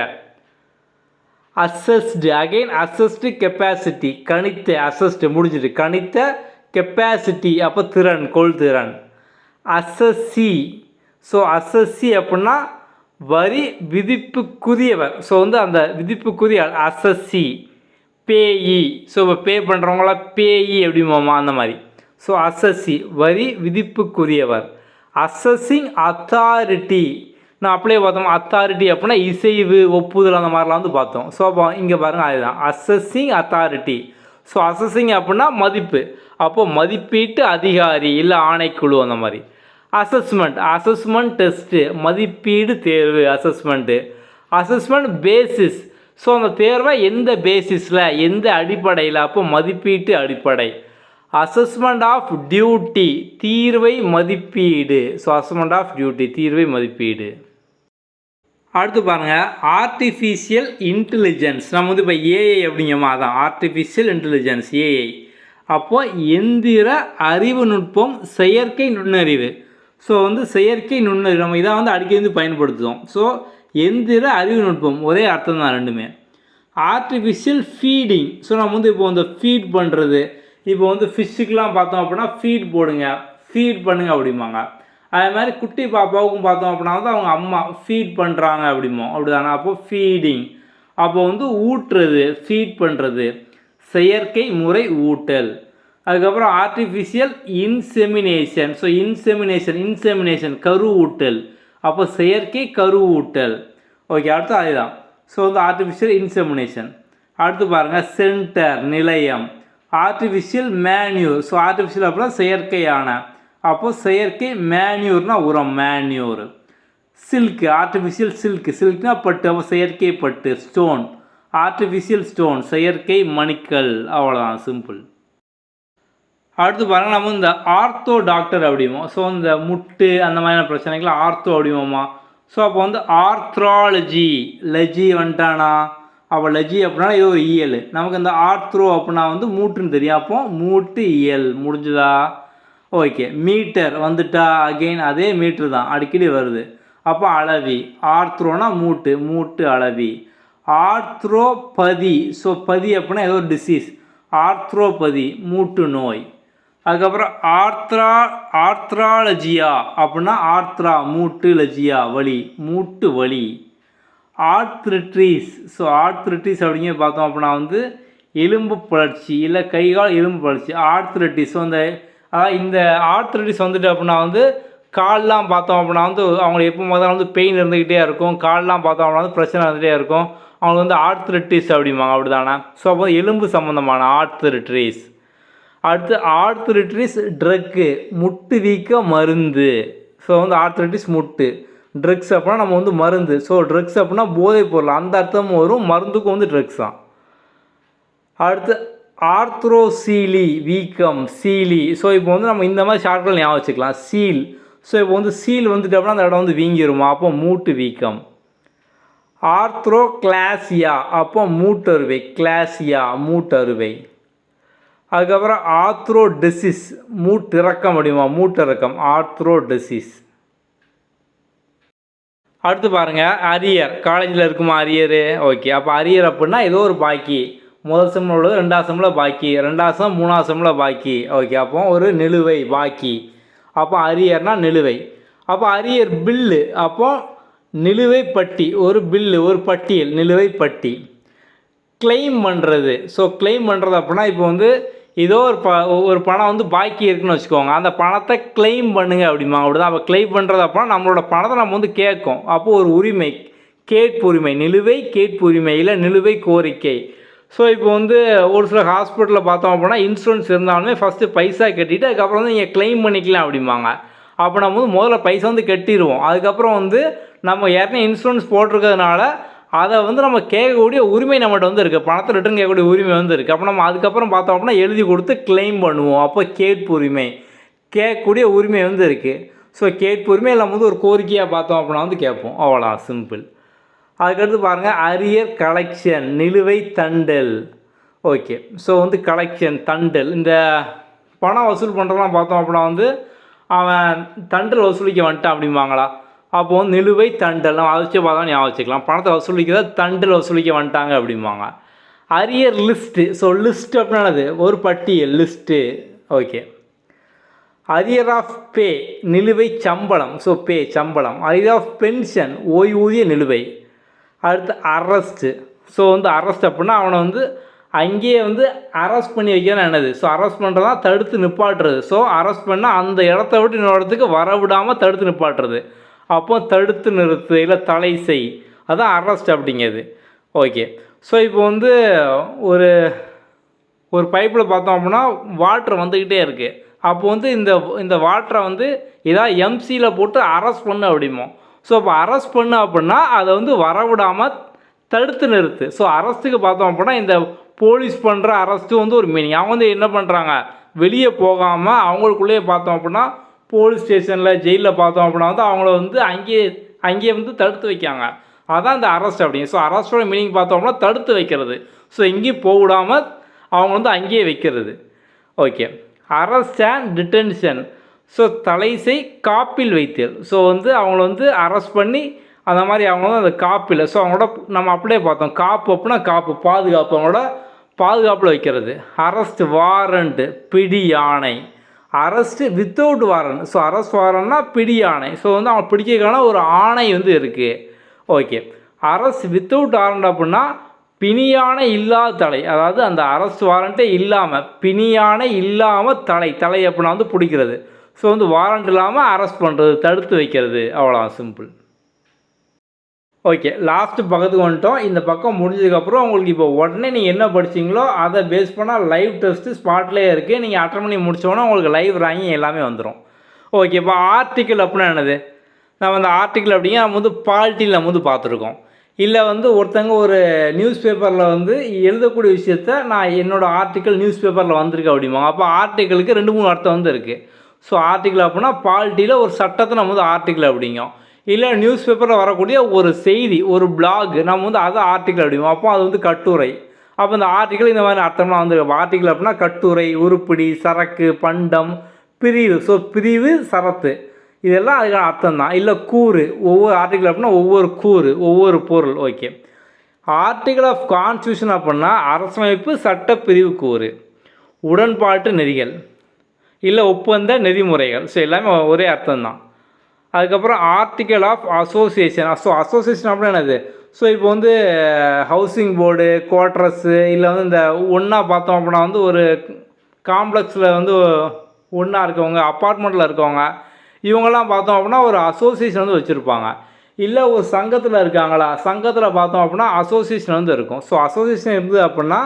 அசஸ்டு அகெயின் அசஸ்டு கெப்பாசிட்டி, கணித்த, அசஸ்டு முடிஞ்சிட்டு, கணித்த கெப்பாசிட்டி அப்போ திறன், கொள்திறன். அசஸ்சி, ஸோ அசஸ்சி அப்படின்னா வரி விதிப்புக்குரியவர். ஸோ வந்து அந்த விதிப்புக்குரிய அசஸ்சி. பேஇ, ஸோ இப்போ பே பண்ணுறவங்கள பேஇ அப்படிமாமா, அந்த மாதிரி. ஸோ அசஸ்சி வரி விதிப்புக்குரியவர். அசஸிங் அத்தாரிட்டி, நான் அப்படியே பார்த்தோம். அத்தாரிட்டி அப்படின்னா இசைவு ஒப்புதல் அந்த மாதிரிலாம் வந்து பார்த்தோம். ஸோ அப்போ இங்கே பாருங்கள் அதுதான் அசஸிங் அத்தாரிட்டி. ஸோ அசஸிங் அப்படின்னா மதிப்பு, அப்போது மதிப்பீட்டு அதிகாரி இல்லை ஆணைக்குழு அந்த மாதிரி. அசஸ்மெண்ட் டெஸ்ட்டு மதிப்பீடு தேர்வு, அசஸ்மெண்ட் பேசிஸ். ஸோ அந்த தேர்வை எந்த பேசிஸில், எந்த அடிப்படையில், அப்போ மதிப்பீட்டு அடிப்படை. அசஸ்மெண்ட் ஆஃப் டியூட்டி தீர்வை மதிப்பீடு. ஸோ அசஸ்மெண்ட் ஆஃப் டியூட்டி தீர்வை மதிப்பீடு. அடுத்து பாருங்கள் ஆர்டிஃபிஷியல் இன்டெலிஜென்ஸ். நம்ம வந்து இப்போ ஏஐ அப்படிங்கம்மா, அதான் ஆர்டிஃபிஷியல் இன்டெலிஜென்ஸ் ஏஐ. அப்போது எந்திர அறிவு நுட்பம், செயற்கை நுண்ணறிவு. ஸோ வந்து செயற்கை நுண்ணறிவு நம்ம இதான் வந்து அடிக்கடி வந்து பயன்படுத்துவோம். ஸோ எந்திர அறிவு நுட்பம் ஒரே அர்த்தம் தான் ரெண்டுமே. ஆர்டிஃபிஷியல் ஃபீடிங், ஸோ நம்ம வந்து இப்போ வந்து ஃபீட் பண்ணுறது, இப்போ வந்து ஃபிஷ்ஷுக்கெலாம் பார்த்தோம் அப்படின்னா ஃபீட் போடுங்க, ஃபீட் பண்ணுங்க அப்படிம்பாங்க. அதே மாதிரி குட்டி பாப்பாவுக்கும் பார்த்தோம் அப்படின்னா வந்து அவங்க அம்மா ஃபீட் பண்ணுறாங்க அப்படிமோ, அப்படி தானே. அப்போது ஃபீடிங், அப்போ வந்து ஊட்டுறது, ஃபீட் பண்ணுறது, செயற்கை முறை ஊட்டல். அதுக்கப்புறம் ஆர்டிஃபிஷியல் இன்செமினேஷன். ஸோ இன்செமினேஷன் கரு ஊட்டல், அப்போ செயற்கை கரு ஊட்டல். ஓகே, அடுத்து அதுதான். ஸோ வந்து ஆர்டிஃபிஷியல் இன்செமினேஷன். அடுத்து பாருங்கள் சென்டர் நிலையம். ஆர்டிஃபிஷியல் மேன்யூர், ஸோ ஆர்டிஃபிஷியல் அப்படின்னா செயற்கையான, அப்போது செயற்கை மேன்யூர்னா உரம், மேன்யூர். சில்க், ஆர்டிஃபிஷியல் சில்க்னா பட்டு, அப்போ செயற்கை பட்டு. ஸ்டோன், ஆர்டிஃபிஷியல் ஸ்டோன் செயற்கை மணிக்கல், அவ்வளோதான், சிம்பிள். அடுத்து பாருங்கள் நம்ம இந்த ஆர்த்தோ டாக்டர் அப்படிமோ. ஸோ இந்த முட்டு அந்த மாதிரியான பிரச்சனைகள் ஆர்த்தோ அப்படிமோமா. ஸோ அப்போ வந்து ஆர்த்ராலஜி, லஜி வந்துட்டானா, அப்போ லஜி அப்படின்னா இது ஒரு இயல். நமக்கு இந்த ஆர்த்ரோ அப்படின்னா வந்து மூட்டுன்னு தெரியும், அப்போ மூட்டு இயல் முடிஞ்சுதா. ஓகே, மீட்டர் வந்துட்டா, அகெயின் அதே மீட்ரு தான் அடிக்கடி வருது. அப்போ அளவி, ஆர்த்ரோனா மூட்டு அளவி. ஆர்த்ரோபதி, ஸோ பதி அப்படின்னா ஏதோ ஒரு டிசீஸ், ஆர்த்ரோபதி மூட்டு நோய். அதுக்கப்புறம் ஆர்த்ராலஜியா அப்படின்னா ஆர்த்ரா மூட்டு, லஜியா வலி, மூட்டு வலி. ஆர்த்ரிட்டிஸ், ஸோ ஆர்த்ரிட்டிஸ் அப்படிங்கிற பார்த்தோம் அப்படின்னா வந்து எலும்பு பழற்சி இல்லை கைகால் எலும்பு பழற்சி, ஆர்த்ரிட்டிஸ். ஸோ இந்த ஆர்த்ரிட்டிஸ் வந்துட்டு அப்படின்னா வந்து கால்லாம் பார்த்தோம் அப்படின்னா வந்து அவங்களுக்கு எப்போ முதல்ல வந்து பெயின் இருந்துக்கிட்டே இருக்கும், கால்லாம் பார்த்தோம் அப்படின்னா வந்து பிரச்சனை இருந்துகிட்டே இருக்கும், அவங்களுக்கு வந்து ஆர்த்ரிட்டிஸ் அப்படிம்பாங்க, அப்படி தானே. ஸோ அப்போ எலும்பு சம்மந்தமான ஆர்த்ரிட்டிஸ். அடுத்து ஆர்த்ரிட்டிஸ் ட்ரக்கு முட்டு வீக்க மருந்து. ஸோ வந்து ஆர்த்ரிட்டிஸ் முட்டு, ட்ரக்ஸ் அப்படின்னா நம்ம வந்து மருந்து. ஸோ ட்ரக்ஸ் அப்படின்னா போதைப் பொருள், அந்த அர்த்தமும் வரும், மருந்துக்கும் வந்து ட்ரக்ஸ் தான். அடுத்து ஆர்த்ரோசீலி வீக்கம் சீலி. ஸோ இப்போ வந்து நம்ம இந்த மாதிரி ஷார்ட்கள் ஞாபகம் வச்சுக்கலாம். சீல். ஸோ இப்போ வந்து சீல் வந்துட்டு அப்படின்னா அந்த இடம் வந்து வீங்கிருமா, அப்போ மூட்டு வீக்கம். ஆர்த்ரோகிளாசியா, அப்போ மூட்டறுவை. கிளாசியா மூட்டறுவை. அதுக்கப்புறம் ஆர்த்ரோடெசிஸ் மூட்டிறக்கம் அப்படிமா, மூட்டிறக்கம் ஆர்த்ரோடெசிஸ். அடுத்து பாருங்கள் அரியர். காலேஜில் இருக்குமா அரியர்? ஓகே. அப்போ அரியர் அப்படின்னா ஏதோ ஒரு பாக்கி. முதல் செம்மில் உள்ளது 2ஆம் செம்மில் பாக்கி, 2ஆம் செம் 3ஆம் செம்மில் பாக்கி. ஓகே. அப்போ ஒரு நிலுவை பாக்கி. அப்போ அரியர்னா நிலுவை. அப்போ அரியர் பில்லு. அப்போ நிலுவை பட்டி. ஒரு பில்லு, ஒரு பட்டியல், நிலுவை பட்டி. கிளைம் பண்ணுறது. ஸோ கிளைம் பண்ணுறது அப்படின்னா இப்போ வந்து ஏதோ ஒரு பணம் வந்து பாக்கி இருக்குன்னு வச்சுக்கோங்க, அந்த பணத்தை கிளைம் பண்ணுங்க அப்படிமா. அப்படிதான். அப்போ கிளைம் பண்ணுறது அப்படின்னா நம்மளோட பணத்தை நம்ம வந்து கேட்கும். அப்போது ஒரு உரிமை, கேட்புரிமை. நிலுவை கேட்புரிமை, இல்லை நிலுவை கோரிக்கை. ஸோ இப்போ வந்து ஒரு சில ஹாஸ்பிட்டலில் பார்த்தோம் அப்படின்னா இன்சூரன்ஸ் இருந்தாலுமே ஃபஸ்ட்டு பைசா கட்டிட்டு அதுக்கப்புறம் வந்து நீங்கள் கிளைம் பண்ணிக்கலாம் அப்படிம்பாங்க. அப்போ நம்ம வந்து முதல்ல பைசா வந்து கட்டிடுவோம். அதுக்கப்புறம் வந்து நம்ம ஏற்கனவே இன்சூரன்ஸ் போட்டிருக்கிறதுனால அதை வந்து நம்ம கேட்கக்கூடிய உரிமை நம்மகிட்ட வந்து இருக்குது. பணத்தை ரிட்டர்ன் கேட்கக்கூடிய உரிமை வந்து இருக்குது. அப்போ நம்ம அதுக்கப்புறம் பார்த்தோம் அப்படின்னா எழுதி கொடுத்து கிளைம் பண்ணுவோம். அப்போ கேட்பு உரிமை, கேட்கக்கூடிய உரிமை வந்து இருக்குது. ஸோ கேட்பு உரிமை நம்ம வந்து ஒரு கோரிக்கையாக பார்த்தோம் அப்படின்னா வந்து கேட்போம். அவ்வளோ சிம்பிள். அதுக்கடுத்து பாருங்கள் அரியர் கலெக்ஷன், நிலுவை தண்டல். ஓகே. ஸோ வந்து கலெக்ஷன் தண்டல், இந்த பணம் வசூல் பண்ணுறதுலாம் பார்த்தோம் அப்படின்னா வந்து அவன் தண்டல் வசூலிக்க வந்துட்டான் அப்படிம்பாங்களா. அப்போ வந்து நிலுவை தண்டல் நம்ம அதை வச்சு பார்த்தா ஞாபகம் வச்சுக்கலாம். பணத்தை வசூலிக்கிறத தண்டல் வசூலிக்க வந்துட்டாங்க அப்படிம்பாங்க. Arrear list. ஸோ லிஸ்ட் அப்படின்னாது ஒரு பட்டியல், list. Okay. Arrear of pay, நிலுவை சம்பளம். ஸோ பே சம்பளம். அரியர் ஆஃப் பென்ஷன், ஓய்வூதிய நிலுவை. அடுத்து அரெஸ்ட்டு. ஸோ வந்து அரெஸ்ட் அப்படின்னா அவனை வந்து அங்கேயே வந்து அரெஸ்ட் பண்ணி வைக்கிறேன்னு என்னது. ஸோ அரெஸ்ட் பண்ணுறதா தடுத்து நிப்பாட்டுறது. ஸோ அரெஸ்ட் பண்ணால் அந்த இடத்த விட்டு இன்னொரு இடத்துக்கு வரவிடாமல் தடுத்து நிப்பாட்டுறது. அப்போ தடுத்து நிறுத்து, இல்லை தடை செய், அதுதான் அரெஸ்ட் அப்படிங்கிறது. ஓகே. ஸோ இப்போ வந்து ஒரு ஒரு பைப்பில் பார்த்தோம் அப்படின்னா வாட்டர் வந்துக்கிட்டே இருக்குது. அப்போ வந்து இந்த வாட்டரை வந்து ஏதாவது எம்சியில் போட்டு அரெஸ்ட் பண்ணு அப்படிமோ. ஸோ இப்போ அரெஸ்ட் பண்ணு அப்படின்னா அதை வந்து வரவிடாமல் தடுத்து நிறுத்து. ஸோ அரெஸ்ட்டுக்கு பார்த்தோம் அப்படின்னா இந்த போலீஸ் பண்ணுற அரெஸ்ட்டு வந்து ஒரு மீனிங். அவங்க வந்து என்ன பண்ணுறாங்க, வெளியே போகாமல் அவங்களுக்குள்ளேயே பார்த்தோம் அப்படின்னா போலீஸ் ஸ்டேஷனில் ஜெயிலில் பார்த்தோம் அப்படின்னா வந்து அவங்கள வந்து அங்கேயே வந்து தடுத்து வைக்காங்க. அதான் இந்த அரெஸ்ட் அப்படிங்க. ஸோ அரெஸ்ட்டோட மீனிங் பார்த்தோம்னா தடுத்து வைக்கிறது. ஸோ எங்கேயும் போகவிடாமல் அவங்க வந்து அங்கேயே வைக்கிறது. Okay. Arrest and detention. So தலைசை காப்பில் வைத்தல். ஸோ வந்து அவங்கள வந்து அரெஸ்ட் பண்ணி அந்த மாதிரி அவங்க வந்து அந்த காப்பில், ஸோ அவங்களோட நம்ம அப்படியே பார்த்தோம் காப்பு அப்படின்னா காப்பு பாதுகாப்பு, அவங்களோட பாதுகாப்பில் வைக்கிறது. அரெஸ்ட் வாரண்ட்டு, பிடி யானை. Arrest without warrant. So arrest வாரண்ட்னா பிடி யானை. ஸோ வந்து அவங்க பிடிக்கிறதுக்கான ஒரு ஆணை வந்து இருக்குது. ஓகே. அரெஸ்ட் வித்தவுட் வாரண்ட் அப்படின்னா பிணியானை இல்லாத தலை, அதாவது அந்த அரெஸ்ட் வாரண்ட்டே இல்லாமல் பிணியானை இல்லாமல் தலை அப்படின்னா வந்து பிடிக்கிறது. ஸோ வந்து வாரண்ட் இல்லாமல் அரெஸ்ட் பண்ணுறது, தடுத்து வைக்கிறது. அவ்வளோ சிம்பிள். ஓகே. லாஸ்ட்டு பக்கத்துக்கு வந்துட்டோம். இந்த பக்கம் முடிஞ்சதுக்கப்புறம் உங்களுக்கு இப்போ உடனே நீங்கள் என்ன படிச்சிங்களோ அதை பேஸ் பண்ணால் லைவ் டெஸ்ட்டு ஸ்பாட்லேயே இருக்குது. நீங்கள் அட்டன் பண்ணி முடித்தோன்னா உங்களுக்கு லைவ் ரேங்கிங் எல்லாமே வந்துடும். ஓகே. இப்போ ஆர்டிக்கிள் அப்படின்னா என்னது, நம்ம அந்த ஆர்டிக்கிள் அப்படிங்க நம்ம வந்து பாலிட்டியில் நம்ம வந்து பார்த்துருக்கோம். இல்லை வந்து ஒருத்தங்க ஒரு நியூஸ் பேப்பரில் வந்து எழுதக்கூடிய விஷயத்த நான் என்னோடய ஆர்டிக்கிள் நியூஸ் பேப்பரில் வந்திருக்கு அப்படிமா. அப்போ ஆர்டிக்கிளுக்கு 2-3 அர்த்தம் வந்து இருக்குது. ஸோ ஆர்டிக்கிள் அப்படின்னா பாலிட்டியில் ஒரு சட்டத்தை நம்ம வந்து ஆர்டிக்கிள் அப்படிங்கும். இல்லை நியூஸ் பேப்பரில் வரக்கூடிய ஒரு செய்தி, ஒரு பிளாக் நம்ம வந்து அதை ஆர்டிக்கிள் அப்படிவோம். அப்போ அது வந்து கட்டுரை. அப்போ இந்த ஆர்டிக்கிள் இந்த மாதிரி அர்த்தம்லாம் வந்து ஆர்டிக்கிள் அப்படின்னா கட்டுரை, உருப்படி, சரக்கு, பண்டம், பிரிவு. ஸோ பிரிவு, சரத்து, இதெல்லாம் அதுக்கான அர்த்தம் தான். இல்லை கூறு, ஒவ்வொரு ஆர்டிக்கிள் அப்படின்னா ஒவ்வொரு கூறு, ஒவ்வொரு பொருள். ஓகே. ஆர்டிக்கிள் ஆஃப் கான்ஸ்டியூஷன் அப்படின்னா அரசமைப்பு சட்டப்பிரிவு கூறு, உடன்பாட்டு நெறிகள், இல்லை ஒப்பந்த நெறிமுறைகள். ஸோ எல்லாமே ஒரே அர்த்தம் தான். அதுக்கப்புறம் ஆர்டிக்கிள் ஆஃப் அசோசியேஷன். அசோசியேஷன் அப்படின்னா என்னது, ஸோ இப்போ வந்து ஹவுசிங் போர்டு, குவார்ட்டர்ஸு, இல்லை வந்து இந்த ஒன்றா பார்த்தோம் அப்படின்னா வந்து ஒரு காம்ப்ளெக்ஸில் வந்து ஒன்றா இருக்கவங்க, அப்பார்ட்மெண்ட்டில் இருக்கவங்க, இவங்கெல்லாம் பார்த்தோம் அப்படின்னா ஒரு அசோசியேஷன் வந்து வச்சுருப்பாங்க. இல்லை ஒரு சங்கத்தில் இருக்காங்களா, சங்கத்தில் பார்த்தோம் அப்படின்னா அசோசியேஷன் வந்து இருக்கும். ஸோ அசோசியேஷன் இருந்தது அப்படின்னா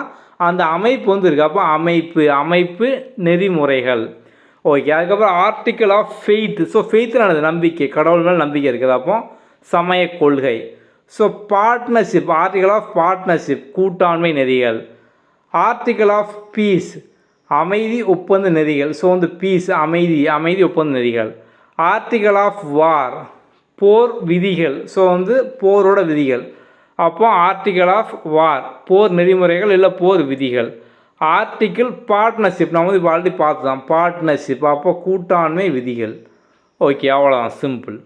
அந்த அமைப்பு வந்து இருக்குது. அப்போ அமைப்பு நெறிமுறைகள். ஓகே. அதுக்கப்புறம் ஆர்டிக்கிள் ஆஃப் ஃபெய்த். ஸோ ஃபெய்த்னானது நம்பிக்கை, கடவுள் மேலே நம்பிக்கை இருக்குது. அப்போ சமய கொள்கை. So partnership, article of partnership, கூட்டாண்மை நெறிகள். ஆர்டிக்கல் ஆஃப் பீஸ், அமைதி ஒப்பந்த நெறிகள். ஸோ வந்து பீஸ் அமைதி, அமைதி ஒப்பந்த நெறிகள். ஆர்டிக்கல் ஆஃப் வார், போர் விதிகள். ஸோ வந்து போரோட விதிகள். அப்போ ஆர்டிக்கல் ஆஃப் வார் போர் நெறிமுறைகள் இல்லை போர் விதிகள். ஆர்டிக்கிள் பார்ட்னர்ஷிப், நம்ம வந்து இப்போ ஆல்ரெடி பார்த்துதான் பார்ட்னர்ஷிப், அப்போ கூட்டாண்மை விதிகள். ஓகே, அவ்வளோதான், சிம்பிள்.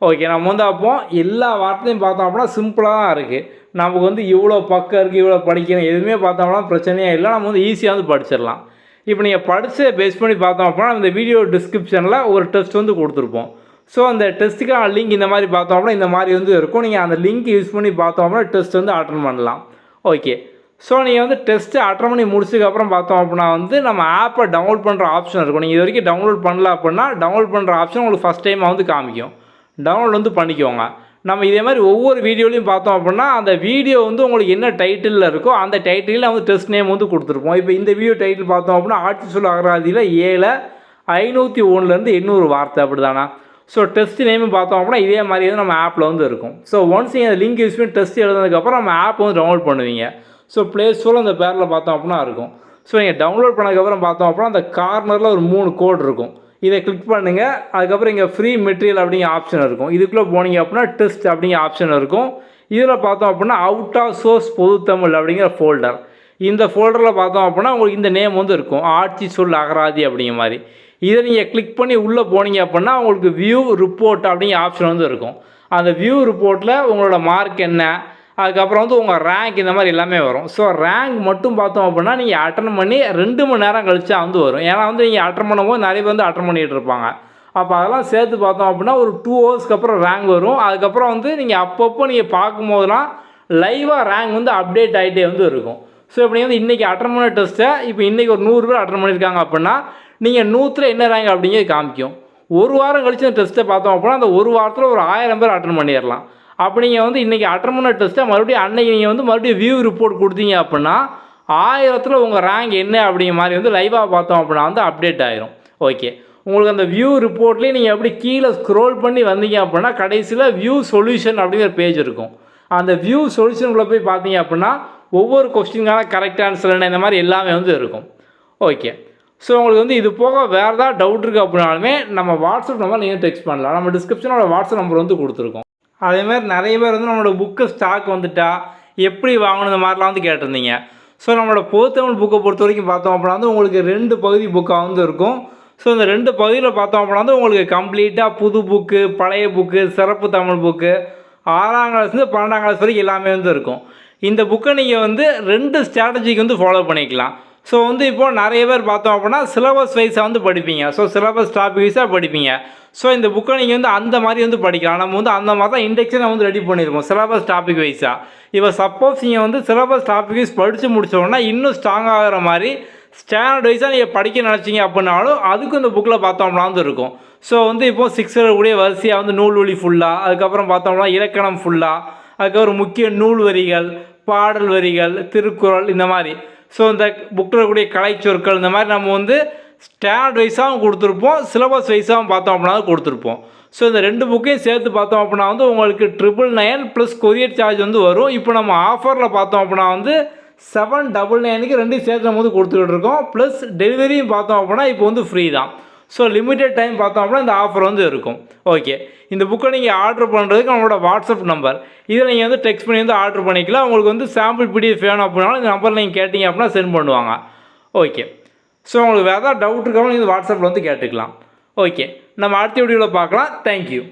ஓகே, நம்ம வந்து அப்போ எல்லா வார்த்தையும் பார்த்தோம் அப்படின்னா சிம்பிளாக தான் இருக்குது. நமக்கு வந்து இவ்வளோ பக்கம் இருக்குது, இவ்வளோ படிக்கணும் எதுவுமே பார்த்தோம்னா பிரச்சனையே இல்லை, நம்ம வந்து ஈஸியாக வந்து படிச்சிடலாம். இப்போ நீங்கள் படித்து பேஸ் பண்ணி பார்த்தோம் அப்படின்னா இந்த வீடியோ டிஸ்கிரிப்ஷனில் ஒரு டெஸ்ட் வந்து கொடுத்துருப்போம். ஸோ அந்த டெஸ்ட்டுக்கான லிங்க் இந்த மாதிரி பார்த்தோம் அப்படின்னா இந்த மாதிரி வந்து இருக்கும். நீங்கள் அந்த லிங்க் யூஸ் பண்ணி பார்த்தோம் அப்படின்னா டெஸ்ட் வந்து அட்டன் பண்ணலாம். ஓகே, ஸோ நீங்கள் வந்து டெஸ்ட்டு அட்டன் பண்ணி முடிச்சதுக்கப்புறம் பார்த்தோம் அப்படின்னா வந்து நம்ம ஆப்பை டவுன்லோட் பண்ணுற ஆப்ஷன் இருக்கும். நீங்கள் இது வரைக்கும் டவுன்லோட் பண்ணல அப்படின்னா டவுன்லோட் பண்ணுற ஆப்ஷன் உங்களுக்கு ஃபஸ்ட் டைமாக வந்து காமிக்கும். டவுன்லோட் வந்து பண்ணிக்கோங்க. நம்ம இதே மாதிரி ஒவ்வொரு வீடியோலையும் பார்த்தோம் அப்படின்னா அந்த வீடியோ வந்து உங்களுக்கு என்ன டைட்டிலில் இருக்கோ அந்த டைட்டிலில் வந்து டெஸ்ட் நேம் வந்து கொடுத்துருப்போம். இப்போ இந்த வீடியோ டைட்டில் பார்த்தோம் அப்படின்னா ஆட்சி சொல் அகராதியில் 7/501 800 வார்த்தை அப்படி தானா. ஸோ டெஸ்ட் நேம் பார்த்தோம் அப்படின்னா இதே மாதிரி வந்து நம்ம ஆப்பில் வந்து இருக்கும். ஸோ ஒன்ஸ் நீங்கள் அந்த லிங்க் யூஸ் பண்ணி டெஸ்ட் எழுதுனதுக்கப்புறம் நம்ம ஆப் வந்து டவுன்லோட் பண்ணுவீங்க. ஸோ ப்ளே ஸ்டோரில் அந்த பேரில் பார்த்தோம் அப்படின்னா இருக்கும். ஸோ நீங்கள் டவுன்லோட் பண்ணதுக்கப்புறம் பார்த்தோம் அப்படின்னா அந்த கார்னரில் ஒரு 3 கோட் இருக்கும். இதை கிளிக் பண்ணுங்கள். அதுக்கப்புறம் இங்கே ஃப்ரீ மெட்டீரியல் அப்படிங்கிற ஆப்ஷன் இருக்கும். இதுக்குள்ளே போனீங்க அப்படின்னா டெஸ்ட் அப்படிங்கிற ஆப்ஷன் இருக்கும். இதில் பார்த்தோம் அப்படின்னா அவுட் ஆஃப் சோர்ஸ் பொதுத்தமிழ் அப்படிங்கிற ஃபோல்டர். இந்த ஃபோல்டரில் பார்த்தோம் அப்படின்னா உங்களுக்கு இந்த நேம் வந்து இருக்கும், ஆட்சி சொல் அகராதி அப்படிங்கிற மாதிரி. இதை நீங்கள் கிளிக் பண்ணி உள்ளே போனீங்க அப்படின்னா உங்களுக்கு வியூ ரிப்போர்ட் அப்படிங்கிற ஆப்ஷன் வந்து இருக்கும். அந்த வியூ ரிப்போர்ட்டில் உங்களோட மார்க் என்ன, அதுக்கப்புறம் வந்து உங்கள் ரேங்க் இந்த மாதிரி எல்லாமே வரும். ஸோ ரேங்க் மட்டும் பார்த்தோம் அப்படின்னா நீங்கள் அட்டன் பண்ணி 2 மணி நேரம் கழிச்சா வந்து வரும். ஏன்னா வந்து நீங்கள் அட்டன் பண்ணும்போது நிறைய பேர் வந்து அட்டன் பண்ணிகிட்டு இருப்பாங்க. அப்போ அதெல்லாம் சேர்த்து பார்த்தோம் அப்படின்னா ஒரு 2 ஹவர்ஸ்க்கு அப்புறம் ரேங்க் வரும். அதுக்கப்புறம் வந்து நீங்கள் அப்பப்போ நீங்கள் பார்க்கும்போதெல்லாம் லைவாக ரேங்க் வந்து அப்டேட் ஆகிட்டே வந்து இருக்கும். ஸோ இப்போ நீங்கள் வந்து இன்றைக்கி அட்டன் பண்ண டெஸ்ட்டை இப்போ இன்றைக்கி ஒரு 100 பேர் அட்டன் பண்ணியிருக்காங்க அப்படின்னா நீங்கள் 100ல் என்ன ரேங்க் அப்படிங்கிறது காமிக்கும். ஒரு வாரம் கழிச்சு அந்த டெஸ்ட்டை பார்த்தோம் அப்படின்னா அந்த ஒரு வாரத்தில் ஒரு 1000 பேர் அட்டன் பண்ணிடலாம். அப்போ நீங்கள் வந்து இன்றைக்கி அட்டன் பண்ண டெஸ்ட்டை மறுபடியும் அன்றைக்கி நீங்கள் வந்து மறுபடியும் வியூ ரிப்போர்ட் கொடுத்தீங்க அப்படின்னா 1000ல் உங்கள் ரேங்க் என்ன அப்படிங்கிற மாதிரி வந்து லைவாக பார்த்தோம் அப்படின்னா வந்து அப்டேட் ஆகிரும். ஓகே, உங்களுக்கு அந்த வியூ ரிப்போர்ட்லேயே நீங்கள் எப்படி கீழே ஸ்க்ரோல் பண்ணி வந்தீங்க அப்படின்னா கடைசியில் வியூ சொல்யூஷன் அப்படிங்கிற பேஜ் இருக்கும். அந்த வியூ சொல்யூஷனுக்குள்ளே போய் பார்த்தீங்க அப்படின்னா ஒவ்வொரு கொஸ்டினுக்கான கரெக்ட் ஆன்சர் என்ன இந்த மாதிரி எல்லாமே வந்து இருக்கும். ஓகே, ஸோ உங்களுக்கு வந்து இது போக வேறு ஏதாவது டவுட் இருக்குது அப்படின்னாலுமே நம்ம வாட்ஸ்அப் நம்பர் நீங்கள் டெக்ஸ்ட் பண்ணலாம். நம்ம டிஸ்கிரிப்ஷனோட வாட்ஸ்அப் நம்பர் வந்து கொடுத்துருக்கோம். அதேமாதிரி நிறைய பேர் வந்து நம்மளோட புக்கு ஸ்டாக் வந்துட்டா எப்படி வாங்கணும் இந்த மாதிரிலாம் வந்து கேட்டிருந்தீங்க. ஸோ நம்மளோட பொதுத்தமிழ் புக்கை பொறுத்த வரைக்கும் பார்த்தோம் அப்படின்னா வந்து உங்களுக்கு 2 பகுதி புக்காக வந்து இருக்கும். ஸோ இந்த 2 பகுதியில் பார்த்தோம் அப்படின்னா வந்து உங்களுக்கு கம்ப்ளீட்டாக புது புக்கு, பழைய புக்கு, சிறப்பு தமிழ் புக்கு, 6ஆம் கிளாஸ்லேருந்து 12ஆம் கிளாஸ் வரைக்கும் எல்லாமே வந்து இருக்கும். இந்த புக்கை நீங்கள் வந்து 2 ஸ்ட்ராட்டஜிக்கு வந்து ஃபாலோ பண்ணிக்கலாம். ஸோ வந்து இப்போது நிறைய பேர் பார்த்தோம் அப்படின்னா சிலபஸ் வைஸாக வந்து படிப்பீங்க. ஸோ சிலபஸ் டாபிக் வைஸாக படிப்பீங்க. ஸோ இந்த புக்கை நீங்கள் வந்து அந்த மாதிரி வந்து படிக்கலாம். நம்ம வந்து அந்த மாதிரி தான் இண்டெக்ஷனை வந்து ரெடி பண்ணியிருக்கோம் சிலபஸ் டாபிக் வைஸாக. இப்போ சப்போஸ் நீங்கள் வந்து சிலபஸ் டாபிக் வைஸ் படித்து முடிச்சோன்னா இன்னும் ஸ்ட்ராங் ஆகிற மாதிரி ஸ்டாண்டர்ட் வைஸாக நீங்கள் படிக்க நினச்சிங்க அப்படின்னாலும் அதுக்கும் இந்த புக்கில் பார்த்தோம்னா வந்து இருக்கும். ஸோ வந்து இப்போது 6 கூடிய வரிசையாக வந்து நூல் வழி ஃபுல்லாக, அதுக்கப்புறம் பார்த்தோம்னா இலக்கணம் ஃபுல்லாக, அதுக்கப்புறம் முக்கிய நூல் வரிகள், பாடல் வரிகள், திருக்குறள் இந்த மாதிரி. ஸோ இந்த புக்கில் கூடிய கலை சொற்கள் இந்த மாதிரி நம்ம வந்து ஸ்டாண்டர்ட் வைஸாகவும் கொடுத்துருப்போம், சிலபஸ் வைஸாகவும் பார்த்தோம் அப்படின்னா கொடுத்துருப்போம். ஸோ இந்த 2 புக்கையும் சேர்த்து பார்த்தோம் அப்படின்னா வந்து உங்களுக்கு 999 ப்ளஸ் கொரியர் சார்ஜ் வந்து வரும். இப்போ நம்ம ஆஃபரில் பார்த்தோம் அப்படின்னா வந்து 799க்கு 2 சேர்த்து நம்ம வந்து கொடுத்துக்கிட்டு இருக்கோம். ப்ளஸ் டெலிவரியும் பார்த்தோம் அப்படின்னா இப்போ வந்து ஃப்ரீ தான். ஸோ லிமிட்டட் டைம் பார்த்தோம் அப்படின்னா இந்த ஆஃபர் வந்து இருக்கும். ஓகே, இந்த புக்கை நீங்கள் ஆர்டர் பண்ணுறதுக்கு நம்மளோட வாட்ஸ்அப் நம்பர் இதில் நீங்கள் வந்து டெக்ஸ்ட் பண்ணி வந்து ஆர்டர் பண்ணிக்கலாம். உங்களுக்கு வந்து சாம்பிள் பிடிஎஃப் வேணும் அப்படின்னாலும் இந்த நம்பரில் நீங்கள் கேட்டிங்க அப்படின்னா சென்ட் பண்ணுவாங்க. ஓகே, ஸோ உங்களுக்கு வேறு ஏதாவது டவுட் இருக்காமல் நீங்கள் வாட்ஸ்அப்பில் வந்து கேட்டுக்கலாம். ஓகே, நம்ம அடுத்த வீடியோவில் பார்க்கலாம். தேங்க்யூ.